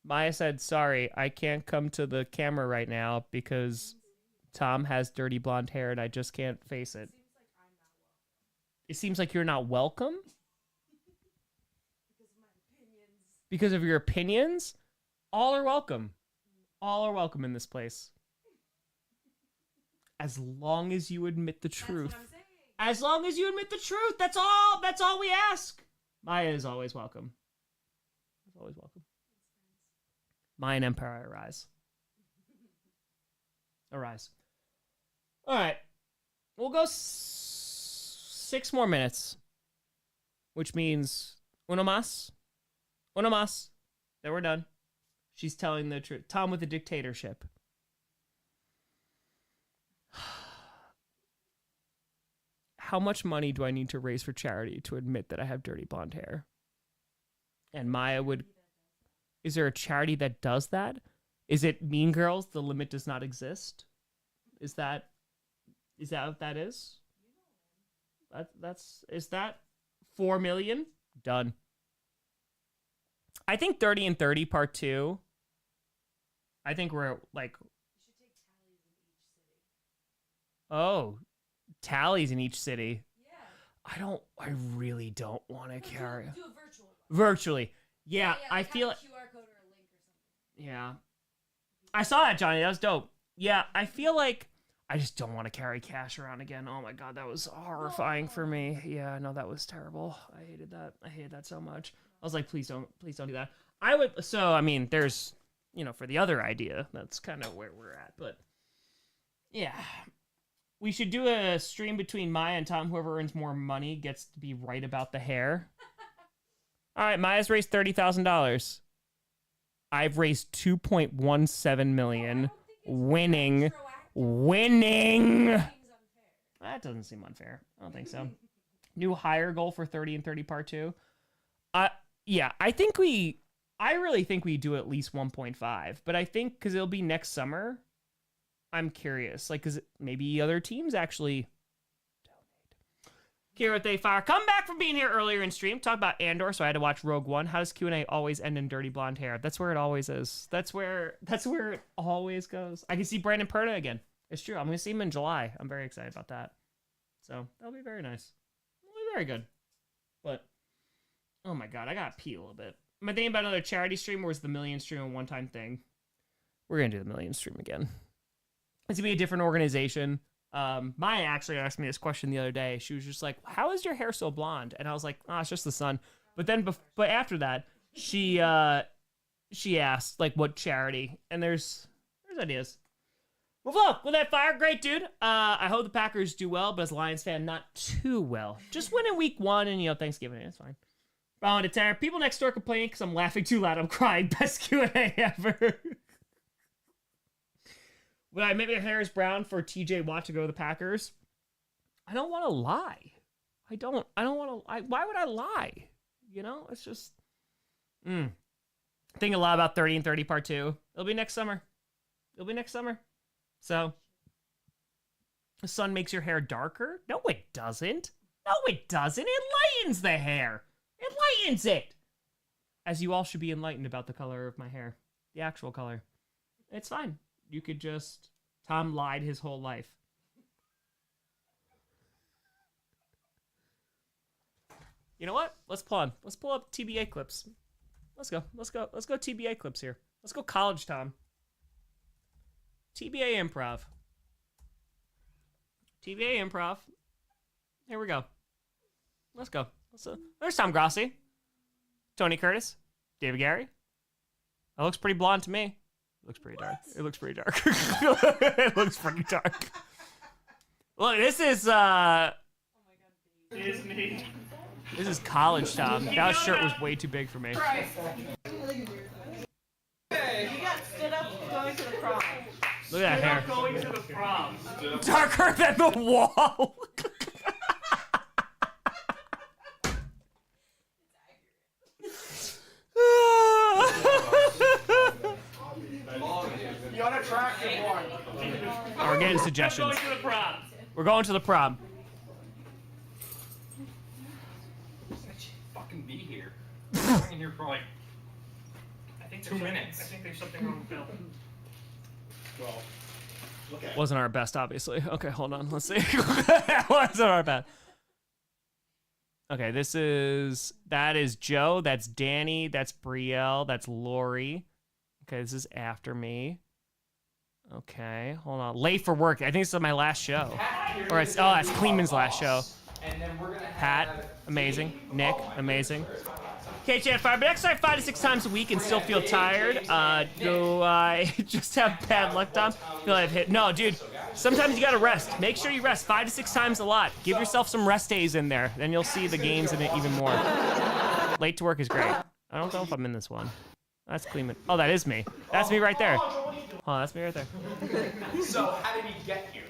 Maya said, sorry, I can't come to the camera right now because Tom has dirty blonde hair and I just can't face it. It seems like you're not welcome? Because of my opinions. Because of your opinions? All are welcome. All are welcome in this place. As long as you admit the truth. That's what I'm saying. As long as you admit the truth, that's all we ask. Maya is always welcome. Is always welcome. Mayan Empire, arise. Arise. All right. We'll go 6 more minutes, which means uno más. Uno más. Then we're done. She's telling the truth. Tom with the dictatorship. How much money do I need to raise for charity to admit that I have dirty blonde hair? And Maya would... Is there a charity that does that? Is it Mean Girls? The limit does not exist? Is that what that is? Is that 4 million? Done. I think 30 and 30 part 2. I think we're like... You should take tallies in each city. Oh, tallies in each city. Yeah. I really don't want to carry... Do a virtual one. Virtually. Yeah, like I have feel... a QR code or a link or something. Yeah. I saw that, Johnny. That was dope. Yeah, I feel like I just don't want to carry cash around again. Oh my God, that was horrifying for me. Yeah, no, that was terrible. I hated that. I hated that so much. I was like, please don't do that. I mean, there's for the other idea. That's kind of where we're at. But yeah, we should do a stream between Maya and Tom. Whoever earns more money gets to be right about the hair. All right, Maya's raised $30,000. I've raised 2.17 million. Winning. That doesn't seem unfair. I don't think so. New hire goal for 30 and 30 part 2. Yeah, I really think we do at least 1.5, but I think because it'll be next summer, I'm curious, like, because maybe other teams actually donate. Kira They Fire, come back from being here earlier in stream. Talk about Andor, so I had to watch Rogue One. How does Q&A always end in dirty blonde hair? That's where it always is. That's where it always goes. I can see Brandon Perna again. It's true. I'm going to see him in July. I'm very excited about that. So that'll be very nice. It'll be very good. But, oh my God, I got to pee a little bit. Am I thinking about another charity stream, or is the million stream a one-time thing? We're going to do the million stream again. It's going to be a different organization. Maya actually asked me this question the other day. She was just like, how is your hair so blonde? And I was like, it's just the sun. But then, but after that, she asked, like, what charity? And there's ideas. Well, look, with that fire, great dude. I hope the Packers do well, but as a Lions fan, not too well. Just win in week 1 and, Thanksgiving. It's fine. Bound to tear. People next door complaining because I'm laughing too loud. I'm crying. Best Q&A ever. Would I make my hair is brown for TJ Watt to go to the Packers? I don't want to lie. I don't want to. Why would I lie? It's just. Thinking a lot about 30 and 30 part 2. It'll be next summer. So, the sun makes your hair darker? No, it doesn't. It lightens the hair. It lightens it. As you all should be enlightened about the color of my hair. The actual color. It's fine. You could just... Tom lied his whole life. You know what? Let's pull up TBA clips. Let's go TBA clips here. Let's go college Tom. TBA improv. Here we go. Let's go. There's Tom Grossi. Tony Curtis. David Gary. That looks pretty blonde to me. It looks pretty dark. It looks pretty dark. Look, this is Disney. This is college Tom. That shirt was way too big for me. You got stood up going to the prom. Look at that hair. Going to the prom. Darker than the wall. You unattractive one. We're getting suggestions. We're going to the prom. Fucking be here. I'm in here for like 2 minutes. I think there's something wrong with Bill. Well, look at Wasn't our best, obviously. Okay, hold on. Let's see. Wasn't our best. Okay, that is Joe. That's Danny. That's Brielle. That's Lori. Okay, this is after me. Okay, hold on. Late for work. I think this is my last show. That's Kleeman's last show. Pat, amazing. Nick, amazing. Okay, chat fire. But exercise 5 to 6 times a week and still feel tired. Do I just have bad luck, Tom? Feel like I've hit. No, dude. Sometimes you gotta rest. Make sure you rest 5 to 6 times a lot. Give yourself some rest days in there. Then you'll see the gains in it even more. Late to work is great. I don't know if I'm in this one. That's Kleeman. Oh, that is me. That's me right there. Oh, that's me right there. So, how did he get here?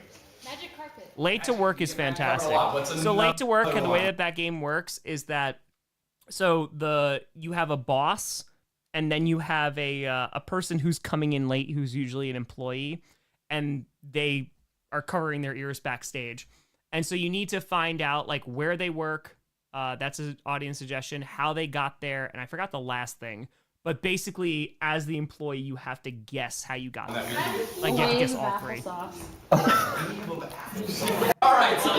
Magic carpet. Late to work is fantastic. So late to work, and the way that game works is that, you have a boss, and then you have a person who's coming in late, who's usually an employee, and they are covering their ears backstage. And so you need to find out like where they work. That's an audience suggestion. How they got there, and I forgot the last thing. But basically, as the employee, you have to guess how you got there. Like, you have to guess all 3. Alright, so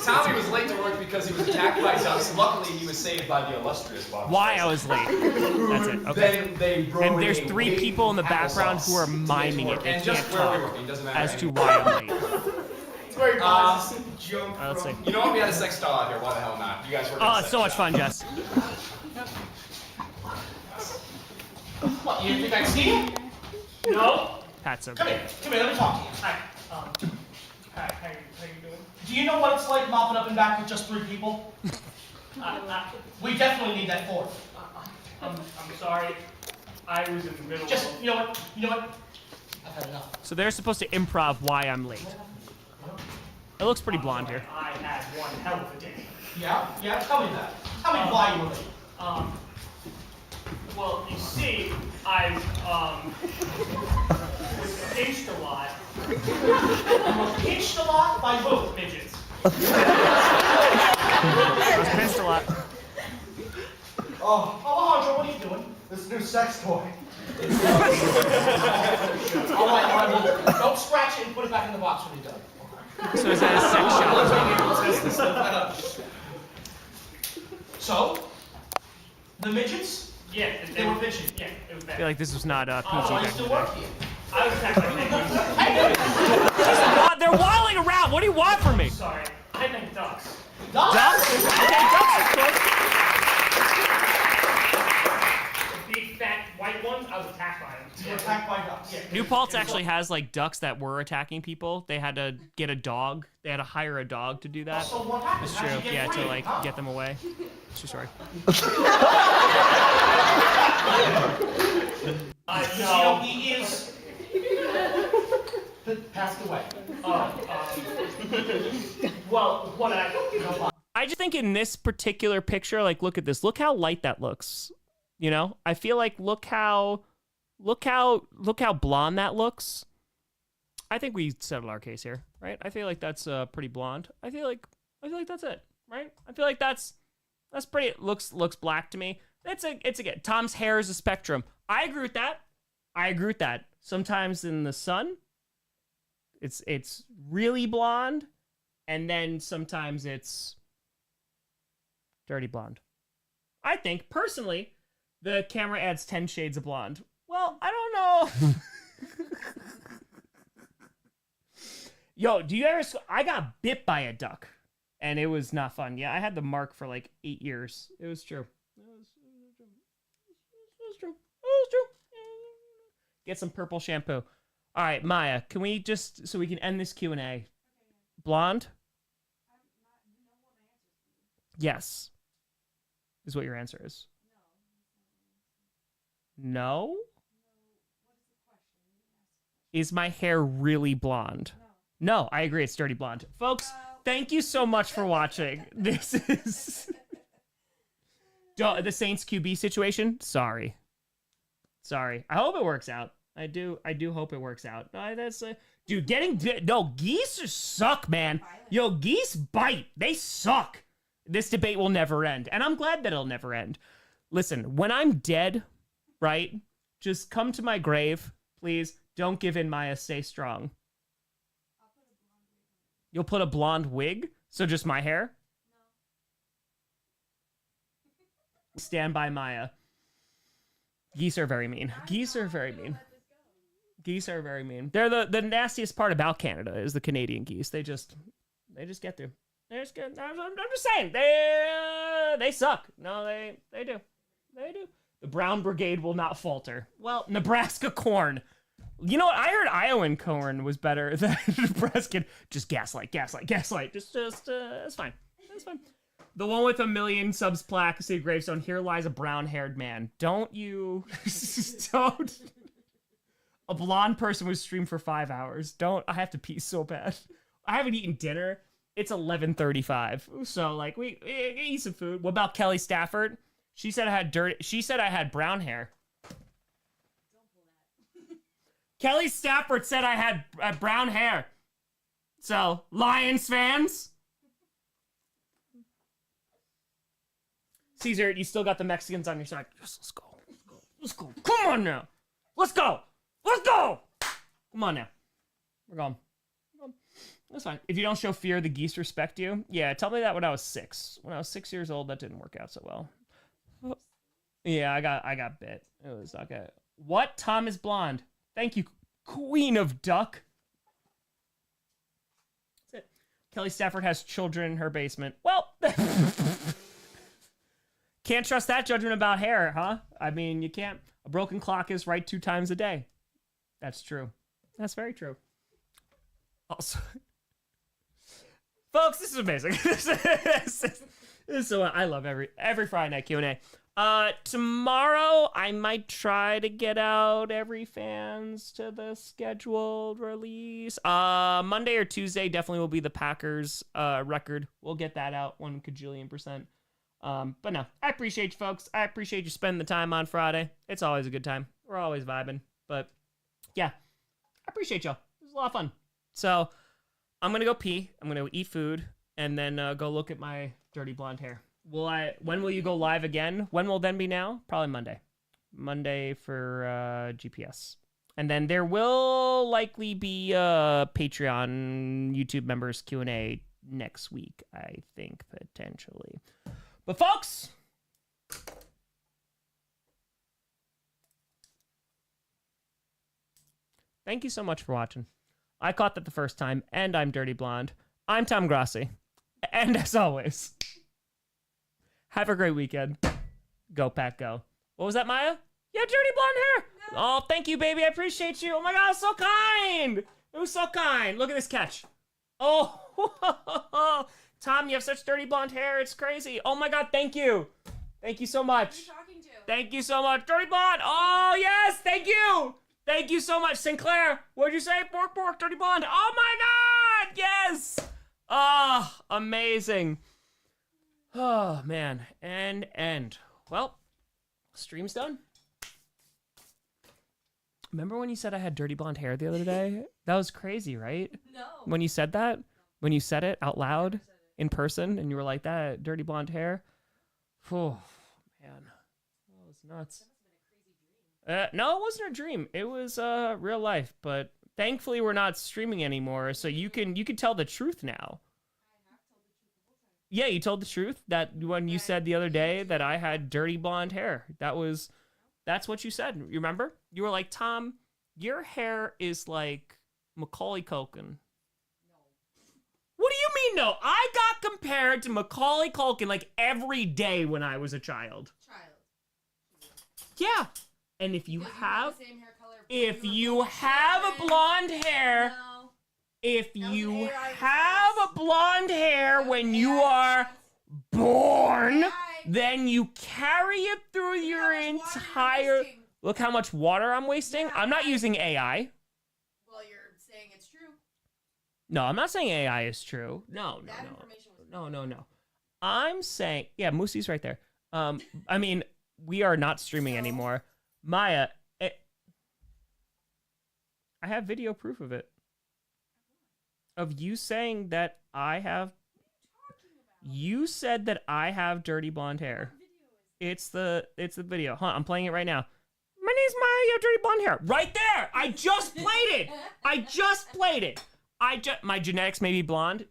Tommy was late to work because he was attacked by ducks. Luckily, he was saved by the illustrious Bob. Why I was late. That's it. Okay. Then they And there's 3 people in the background who are miming it. They can't talk as to why I'm late. It's very fun. Jump. Let's see. You know what? We had a sex doll out here. Why the hell not? You guys work. Oh, it's so much fun, Jess. What, you didn't think I'd see you? No. Pat's over Come there. here, let me talk to you. Hi. Hi. How you doing? Do you know what it's like mopping up and back with just 3 people? We definitely need that 4th. I'm sorry. I was in the middle. Just, you know what? I've had enough. So they're supposed to improv why I'm late. It looks pretty blonde here. I had one hell of a day. Yeah, tell me that. Tell me why you were late. Well, you see, I was pinched a lot. You were pinched a lot by who? Midgets. I was pinched a lot. Oh, Alejandro, what are you doing? This new sex toy. All right, well, don't scratch it and put it back in the box when you're done. So is that a sex shop? So, the midgets? Yeah, They were bitching. Yeah, it was I bad. feel like this was not PG Oh, back you in still the work day. here. I was attacked by penguins. They're waddling around. What do you want from me? Sorry. I meant ducks. Ducks? Okay, ducks are close. The big, fat, white ones, I was attacked by them. You were attacked by ducks. Yeah. New Paltz actually has like ducks that were attacking people. They had to get a dog. They had to hire a dog to do that. So what happened? It's How'd true. you get Yeah, free, to like huh? get them away. True story. No, he is passed away. Well, what I just think in this particular picture, like, look at this. Look how light that looks. You know, I feel like look how blonde that looks. I think we settled our case here, right? I feel like that's pretty blonde. I feel like that's it, right? I feel like that's pretty. It looks black to me. It's again. Tom's hair is a spectrum. I agree with that. Sometimes in the sun, it's really blonde, and then sometimes it's dirty blonde. I think personally, the camera adds 10 shades of blonde. Well, I don't know. Yo, do you ever? I got bit by a duck, and it was not fun. Yeah, I had the mark for like 8 years. It was true. It was true. Get some purple shampoo. All right, Maya, can we just, so we can end this Q&A? Blonde? Yes. Is what your answer is. No? Is my hair really blonde? No, I agree. It's dirty blonde. Folks, thank you so much for watching. This is the Saints QB situation. Sorry. I hope it works out. I do hope it works out. Dude, geese just suck, man. Yo, geese bite. They suck. This debate will never end, and I'm glad that it'll never end. Listen, when I'm dead, right? Just come to my grave, please. Don't give in, Maya. Stay strong. You'll put a blonde wig? So just my hair? No. Stand by Maya. Geese are very mean. They're the nastiest part about Canada is the Canadian geese. They just get through. They're just good. I'm just saying. They suck. No, they do. The Brown Brigade will not falter. Well, Nebraska corn. You know what? I heard Iowan corn was better than Nebraska. Just gaslight. Just, it's fine. The one with 1 million subs plaque, say gravestone, here lies a brown-haired man. Don't. A blonde person was streamed for 5 hours. I have to pee so bad. I haven't eaten dinner. It's 11:35. So, like, we eat some food. What about Kelly Stafford? She said I had brown hair. Kelly Stafford said I had brown hair. So, Lions fans? Caesar, you still got the Mexicans on your side. Yes, let's go. Come on now. Let's go. Come on now. We're going. That's fine. If you don't show fear, the geese respect you. Yeah, tell me that when I was 6. When I was 6 years old, that didn't work out so well. Yeah, I got bit. It was okay. What? Tom is blonde. Thank you, Queen of Duck. That's it. Kelly Stafford has children in her basement. Well, can't trust that judgment about hair, huh? I mean, you can't. A broken clock is right 2 times a day. That's true. That's very true. Also, folks, this is amazing. This is so I love every Friday night Q&A. Tomorrow I might try to get out every fans to the scheduled release. Monday or Tuesday definitely will be the Packers record. We'll get that out 1 kajillion %. But no, I appreciate you folks. I appreciate you spending the time on Friday. It's always a good time. We're always vibing. But yeah, I appreciate y'all. It was a lot of fun. So I'm gonna go pee. I'm gonna eat food and then go look at my dirty blonde hair. When will you go live again? When will then be now? Probably Monday. Monday for GPS. And then there will likely be Patreon YouTube members Q&A next week, I think, potentially. But folks, thank you so much for watching. I caught that the first time, and I'm Dirty Blonde. I'm Tom Grossi. And as always, have a great weekend. Go, Pack, go. What was that, Maya? You have dirty blonde hair. No. Oh, thank you, baby. I appreciate you. Oh, my God, so kind. It was so kind. Look at this catch. Oh, Tom, you have such dirty blonde hair. It's crazy. Oh, my God, thank you. Thank you so much. Who are you talking to? Thank you so much. Dirty blonde. Oh, yes, thank you. Thank you so much. Sinclair, what'd you say? Pork, dirty blonde. Oh, my God, yes. Oh, amazing. Oh, man. And. Well, stream's done. Remember when you said I had dirty blonde hair the other day? That was crazy, right? No. When you said that? When you said it out loud in person and you were like, that dirty blonde hair? Oh, man. That was nuts. No, it wasn't a dream. It was real life, but thankfully we're not streaming anymore, so you can tell the truth now. Yeah, you told the truth that when you said the other day that I had dirty blonde hair. That's what you said. You remember? You were like, Tom, your hair is like Macaulay Culkin. No. What do you mean no? I got compared to Macaulay Culkin like every day when I was a child. Yeah. And if you have a blonde hair, No. if you have a blonde hair when you are born, then you carry it through your entire... Look how much water I'm wasting. I'm not using AI. Well, you're saying it's true. No, I'm not saying AI is true. No. I'm saying... Yeah, Moosey's right there. I mean, we are not streaming anymore. Maya, I have video proof of it. Of you saying that I have... You said that I have dirty blonde hair. It's the video. Huh, I'm playing it right now. My name's Maya, you have dirty blonde hair. Right there! I just played it! My genetics may be blonde.